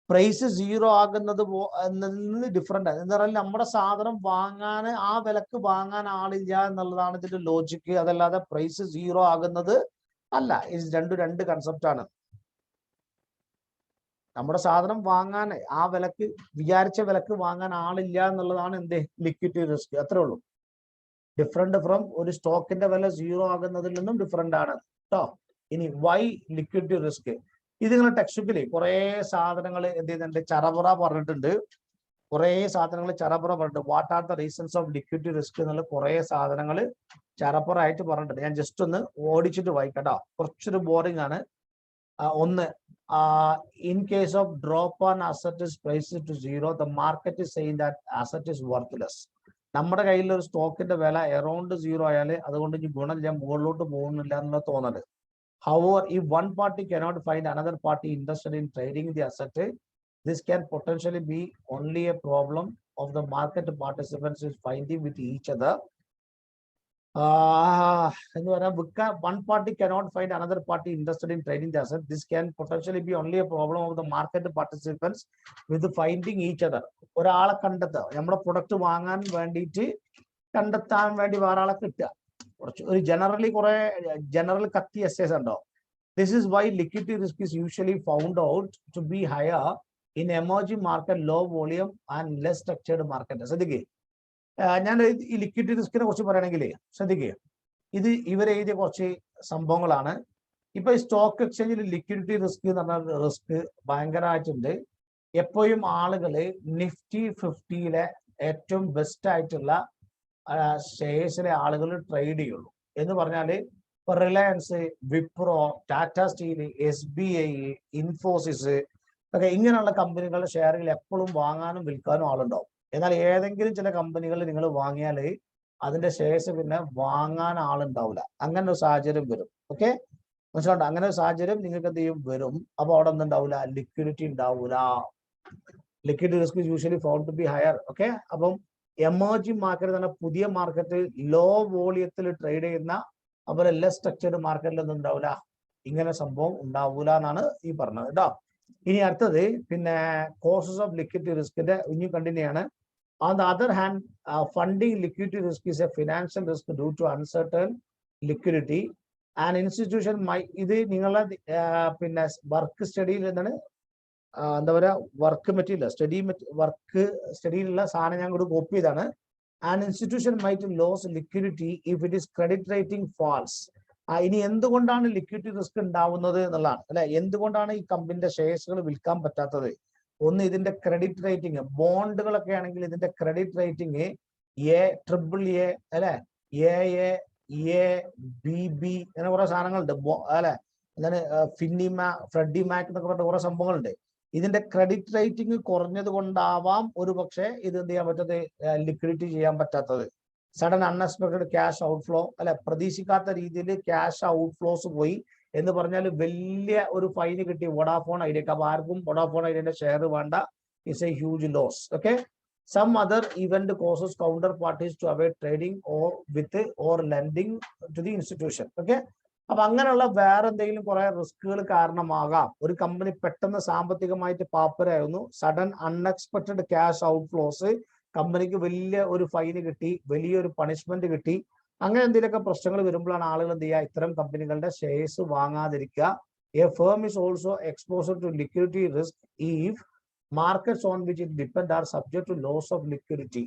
price zero ആകുന്നത് എന്നതിൽ different ആണ്. എന്താ പറയുക, നമ്മുടെ സാധനം വാങ്ങാൻ ആ വിലക്ക് വാങ്ങാൻ ആളില്ല എന്നുള്ളതാണ് ഇതിന്റെ ലോജിക്ക്. അതല്ലാതെ പ്രൈസ് സീറോ ആകുന്നത് അല്ല. ഇത് രണ്ട് കൺസെപ്റ്റ് ആണ്. നമ്മുടെ സാധനം വാങ്ങാൻ ആ വിലക്ക് വിചാരിച്ച വിലക്ക് വാങ്ങാൻ ആളില്ല എന്നുള്ളതാണ് എന്ത് ലിക്വിഡിറ്റി റിസ്ക്. അത്രേ ഉള്ളൂ. ഡിഫറെന്റ് ഫ്രം ഒരു സ്റ്റോക്കിന്റെ വില സീറോ ആകുന്നതിൽ നിന്നും ഡിഫറെന്റ് ആണ് കേട്ടോ. ഇനി വൈ ലിക്വിഡിറ്റി റിസ്ക്? ഇതിങ്ങനെ ടെക്സ്റ്റ് ബുക്കിൽ കുറെ സാധനങ്ങൾ എന്ത് ചെയ്യുന്നുണ്ട്, ചറപറ പറഞ്ഞിട്ടുണ്ട്. കുറേ സാധനങ്ങൾ ചറപ്പുറ പറഞ്ഞിട്ടുണ്ട്. What are the reasons of liquidity risk എന്നുള്ള കുറേ സാധനങ്ങൾ ചറപ്പുറായിട്ട് പറഞ്ഞിട്ടുണ്ട്. ഞാൻ ജസ്റ്റ് ഒന്ന് ഓടിച്ചിട്ട് വായിക്കട്ടോ, കുറച്ചൊരു ബോറിംഗ് ആണ്. ഒന്ന്, in case of drop on asset is priced to zero, the market is saying that asset is worthless. നമ്മുടെ കയ്യിൽ ഒരു സ്റ്റോക്കിന്റെ വില അറൌണ്ട് സീറോ ആയാൽ അതുകൊണ്ട് ഇനി ഗുണമില്ല, മുകളിലോട്ട് പോകുന്നില്ല എന്നുള്ള തോന്നല്. However, if one party cannot find another party interested in trading the asset, this can potentially be only a problem of the market participants is fighting with each other. One party cannot find another party interested in trading the asset. This can potentially be only a problem of the market participants with finding each other. ഒരാളെ കണ്ടെത്തുക, നമ്മുടെ product വാങ്ങാൻ വേണ്ടിയിട്ട് കണ്ടെത്താൻ വേണ്ടി വേറെ ആളെ കിട്ടുക. ഒരു ജനറൽ കത്തി എസ്സേസ് ഉണ്ടോ. This is why liquidity risk is usually found out to be higher in emerging market, low volume and less structured market. ശ്രദ്ധിക്കുക, ഞാൻ ഈ ലിക്വിഡിറ്റി റിസ്കിനെ കുറിച്ച് പറയുകയാണെങ്കിൽ ശ്രദ്ധിക്കുക, ഇത് ഇവരെഴുതിയ കുറച്ച് സംഭവങ്ങളാണ്. ഇപ്പൊ ഈ സ്റ്റോക്ക് എക്സ്ചേഞ്ചിൽ ലിക്വിഡിറ്റി റിസ്ക് എന്ന് പറഞ്ഞ റിസ്ക് ഭയങ്കരമായിട്ടുണ്ട്. എപ്പോഴും ആളുകള് നിഫ്റ്റി 50-ലെ ഏറ്റവും ബെസ്റ്റ് ആയിട്ടുള്ള ഷെയർസിലെ ആളുകൾ ട്രേഡ് ചെയ്യുള്ളൂ. എന്ന് പറഞ്ഞാല് ഇപ്പൊ Reliance, Wipro, Tata steel, SBI, Infosys ഒക്കെ ഇങ്ങനെയുള്ള കമ്പനികളുടെ ഷെയറുകൾ എപ്പോഴും വാങ്ങാനും വിൽക്കാനും ആളുണ്ടാവും. എന്നാൽ ഏതെങ്കിലും ചില കമ്പനികൾ നിങ്ങൾ വാങ്ങിയാൽ അതിന്റെ ഷെയർസ് പിന്നെ വാങ്ങാൻ ആളുണ്ടാവില്ല. അങ്ങനെ ഒരു സാഹചര്യം വരും. ഓക്കെ, മനസ്സിലുണ്ടോ? അങ്ങനെ ഒരു സാഹചര്യം നിങ്ങൾക്ക് എന്ത് ചെയ്യും, വരും. അപ്പൊ അവിടെ ഒന്നും ഉണ്ടാവില്ല, ലിക്വിഡിറ്റി ഉണ്ടാവില്ല. Liquidity risk usually found to be higher. Okay, അപ്പം എമേർജിംഗ് മാർക്കറ്റ് തന്നെ പുതിയ മാർക്കറ്റ്, ലോ വോളിയത്തിൽ ട്രേഡ് ചെയ്യുന്ന, അതുപോലെ ലെസ് സ്ട്രക്ചർഡ് മാർക്കറ്റിൽ ഒന്നും ഉണ്ടാവില്ല, ഇങ്ങനെ സംഭവം ഉണ്ടാവൂല എന്നാണ് ഈ പറഞ്ഞത് കേട്ടോ. ഇനി അടുത്തത് പിന്നെ കോസസ് ഓഫ് ലിക്വിഡിറ്റി റിസ്കിന്റെ ഇനി കണ്ടിന്യൂ ആണ്. On the other hand, funding liquidity risk is a financial risk due to uncertain liquidity. An institution might, ഇത് നിങ്ങളെ പിന്നെ വർക്ക് സ്റ്റഡിയിൽ എന്താണ് എന്താ പറയുക, വർക്ക് മെറ്റീരിയൽ വർക്ക് സ്റ്റഡിയിലുള്ള സാധനം ഞാൻ കൂടി കോപ്പി ചെയ്താണ്. An institution might lose liquidity if it is credit rating falls. ഇനി എന്തുകൊണ്ടാണ് ലിക്വിഡിറ്റി റിസ്ക് ഉണ്ടാവുന്നത് എന്നുള്ളതാണ് അല്ലെ. എന്തുകൊണ്ടാണ് ഈ കമ്പനിയുടെ ഷെയർസുകൾ വിൽക്കാൻ പറ്റാത്തത്? ഒന്ന്, ഇതിന്റെ ക്രെഡിറ്റ് റേറ്റിംഗ്. ബോണ്ടുകളൊക്കെ ആണെങ്കിൽ ഇതിന്റെ ക്രെഡിറ്റ് റേറ്റിംഗ് AAA അല്ലെ, AABB അങ്ങനെ കുറെ സാധനങ്ങളുണ്ട് അല്ലെ. എന്താണ് ഫ്രെഡി മാക് എന്നൊക്കെ പറഞ്ഞ കുറെ സംഭവങ്ങളുണ്ട്. ഇതിന്റെ ക്രെഡിറ്റ് റേറ്റിംഗ് കുറഞ്ഞത് കൊണ്ടാവാം ഒരു പക്ഷേ ഇത് എന്ത് ചെയ്യാൻ പറ്റത്, ലിക്വിഡിറ്റി ചെയ്യാൻ പറ്റാത്തത്. സഡൻ അൺഎക്സ്പെക്ടഡ് ക്യാഷ് ഔട്ട്ഫ്ലോ അല്ലെ, പ്രതീക്ഷിക്കാത്ത രീതിയിൽ ക്യാഷ് ഔട്ട്ഫ്ലോസ് പോയി എന്ന് പറഞ്ഞാൽ വലിയ ഒരു ഫൈന് കിട്ടി വോഡാഫോൺ ഐഡിയക്ക്. അപ്പൊ ആർക്കും വോഡാഫോൺ ഐഡിയന്റെ ഷെയർ വേണ്ട, it's a huge loss. Okay, some other event causes counterparties to avoid trading or lending to the institution. Okay, അപ്പൊ അങ്ങനെയുള്ള വേറെ എന്തെങ്കിലും കുറെ റിസ്കുകൾ കാരണമാകാം. ഒരു കമ്പനി പെട്ടെന്ന് സാമ്പത്തികമായിട്ട് പാപ്പരായിരുന്നു, സഡൻ അൺഎക്സ്പെക്ടഡ് ക്യാഷ് ഔട്ട്ഫ്ലോസ്, കമ്പനിക്ക് വലിയ ഒരു ഫൈന് കിട്ടി, വലിയൊരു പണിഷ്മെന്റ് കിട്ടി. അങ്ങനെ എന്തെങ്കിലുമൊക്കെ പ്രശ്നങ്ങൾ വരുമ്പോഴാണ് ആളുകൾ എന്ത് ചെയ്യുക, ഇത്തരം കമ്പനികളുടെ ഷെയർസ് വാങ്ങാതിരിക്കുക. A firm is also exposed to liquidity risk if markets on which it depend are subject to loss of liquidity.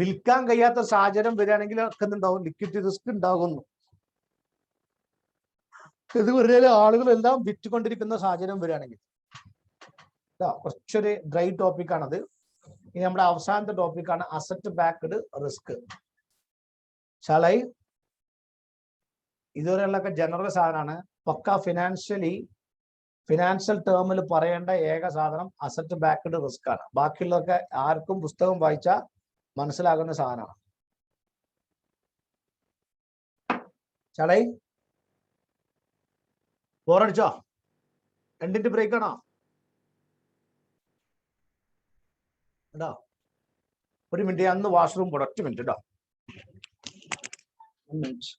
വിൽക്കാൻ കഴിയാത്ത സാഹചര്യം വരികയാണെങ്കിൽ ഒക്കെ ഉണ്ടാവും, ലിക്വിഡിറ്റി റിസ്ക് ഉണ്ടാകുന്നു. ഇത് പറഞ്ഞാൽ ആളുകളെല്ലാം വിറ്റുകൊണ്ടിരിക്കുന്ന സാഹചര്യം വരികയാണെങ്കിൽ കുറച്ചൊരു ഡ്രൈ ടോപ്പിക്കാണത്. ഇനി നമ്മുടെ അവസാനത്തെ ടോപ്പിക്കാണ് അസറ്റ് ബാക്ക്ഡ് റിസ്ക്. ശാലായി ഇതുവരെയുള്ളൊക്കെ ജനറൽ സാധനമാണ്. പക്ക ഫിനാൻഷ്യൽ ടേമിൽ പറയേണ്ട ഏക സാധനം അസറ്റ് ബാക്ക്ഡ് റിസ്ക് ആണ്. ബാക്കിയുള്ളതൊക്കെ ആർക്കും പുസ്തകം വായിച്ചാൽ മനസ്സിലാകുന്ന സാധനമാണ്. ശാലായി ബോറടിച്ചോ? 2 മിനിറ്റ് ബ്രേക്ക് ആണോ? കേട്ടോ, 1 മിനിറ്റ്, അന്ന് വാഷ്റൂം പോടാ, 1 മിനിറ്റ് കേട്ടോ. 1 മിനിറ്റ്.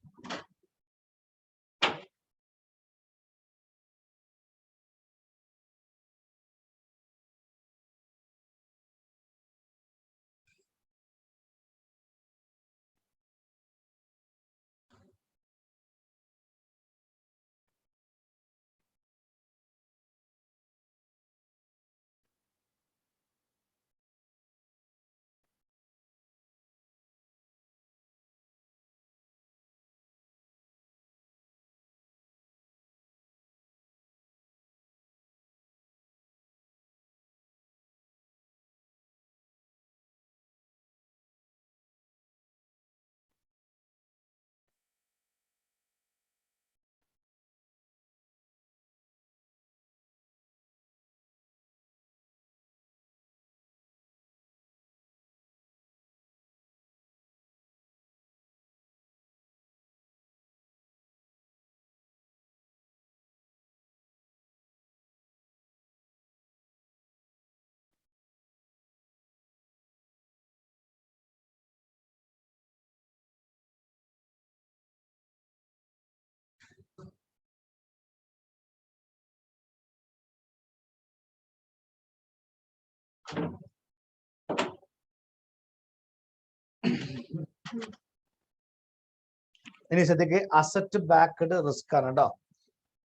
ഇനി ശ്രദ്ധിക്ക്, അസറ്റ് ബാക്ക്ഡ് റിസ്ക് ആണ് കേട്ടോ.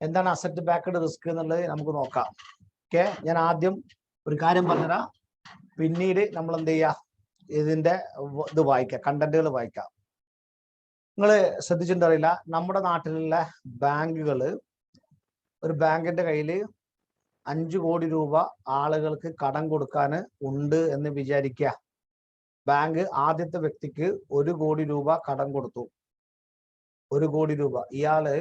എന്താണ് അസറ്റ് ബാക്ക്ഡ് റിസ്ക് എന്നുള്ളത് നമുക്ക് നോക്കാം. ഓക്കെ, ഞാൻ ആദ്യം ഒരു കാര്യം പറഞ്ഞുതരാം, പിന്നീട് നമ്മൾ എന്ത് ചെയ്യാ, ഇതിന്റെ ഇത് വായിക്കാം, കണ്ടന്റുകൾ വായിക്കാം. നിങ്ങൾ ശ്രദ്ധിച്ചിട്ടുണ്ടറിയില്ല, നമ്മുടെ നാട്ടിലുള്ള ബാങ്കുകള്, ഒരു ബാങ്കിന്റെ കയ്യിൽ 5 കോടി രൂപ ആളുകൾക്ക് കടം കൊടുക്കാൻ ഉണ്ട് എന്ന് വിചാരിക്കുക. ബാങ്ക് ആദ്യത്തെ വ്യക്തിക്ക് 1 കോടി രൂപ കടം കൊടുത്തു. 1 കോടി രൂപ. ഇയാള്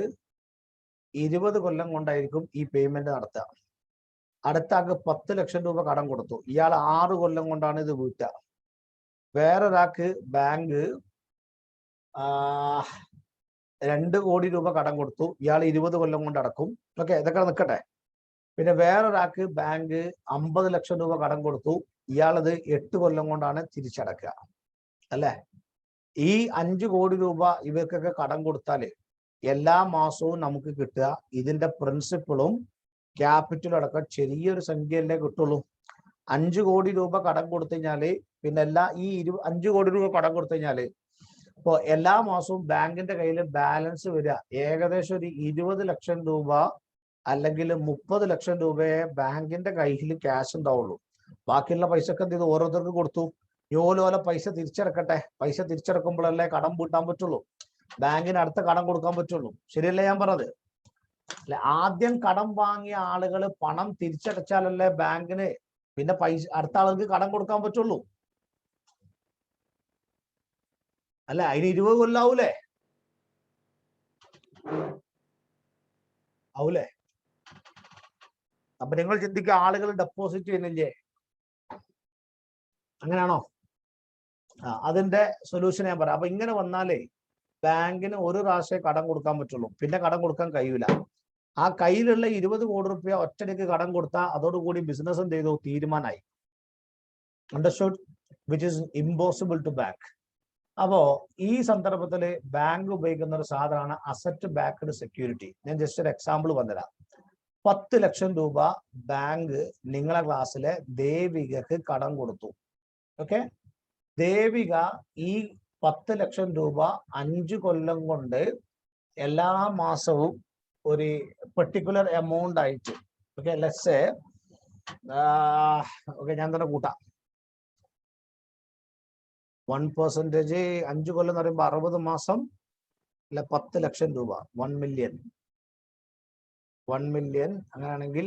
20 കൊല്ലം കൊണ്ടായിരിക്കും ഈ പേയ്മെന്റ് നടത്തുക. അടുത്ത ആൾക്ക് 10 ലക്ഷം രൂപ കടം കൊടുത്തു. ഇയാൾ 6 കൊല്ലം കൊണ്ടാണ് ഇത് വീട്ടുക. വേറൊരാൾക്ക് ബാങ്ക് 2 കോടി രൂപ കടം കൊടുത്തു. ഇയാൾ 20 കൊല്ലം കൊണ്ട് അടക്കും. ഓക്കെ, ഇതൊക്കെ നിൽക്കട്ടെ. പിന്നെ വേറൊരാൾക്ക് ബാങ്ക് 50 ലക്ഷം രൂപ കടം കൊടുത്തു. ഇയാളത് 8 കൊല്ലം കൊണ്ടാണ് തിരിച്ചടക്കുക. അല്ലെ? ഈ 5 കോടി രൂപ ഇവർക്കൊക്കെ കടം കൊടുത്താല് എല്ലാ മാസവും നമുക്ക് കിട്ടുക ഇതിന്റെ പ്രിൻസിപ്പിളും ക്യാപിറ്റലും അടക്കം ചെറിയൊരു സംഖ്യയല്ലേ കിട്ടുള്ളൂ. 5 കോടി രൂപ കടം കൊടുത്തു കഴിഞ്ഞാല് പിന്നെ ഈ 5 കോടി രൂപ കടം കൊടുത്തു കഴിഞ്ഞാല് ഇപ്പൊ എല്ലാ മാസവും ബാങ്കിന്റെ കയ്യിൽ ബാലൻസ് വരിക ഏകദേശം ഒരു 20 ലക്ഷം രൂപ അല്ലെങ്കിൽ 30 ലക്ഷം രൂപയെ ബാങ്കിന്റെ കയ്യിൽ ക്യാഷ് ഉണ്ടാവുള്ളൂ. ബാക്കിയുള്ള പൈസ ഒക്കെ എന്ത് ചെയ്തു, ഓരോരുത്തർക്ക് കൊടുത്തു. ഓല പൈസ തിരിച്ചടക്കട്ടെ. പൈസ തിരിച്ചടക്കുമ്പോഴല്ലേ കടം പൂട്ടാൻ പറ്റുള്ളൂ, ബാങ്കിന് അടുത്ത കടം കൊടുക്കാൻ പറ്റുള്ളൂ. ശരിയല്ലേ ഞാൻ പറഞ്ഞത്? അല്ലെ? ആദ്യം കടം വാങ്ങിയ ആളുകൾ പണം തിരിച്ചടച്ചാലല്ലേ ബാങ്കിന് പിന്നെ പൈസ അടുത്ത ആളുകൾക്ക് കടം കൊടുക്കാൻ പറ്റുള്ളൂ. അല്ല, അതിന് 20 കൊല്ലാവൂലേ? ആവൂലേ? അപ്പൊ നിങ്ങൾ ചിന്തിക്കുക, ആളുകൾ ഡെപ്പോസിറ്റ് ചെയ്യുന്നില്ലേ? അങ്ങനെയാണോ? അതിന്റെ സൊല്യൂഷൻ ഞാൻ പറയാം. അപ്പൊ ഇങ്ങനെ വന്നാലേ ബാങ്കിന് ഒരു പ്രാവശ്യം കടം കൊടുക്കാൻ പറ്റുള്ളൂ, പിന്നെ കടം കൊടുക്കാൻ കഴിയൂല. ആ കയ്യിലുള്ള 20 കോടി റുപ്യ ഒറ്റയ്ക്ക് കടം കൊടുത്താൽ അതോടുകൂടി ബിസിനസ് എന്ത് ചെയ്തു, തീരുമാനമായി. Understood? Which is impossible to bank. അപ്പോ ഈ സന്ദർഭത്തില് ബാങ്ക് ഉപയോഗിക്കുന്ന ഒരു സാധനമാണ് അസറ്റ് ബാക്ക്ഡ് സെക്യൂരിറ്റി. ഞാൻ ജസ്റ്റ് ഒരു എക്സാമ്പിൾ പറഞ്ഞുതരാം. 10 ലക്ഷം രൂപ ബാങ്ക് നിങ്ങളെ ക്ലാസ്സിലെ ദേവികക്ക് കടം കൊടുത്തു. ഓക്കെ, ദേവിക ഈ 10 ലക്ഷം രൂപ 5 കൊല്ലം കൊണ്ട് എല്ലാ മാസവും ഒരു പെർട്ടിക്കുലർ എമൗണ്ട് ആയിട്ട്, ഓക്കെ, ലെറ്റ്സ് ഓക്കെ, ഞാൻ തന്നെ കൂട്ടാം. 1% 5 കൊല്ലം എന്ന് പറയുമ്പോൾ 60 മാസം അല്ല, 10 ലക്ഷം രൂപ, 1 മില്യൺ. അങ്ങനെയാണെങ്കിൽ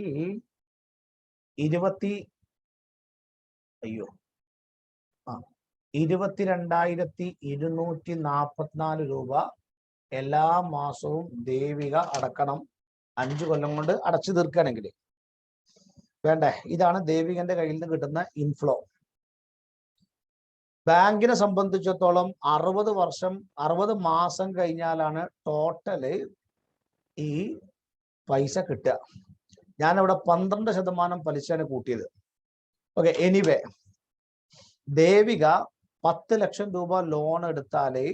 22,244 രൂപ എല്ലാ മാസവും ദേവിക അടക്കണം, 5 കൊല്ലം കൊണ്ട് അടച്ചു തീർക്കുകയാണെങ്കിൽ. വേണ്ടേ? ഇതാണ് ദേവികന്റെ കയ്യിൽ നിന്ന് കിട്ടുന്ന ഇൻഫ്ലോ. ബാങ്കിനെ സംബന്ധിച്ചിടത്തോളം 60 മാസം കഴിഞ്ഞാലാണ് ടോട്ടല് ഈ പൈസ കിട്ടുക. ഞാനിവിടെ 12% പലിശയാണ് കൂട്ടിയത്. ഓക്കെ, എനിവേ, ദേവിക 10 ലക്ഷം രൂപ ലോൺ എടുത്താല്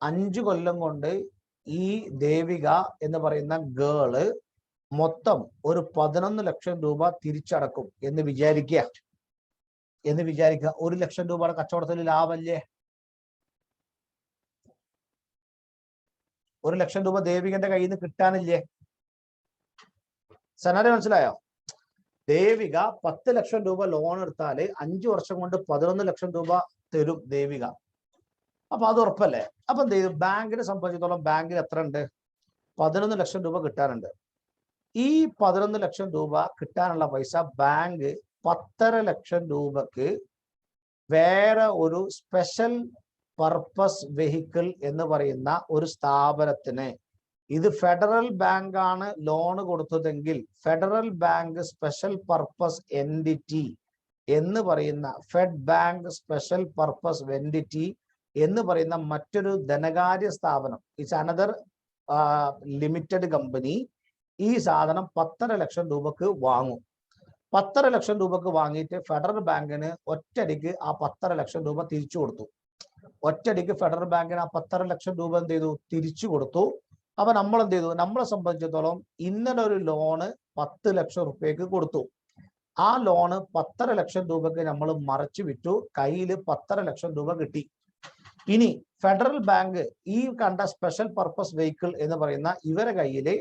5 കൊല്ലം കൊണ്ട് ഈ ദേവിക എന്ന് പറയുന്ന ഗേള് മൊത്തം ഒരു 11 ലക്ഷം രൂപ തിരിച്ചടക്കും എന്ന് വിചാരിക്കുക. 1 ലക്ഷം രൂപയുടെ കച്ചവടത്തിൽ ലാഭമല്ലേ? 1 ലക്ഷം രൂപ ദേവികന്റെ കയ്യിൽ നിന്ന് കിട്ടാനില്ലേ? സനാരെ മനസ്സിലായോ? ദേവിക 10 ലക്ഷം രൂപ ലോൺ എടുത്താല് 5 വർഷം കൊണ്ട് 11 ലക്ഷം രൂപ തരും ദേവിക. അപ്പൊ അത് ഉറപ്പല്ലേ? അപ്പൊ എന്ത് ചെയ്തു, ബാങ്കിനെ സംബന്ധിച്ചിടത്തോളം ബാങ്കിൽ എത്ര ഉണ്ട്? 11 ലക്ഷം രൂപ കിട്ടാനുണ്ട്. ഈ 11 ലക്ഷം രൂപ കിട്ടാനുള്ള പൈസ ബാങ്ക് 10.5 ലക്ഷം രൂപക്ക് വേറെ ഒരു സ്പെഷ്യൽ പർപ്പസ് വെഹിക്കിൾ എന്ന് പറയുന്ന ഒരു സ്ഥാപനത്തിന്, ഇത് ഫെഡറൽ ബാങ്ക് ആണ് ലോൺ കൊടുത്തതെങ്കിൽ Federal Bank special purpose entity എന്ന് പറയുന്ന Fed Bank special purpose entity എന്ന് പറയുന്ന മറ്റൊരു ധനകാര്യ സ്ഥാപനം, ഇറ്റ്സ് അനദർ ലിമിറ്റഡ് കമ്പനി, ഈ സാധനം 10.5 ലക്ഷം രൂപക്ക് വാങ്ങും. 10.5 ലക്ഷം രൂപക്ക് വാങ്ങിയിട്ട് ഫെഡറൽ ബാങ്കിന് ഒറ്റയടിക്ക് ആ 10.5 ലക്ഷം രൂപ തിരിച്ചു കൊടുത്തു. ഒറ്റയടിക്ക് ഫെഡറൽ ബാങ്കിന് ആ 10.5 ലക്ഷം രൂപ എന്ത് ചെയ്തു, തിരിച്ചു കൊടുത്തു. അപ്പൊ നമ്മൾ എന്ത് ചെയ്തു, നമ്മളെ സംബന്ധിച്ചിടത്തോളം ഇന്നലെ ഒരു ലോണ് 10 ലക്ഷം റുപ്യക്ക് കൊടുത്തു. ആ ലോണ് 10.5 ലക്ഷം രൂപയ്ക്ക് നമ്മൾ മറച്ചു വിറ്റു, കയ്യിൽ 10.5 ലക്ഷം രൂപ കിട്ടി. ഇനി ഫെഡറൽ ബാങ്ക് ഈ കണ്ട സ്പെഷ്യൽ പർപ്പസ് വെഹിക്കിൾ എന്ന് പറയുന്ന ഇവരെ കയ്യില്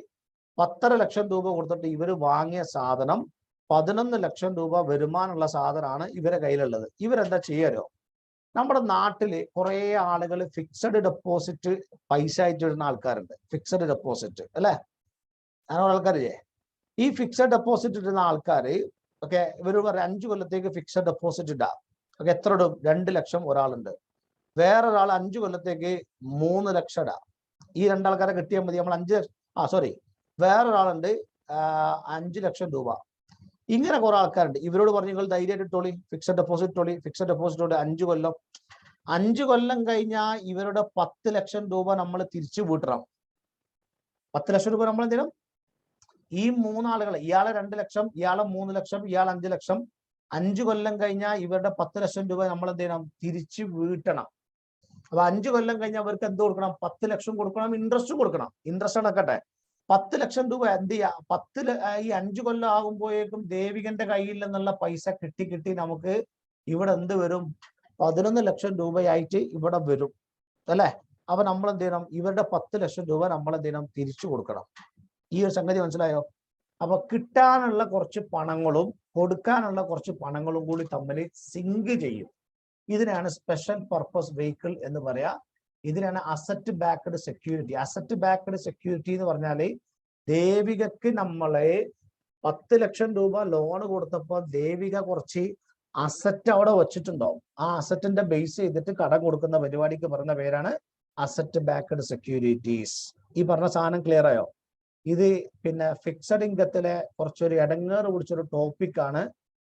10.5 ലക്ഷം രൂപ കൊടുത്തിട്ട് ഇവർ വാങ്ങിയ സാധനം 11 ലക്ഷം രൂപ വരുമാനമുള്ള സാധനമാണ് ഇവരെ കയ്യിലുള്ളത്. ഇവരെന്താ ചെയ്യാരോ, നമ്മുടെ നാട്ടില് കുറെ ആളുകൾ ഫിക്സഡ് ഡെപ്പോസിറ്റ് പൈസ ആയിട്ടിടുന്ന ആൾക്കാരുണ്ട്. ഫിക്സഡ് ഡെപ്പോസിറ്റ് അല്ലെ, അങ്ങനെ ആൾക്കാരില്ലേ? ഈ ഫിക്സഡ് ഡെപ്പോസിറ്റ് ഇടുന്ന ആൾക്കാര് ഓക്കെ, ഇവർ പറയും 5 കൊല്ലത്തേക്ക് ഫിക്സഡ് ഡെപ്പോസിറ്റ് ഇടാം. ഓക്കെ, എത്ര ഇടും? 2 ലക്ഷം ഒരാളുണ്ട്, വേറൊരാൾ 5 കൊല്ലത്തേക്ക് 3 ലക്ഷം ഇടാം. ഈ രണ്ടാൾക്കാരെ കിട്ടിയാൽ മതി, നമ്മൾ 5 സോറി, വേറൊരാളുണ്ട് 5 ലക്ഷം രൂപ. ഇങ്ങനെ കുറെ ആൾക്കാരുണ്ട്. ഇവരോട് പറഞ്ഞു നിങ്ങൾ ധൈര്യമായിട്ട് ഇട്ടോളി, ഫിക്സഡ് ഡെപ്പോസിറ്റ് ഇട്ടോളി, ഫിക്സഡ് ഡെപ്പോസിറ്റ് ഇട്ടോളി 5 കൊല്ലം. 5 കൊല്ലം കഴിഞ്ഞാൽ ഇവരുടെ 10 ലക്ഷം രൂപ നമ്മൾ തിരിച്ചു വീട്ടണം. 10 ലക്ഷം രൂപ നമ്മൾ എന്തെങ്കിലും ഈ മൂന്നാളുകൾ, ഇയാളെ 2 ലക്ഷം, ഇയാളെ 3 ലക്ഷം, ഇയാൾ 5 ലക്ഷം, 5 കൊല്ലം കഴിഞ്ഞാൽ ഇവരുടെ 10 ലക്ഷം രൂപ നമ്മൾ എന്ത് ചെയ്യണം? തിരിച്ചു വീട്ടണം. അപ്പൊ 5 കൊല്ലം കഴിഞ്ഞാൽ അവർക്ക് എന്ത് കൊടുക്കണം? 10 ലക്ഷം കൊടുക്കണം, ഇൻട്രസ്റ്റ് കൊടുക്കണം. ഇൻട്രസ്റ്റ് അടക്കട്ടെ. 10 ലക്ഷം രൂപ എന്ത് ചെയ്യാ? ഈ 5 കൊല്ലം ആകുമ്പോഴേക്കും ദേവികന്റെ കയ്യിൽ നിന്നുള്ള പൈസ കിട്ടി നമുക്ക് ഇവിടെ എന്ത് വരും? 11 ലക്ഷം രൂപയായിട്ട് ഇവിടെ വരും അല്ലെ? അപ്പൊ നമ്മൾ എന്ത് ചെയ്യണം? ഇവരുടെ 10 ലക്ഷം രൂപ നമ്മൾ എന്ത് ചെയ്യണം? തിരിച്ചു കൊടുക്കണം. ഈ ഒരു സംഗതി മനസ്സിലായോ? അപ്പൊ കിട്ടാനുള്ള കുറച്ച് പണങ്ങളും കൊടുക്കാനുള്ള കുറച്ച് പണങ്ങളും കൂടി തമ്മിൽ സിങ്ക് ചെയ്യും. ഇതിനാണ് സ്പെഷ്യൽ പർപ്പസ് വെഹിക്കിൾ എന്ന് പറയാ. ഇതിനാണ് asset backed security. Asset backed security എന്ന് പറഞ്ഞാല് ദേവികക്ക് നമ്മളെ 10 ലക്ഷം രൂപ ലോൺ കൊടുത്തപ്പോൾ ദേവിക കുറച്ച് അസറ്റ് അവിടെ വെച്ചിട്ടുണ്ടാവും. ആ അസറ്റിന്റെ ബേസ് ചെയ്തിട്ട് കടം കൊടുക്കുന്ന പരിപാടിക്ക് പറഞ്ഞ പേരാണ് അസറ്റ് ബാക്ക്ഡ് സെക്യൂരിറ്റീസ്. ഈ പറഞ്ഞ സാധനം ക്ലിയർ ആയോ? ഇത് പിന്നെ ഫിക്സഡ് ഇൻകത്തിലെ കുറച്ചൊരു ഇടങ്ങേറ് പിടിച്ചൊരു ടോപ്പിക്കാണ്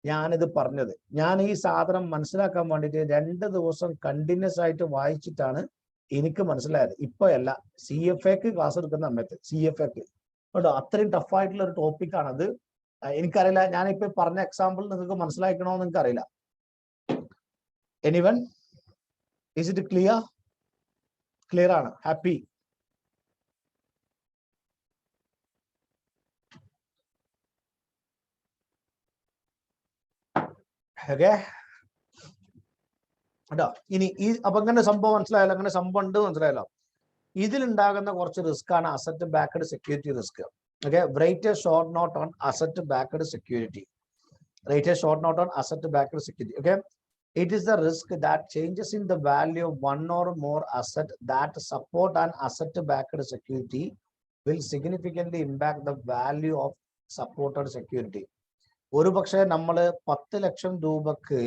ഞാനിത് പറഞ്ഞത്. ഞാൻ ഈ സാധനം മനസ്സിലാക്കാൻ വേണ്ടിയിട്ട് 2 ദിവസം കണ്ടിന്യൂസ് ആയിട്ട് വായിച്ചിട്ടാണ് എനിക്ക് മനസ്സിലായത്. ഇപ്പോഴല്ല, CFAക്ക് ക്ലാസ് എടുക്കുന്ന സമയത്ത്, CFAക്ക് കേട്ടോ, അത്രയും ടഫായിട്ടുള്ള ഒരു ടോപ്പിക്കാണത്. എനിക്കറിയില്ല, ഞാനിപ്പോ പറഞ്ഞ എക്സാമ്പിൾ നിങ്ങൾക്ക് മനസ്സിലാക്കണോന്ന് നിങ്ങൾക്ക് അറിയില്ല. Anyone, is it clear? Clear ആണ്? ഹാപ്പി? ഓക്കെ കേട്ടോ. ഇനി ഈ അപ്പൊ അങ്ങനെ സംഭവം മനസ്സിലായല്ലോ, അങ്ങനെ സംഭവം ഉണ്ട് മനസ്സിലായല്ലോ. ഇതിലുണ്ടാകുന്ന കുറച്ച് റിസ്ക് ആണ് asset backed security risk. Okay, write a short note on asset backed security. Write a short note on asset backed security. Okay, it is the risk that changes in the value of one or more asset that support an asset backed security will significantly impact the value of supported security. ഒരു പക്ഷേ നമ്മൾ 10 ലക്ഷം രൂപക്ക്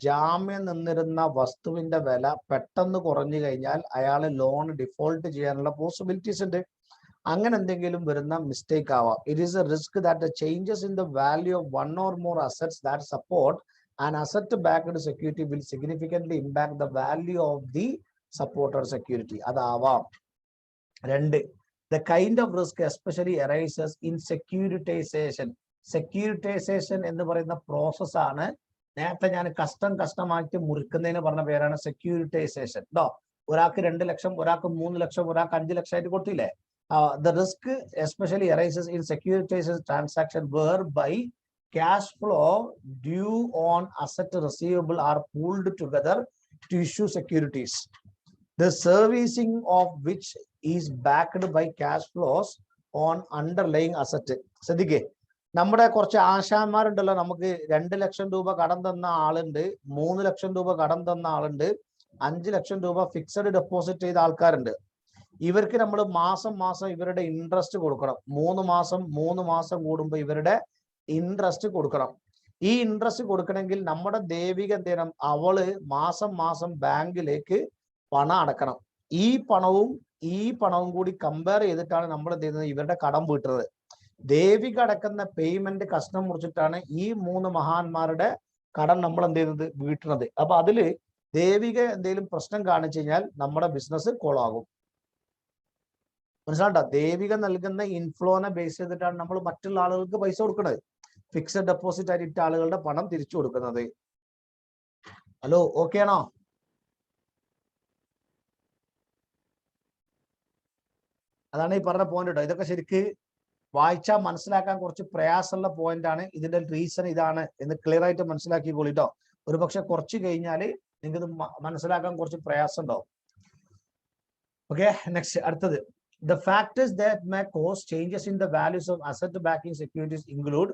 ജാമ്യം നിന്നിരുന്ന വസ്തുവിന്റെ വില പെട്ടെന്ന് കുറഞ്ഞു കഴിഞ്ഞാൽ അയാൾ ലോൺ ഡിഫോൾട്ട് ചെയ്യാനുള്ള പോസിബിലിറ്റീസ് ഉണ്ട്. അങ്ങനെ എന്തെങ്കിലും വരുന്ന മിസ്റ്റേക്ക് ആവാം. It is a risk that changes in the value of one or more assets that support an asset backed security will significantly impact the value of the supported security. അതാവാം. 2, the kind of risk especially arises in securitization. Securitization എന്ന് പറയുന്ന process ആണ്. നേരത്തെ ഞാൻ കസ്റ്റമായിട്ട് മുറിക്കുന്നതിന് പറഞ്ഞ പേരാണ് securitisation. കേട്ടോ, ഒരാൾക്ക് 2 ലക്ഷം, ഒരാൾക്ക് 3 ലക്ഷം, ഒരാൾക്ക് 5 ലക്ഷം ആയിട്ട് കൊടുത്തില്ലേ? The risk especially arises in securitization transaction whereby cash flow due on asset receivable are pooled together to issue securities, the servicing of which is backed by cash flows on underlying asset. ശ്രദ്ധിക്കേ, നമ്മുടെ കുറച്ച് ആശാന്മാരുണ്ടല്ലോ, നമുക്ക് 2 ലക്ഷം രൂപ കടം തന്ന ആളുണ്ട്, 3 ലക്ഷം രൂപ കടം തന്ന ആളുണ്ട്, 5 ലക്ഷം രൂപ ഫിക്സഡ് ഡെപ്പോസിറ്റ് ചെയ്ത ആൾക്കാരുണ്ട്. ഇവർക്ക് നമ്മൾ മാസം മാസം ഇവരുടെ ഇൻട്രസ്റ്റ് കൊടുക്കണം. 3 മാസം കൂടുമ്പോൾ ഇവരുടെ ഇൻട്രസ്റ്റ് കൊടുക്കണം. ഈ ഇൻട്രസ്റ്റ് കൊടുക്കണമെങ്കിൽ നമ്മുടെ ദേവിക എന്ത് ചെയ്യണം? അവള് മാസം മാസം ബാങ്കിലേക്ക് പണം അടക്കണം. ഈ പണവും കൂടി കമ്പയർ ചെയ്തിട്ടാണ് നമ്മൾ എന്ത് ചെയ്യുന്നത്? ഇവരുടെ കടം വീട്ടുന്നത്. ദേവിക അടക്കുന്ന പേയ്മെന്റ് കഷ്ണം മുറിച്ചിട്ടാണ് ഈ 3 മഹാന്മാരുടെ കടം നമ്മൾ എന്ത് ചെയ്യുന്നത്? വീട്ടുന്നത്. അപ്പൊ അതില് ദേവിക എന്തെങ്കിലും പ്രശ്നം കാണിച്ചു കഴിഞ്ഞാൽ നമ്മുടെ ബിസിനസ് കോളാകും. മനസ്സിലാണ്ട? ദേവിക നൽകുന്ന ഇൻഫ്ലോനെ ബേസ് ചെയ്തിട്ടാണ് നമ്മൾ മറ്റുള്ള ആളുകൾക്ക് പൈസ കൊടുക്കുന്നത്. ഫിക്സഡ് ഡെപ്പോസിറ്റ് ആയിട്ട് ആളുകളുടെ പണം തിരിച്ചു കൊടുക്കുന്നത്. ഹലോ, ഓക്കെ ആണോ? അതാണ് ഈ പറഞ്ഞ പോയിന്റ് കേട്ടോ. ഇതൊക്കെ ശരിക്ക് വായിച്ചാൽ മനസ്സിലാക്കാൻ കുറച്ച് പ്രയാസമുള്ള പോയിന്റ് ആണ്. ഇതിന്റെ റീസൺ ഇതാണ് എന്ന് ക്ലിയർ ആയിട്ട് മനസ്സിലാക്കിക്കോളിട്ടോ. ഒരു പക്ഷെ കുറച്ച് കഴിഞ്ഞാൽ നിങ്ങൾക്ക് മനസ്സിലാക്കാൻ കുറച്ച് പ്രയാസം ഉണ്ടാവും. ഓക്കെ, നെക്സ്റ്റ് അടുത്തത്. The factors that may cause changes in the values of asset backing securities include.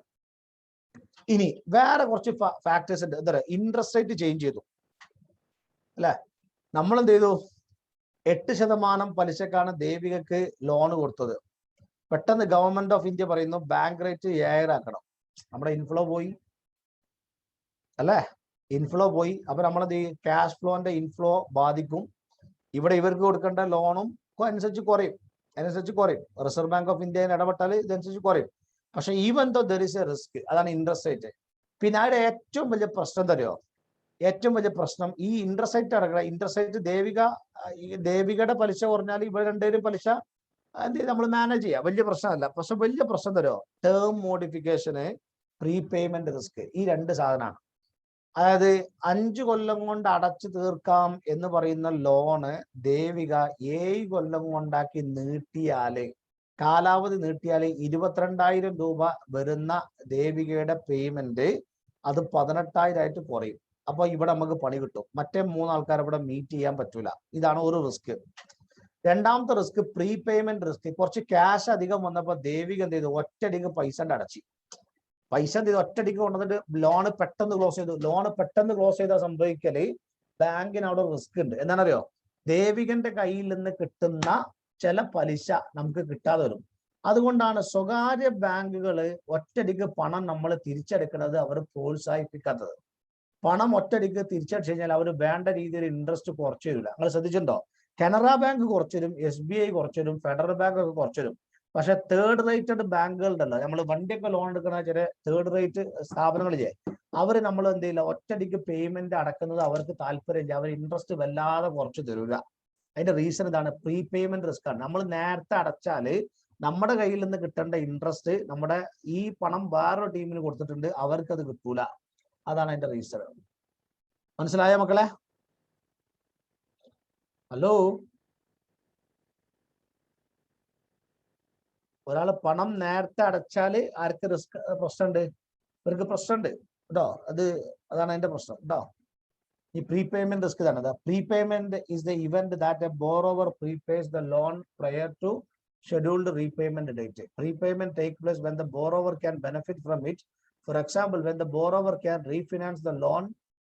ഇനി വേറെ കുറച്ച് ഫാക്ടേഴ്സ് ഉണ്ട്. എന്താ പറയുക, ഇൻട്രസ്റ്റ് റേറ്റ് ചേഞ്ച് ചെയ്തു അല്ലെ. നമ്മൾ എന്ത് ചെയ്തു, 8% പലിശക്കാണ് ദേവികക്ക് ലോൺ കൊടുത്തത്. പെട്ടെന്ന് ഗവൺമെന്റ് ഓഫ് ഇന്ത്യ പറയുന്നു ബാങ്ക് റേറ്റ് 7 ആക്കണം. നമ്മുടെ ഇൻഫ്ലോ പോയി അല്ലെ, ഇൻഫ്ലോ പോയി. അപ്പൊ നമ്മളെന്ത് ചെയ്യും, ക്യാഷ് ഫ്ലോന്റെ ഇൻഫ്ലോ ബാധിക്കും. ഇവിടെ ഇവർക്ക് കൊടുക്കേണ്ട ലോണും അനുസരിച്ച് കുറയും. റിസർവ് ബാങ്ക് ഓഫ് ഇന്ത്യ ഇടപെട്ടാൽ ഇതനുസരിച്ച് കുറയും. പക്ഷെ even though there is a risk, അതാണ് ഇൻട്രസ്റ്റ് റേറ്റ്. പിന്നെ അവിടെ ഏറ്റവും വലിയ പ്രശ്നം തരുമോ, ഏറ്റവും വലിയ പ്രശ്നം ഈ ഇൻട്രസ്റ്റ് റേറ്റ് അടക്കണം. ഇൻട്രസ്റ്റ് റേറ്റ് ദേവികയുടെ പലിശ കുറഞ്ഞാൽ ഇവിടെ രണ്ടുപേരും പലിശ എന്ത് ചെയ്ത് നമ്മൾ മാനേജ് ചെയ്യാം, വലിയ പ്രശ്നമല്ല. പക്ഷെ വലിയ പ്രശ്നം തരുമോ, ടേം മോഡിഫിക്കേഷന്, പ്രീപേയ്മെന്റ് റിസ്ക്. ഈ രണ്ട് സാധനമാണ്. അതായത് 5 കൊല്ലം കൊണ്ട് അടച്ചു തീർക്കാം എന്ന് പറയുന്ന ലോണ് ദേവിക 7 കൊല്ലം കൊണ്ടാക്കി നീട്ടിയാല്, കാലാവധി നീട്ടിയാല് 22,000 രൂപ വരുന്ന ദേവികയുടെ പേയ്മെന്റ് അത് 18,000 ആയിട്ട് കുറയും. അപ്പൊ ഇവിടെ നമുക്ക് പണി കിട്ടും. മറ്റേ 3 ആൾക്കാർ ഇവിടെ മീറ്റ് ചെയ്യാൻ പറ്റൂല. ഇതാണ് ഒരു റിസ്ക്. രണ്ടാമത്തെ റിസ്ക് പ്രീപേയ്മെന്റ് റിസ്ക്. കുറച്ച് ക്യാഷ് അധികം വന്നപ്പോ ദേവിക എന്ത് ചെയ്തു, ഒറ്റയടിക്ക് പൈസ അടച്ചു. പൈസ എന്ത് ചെയ്തു, ഒറ്റയടിക്ക് കൊണ്ടുവന്നിട്ട് ലോണ് പെട്ടെന്ന് ക്ലോസ് ചെയ്തു. ലോണ് പെട്ടെന്ന് ക്ലോസ് ചെയ്താൽ സംഭവിക്കല് ബാങ്കിന് അവിടെ റിസ്ക് ഉണ്ട്. എന്താണെന്നറിയോ, ദേവികന്റെ കയ്യിൽ നിന്ന് കിട്ടുന്ന ചില പലിശ നമുക്ക് കിട്ടാതെ വരും. അതുകൊണ്ടാണ് സ്വകാര്യ ബാങ്കുകൾ ഒറ്റയടിക്ക് പണം നമ്മൾ തിരിച്ചെടുക്കുന്നത് അവർ പ്രോത്സാഹിപ്പിക്കാത്തത്. പണം ഒറ്റയടിക്ക് തിരിച്ചടിച്ചു കഴിഞ്ഞാൽ അവർ വേണ്ട രീതിയിൽ ഇൻട്രസ്റ്റ് കുറച്ചു തരില്ല. നിങ്ങൾ ശ്രദ്ധിച്ചിട്ടുണ്ടോ, കനറ ബാങ്ക് കുറച്ചുതരും, SBI കുറച്ചുതരും, ഫെഡറൽ ബാങ്ക് ഒക്കെ കുറച്ചുതരും. പക്ഷെ തേർഡ് റേറ്റഡ് ബാങ്കുകളുണ്ടല്ലോ, നമ്മൾ വണ്ടിയൊക്കെ ലോൺ എടുക്കുന്ന ചില തേർഡ് റേറ്റ് സ്ഥാപനങ്ങളില്ലേ, അവർ നമ്മൾ എന്ത് ചെയ്യില്ല, ഒറ്റയടിക്ക് പേയ്മെന്റ് അടക്കുന്നത് അവർക്ക് താല്പര്യമില്ല. അവർ ഇൻട്രസ്റ്റ് വല്ലാതെ കുറച്ച് തരില്ല. അതിന്റെ റീസൺ ഇതാണ്, പ്രീപേയ്മെന്റ് റിസ്ക് ആണ്. നമ്മൾ നേരത്തെ അടച്ചാല് നമ്മുടെ കയ്യിൽ നിന്ന് കിട്ടേണ്ട ഇൻട്രസ്റ്റ് നമ്മുടെ ഈ പണം വേറൊരു ടീമിന് കൊടുത്തിട്ടുണ്ട്, അവർക്ക് അത് കിട്ടൂല. അതാണ് അതിന്റെ റീസൺ. മനസ്സിലായോ മക്കളെ? ഹലോ, ഒരാള് പണം നേരത്തെ അടച്ചാല് ആർക്ക് റിസ്ക് പ്രശ്നമുണ്ട്, ഇവർക്ക് പ്രശ്നമുണ്ട് കേട്ടോ. അതാണ് അതിന്റെ പ്രശ്നം കേട്ടോ. ഈ പ്രീപേയ്മെന്റ് റിസ്ക് ഇതാണ്. Prepayment is the event that a borrower prepays the loan prior to scheduled repayment date. Prepayment takes place when the borrower can benefit from it. For example, when the borrower can refinance the loan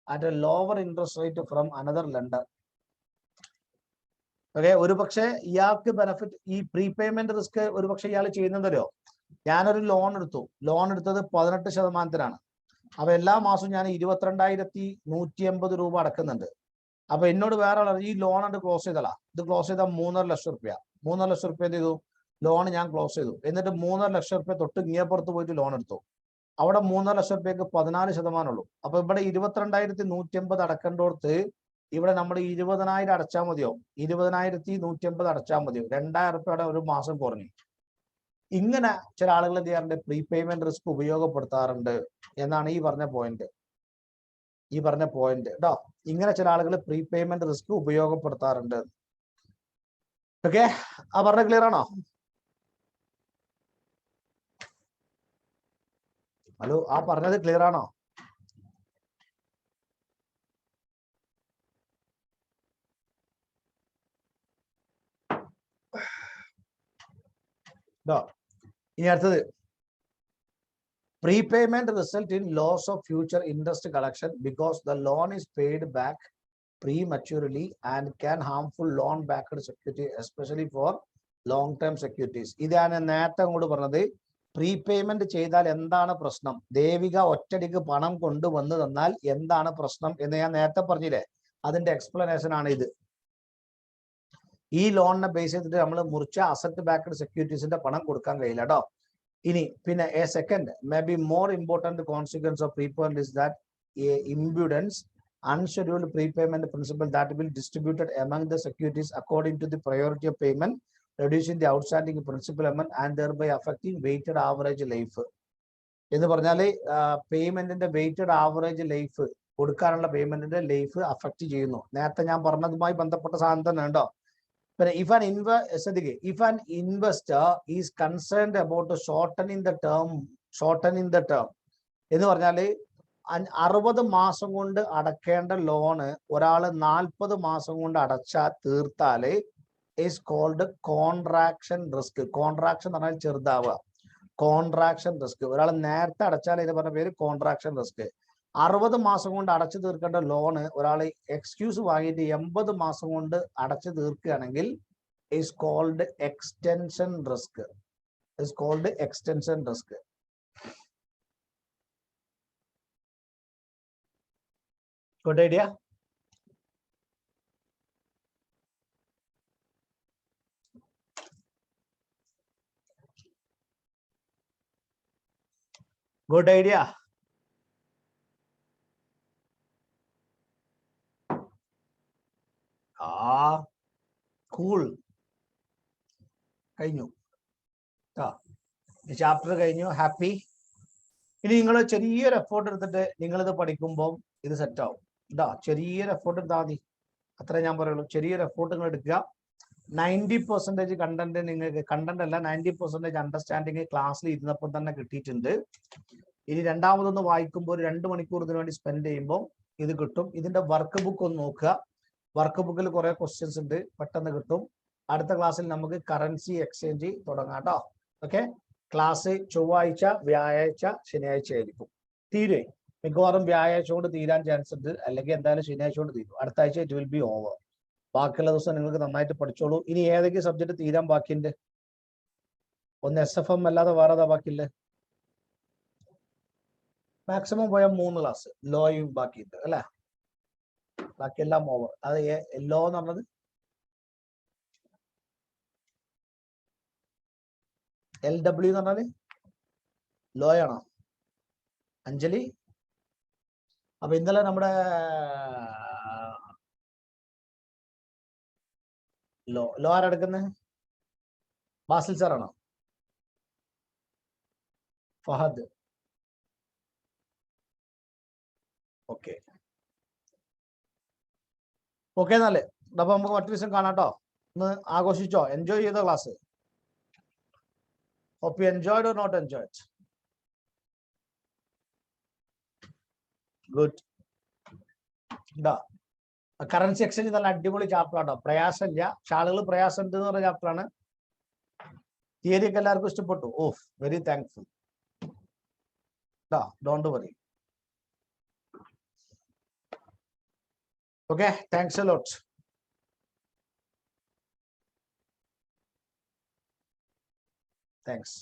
at a lower interest rate from another lender. Okay, ഒരു പക്ഷേ ഇയാൾക്ക് benefit, ഈ prepayment risk ഒരു പക്ഷെ ഇയാൾ ചെയ്യുന്നതല്ലോ, ഞാനൊരു loan എടുത്തത് 18%. അപ്പൊ എല്ലാ മാസവും ഞാൻ 22,180 രൂപ അടക്കുന്നുണ്ട്. അപ്പൊ എന്നോട് വേറെ ഈ ലോൺ ഉണ്ട് ക്ലോസ് ചെയ്തല്ല, ഇത് ക്ലോസ് ചെയ്താൽ 3.5 ലക്ഷം റുപ്യ. 3.5 ലക്ഷം റുപ്യ എന്ത് ചെയ്തു, ലോൺ ഞാൻ ക്ലോസ് ചെയ്തു. എന്നിട്ട് 3.5 ലക്ഷം റുപ്യ തൊട്ട് ഇങ്ങേപ്പുറത്ത് പോയിട്ട് ലോൺ എടുത്തു. അവിടെ 3.5 ലക്ഷം റുപ്യക്ക് 14% ഉള്ളൂ. അപ്പൊ ഇവിടെ 22,180 അടക്കേണ്ടോടത്ത് ഇവിടെ നമ്മൾ 20,000 അടച്ചാൽ മതിയോ, 20,180 അടച്ചാൽ മതിയോ, 2,000 റുപ്യയുടെ ഒരു മാസം കുറഞ്ഞു. ഇങ്ങനെ ചില ആളുകൾ എന്ത് ചെയ്യാറുണ്ട്, പ്രീപേയ്മെന്റ് റിസ്ക് ഉപയോഗപ്പെടുത്താറുണ്ട് എന്നാണ് ഈ പറഞ്ഞ പോയിന്റ് കേട്ടോ. ഇങ്ങനെ ചില ആളുകൾ പ്രീപേയ്മെന്റ് റിസ്ക് ഉപയോഗപ്പെടുത്താറുണ്ട്. ഓക്കെ, ആ പറഞ്ഞ ക്ലിയർ ആണോ? ഹലോ, ആ പറഞ്ഞത് ക്ലിയർ ആണോ? ഇനി അടുത്തത്, prepayment result in loss of future interest collection because the loan is paid back prematurely and can harmful loan backed security, especially for long term securities. ഇതാണ് നേരത്തെ അങ്ങോട്ട് പറഞ്ഞത്. പ്രീപേയ്മെന്റ് ചെയ്താൽ എന്താണ് പ്രശ്നം, ദേവിക ഒറ്റടിക്ക് പണം കൊണ്ടുവന്ന് തന്നാൽ എന്താണ് പ്രശ്നം എന്ന് ഞാൻ നേരത്തെ പറഞ്ഞില്ലേ, അതിന്റെ എക്സ്പ്ലനേഷൻ ആണ് ഇത്. ഈ ലോണിനെ ബേസ് ചെയ്തിട്ട് നമ്മൾ മുറിച്ച അസറ്റ് ബാക്ക്ഡ് സെക്യൂരിറ്റീസിന്റെ പണം കൊടുക്കാൻ കഴിയില്ല കേട്ടോ. ഇനി പിന്നെ a second may be more important consequence of prepayment is that impudence unscheduled prepayment principle that will distributed among the securities according to the priority of payment, reducing the outstanding principal amount and thereby affecting weighted average life. എന്ന് പറഞ്ഞാല് പേയ്മെന്റിന്റെ weighted average life, കൊടുക്കാനുള്ള പേയ്മെന്റിന്റെ life affect ചെയ്യുന്നു. നേരത്തെ ഞാൻ പറഞ്ഞതുമായി ബന്ധപ്പെട്ട സാധനം തന്നെ ഉണ്ടോ. But if an investor is concerned about shortening the term, എന്ന് പറഞ്ഞാല് 60 മാസം കൊണ്ട് അടക്കേണ്ട ലോണ് ഒരാള് 40 മാസം കൊണ്ട് അടച്ചാൽ തീർത്താല് is called contraction risk. Contraction എന്ന് പറഞ്ഞാൽ ചെറുതാവുക. Contraction risk. ഒരാൾ നേരത്തെ അടച്ചാൽ ഇത് പറഞ്ഞ പേര് കോൺട്രാക്ഷൻ റിസ്ക്. 60 മാസം കൊണ്ട് അടച്ചു തീർക്കേണ്ട ലോണ് ഒരാൾ എക്സ്ക്യൂസ് വാങ്ങിയിട്ട് 80 മാസം കൊണ്ട് അടച്ചു തീർക്കുകയാണെങ്കിൽ is called extension risk. Is called extension risk. Good idea? Good idea. Cool. കഴിഞ്ഞു. ചാപ്റ്റർ കഴിഞ്ഞു. ഹാപ്പി. ഇനി നിങ്ങൾ ചെറിയൊരു എഫോർട്ട് എടുത്തിട്ട് നിങ്ങളിത് പഠിക്കുമ്പോൾ ഇത് സെറ്റ് ആവും. ചെറിയൊരു എഫോർട്ട് എടുത്താൽ മതി. അത്രേ ഞാൻ പറയുള്ളൂ. ചെറിയൊരു എഫോർട്ട് നിങ്ങൾ എടുക്കുക. 90% കണ്ടന്റ് നിങ്ങൾക്ക്, കണ്ടന്റ് അല്ല 90% അണ്ടർസ്റ്റാൻഡിങ് ക്ലാസ്സിൽ ഇരുന്നപ്പോൾ തന്നെ കിട്ടിയിട്ടുണ്ട്. ഇനി രണ്ടാമതൊന്ന് വായിക്കുമ്പോൾ ഒരു 2 മണിക്കൂർ ഇതിനു വേണ്ടി സ്പെൻഡ് ചെയ്യുമ്പോൾ ഇത് കിട്ടും. ഇതിന്റെ വർക്ക് ബുക്ക് ഒന്ന് നോക്കുക. വർക്ക് ബുക്കിൽ കുറെ ക്വസ്റ്റ്യൻസ് ഉണ്ട്, പെട്ടെന്ന് കിട്ടും. അടുത്ത ക്ലാസ്സിൽ നമുക്ക് കറൻസി എക്സ്ചേഞ്ച് തുടങ്ങാം കേട്ടോ. ഓക്കെ. ക്ലാസ് ചൊവ്വാഴ്ച, വ്യാഴാഴ്ച, ശനിയാഴ്ച ആയിരിക്കും. തീരെ മിക്കവാറും വ്യാഴാഴ്ച കൊണ്ട് തീരാൻ ചാൻസ് ഉണ്ട്, അല്ലെങ്കിൽ എന്തായാലും ശനിയാഴ്ച കൊണ്ട് തീരും. അടുത്ത ആഴ്ച ഇറ്റ് വിൽ ബി ഓവർ. ബാക്കിയുള്ള ദിവസം നിങ്ങൾക്ക് നന്നായിട്ട് പഠിച്ചോളൂ. ഇനി ഏതൊക്കെ സബ്ജക്ട് തീരാൻ ബാക്കിയുണ്ട്? ഒന്ന് SFM അല്ലാതെ വേറെ ഏതാ ബാക്കിയില്ലേ? മാക്സിമം പോയാൽ 3 ക്ലാസ് ലോയും ബാക്കിയുണ്ട് അല്ലെ? ബാക്കിയെല്ലാം ഓവർ. അത് ലോ എന്ന് പറഞ്ഞത് LW എന്ന് പറഞ്ഞാല് ലോയാണോ അഞ്ജലി? അപ്പൊ ഇന്നലെ നമ്മുടെ ലോ ആരെടുക്കുന്നത്? ബാസിൽ സാറാണോ? ഫഹദ്. Okay okay. എന്നാല് അപ്പൊ നമുക്ക് മറ്റു ദിവസം കാണാം കേട്ടോ. ഒന്ന് ആഘോഷിച്ചോ, എൻജോയ് ചെയ്ത class. Hope you enjoyed or not enjoyed. Good. Currency exchange നല്ല അടിപൊളി ചാപ്റ്റർ ആട്ടോ. പ്രയാസമില്ല. പക്ഷെ ആളുകൾ പ്രയാസം ഉണ്ട് എന്ന് പറഞ്ഞ ചാപ്റ്റർ ആണ്. തിയറി ഒക്കെ എല്ലാവർക്കും ഇഷ്ടപ്പെട്ടു. Of, very thankful. Don't worry. Okay, thanks a lot. Thanks.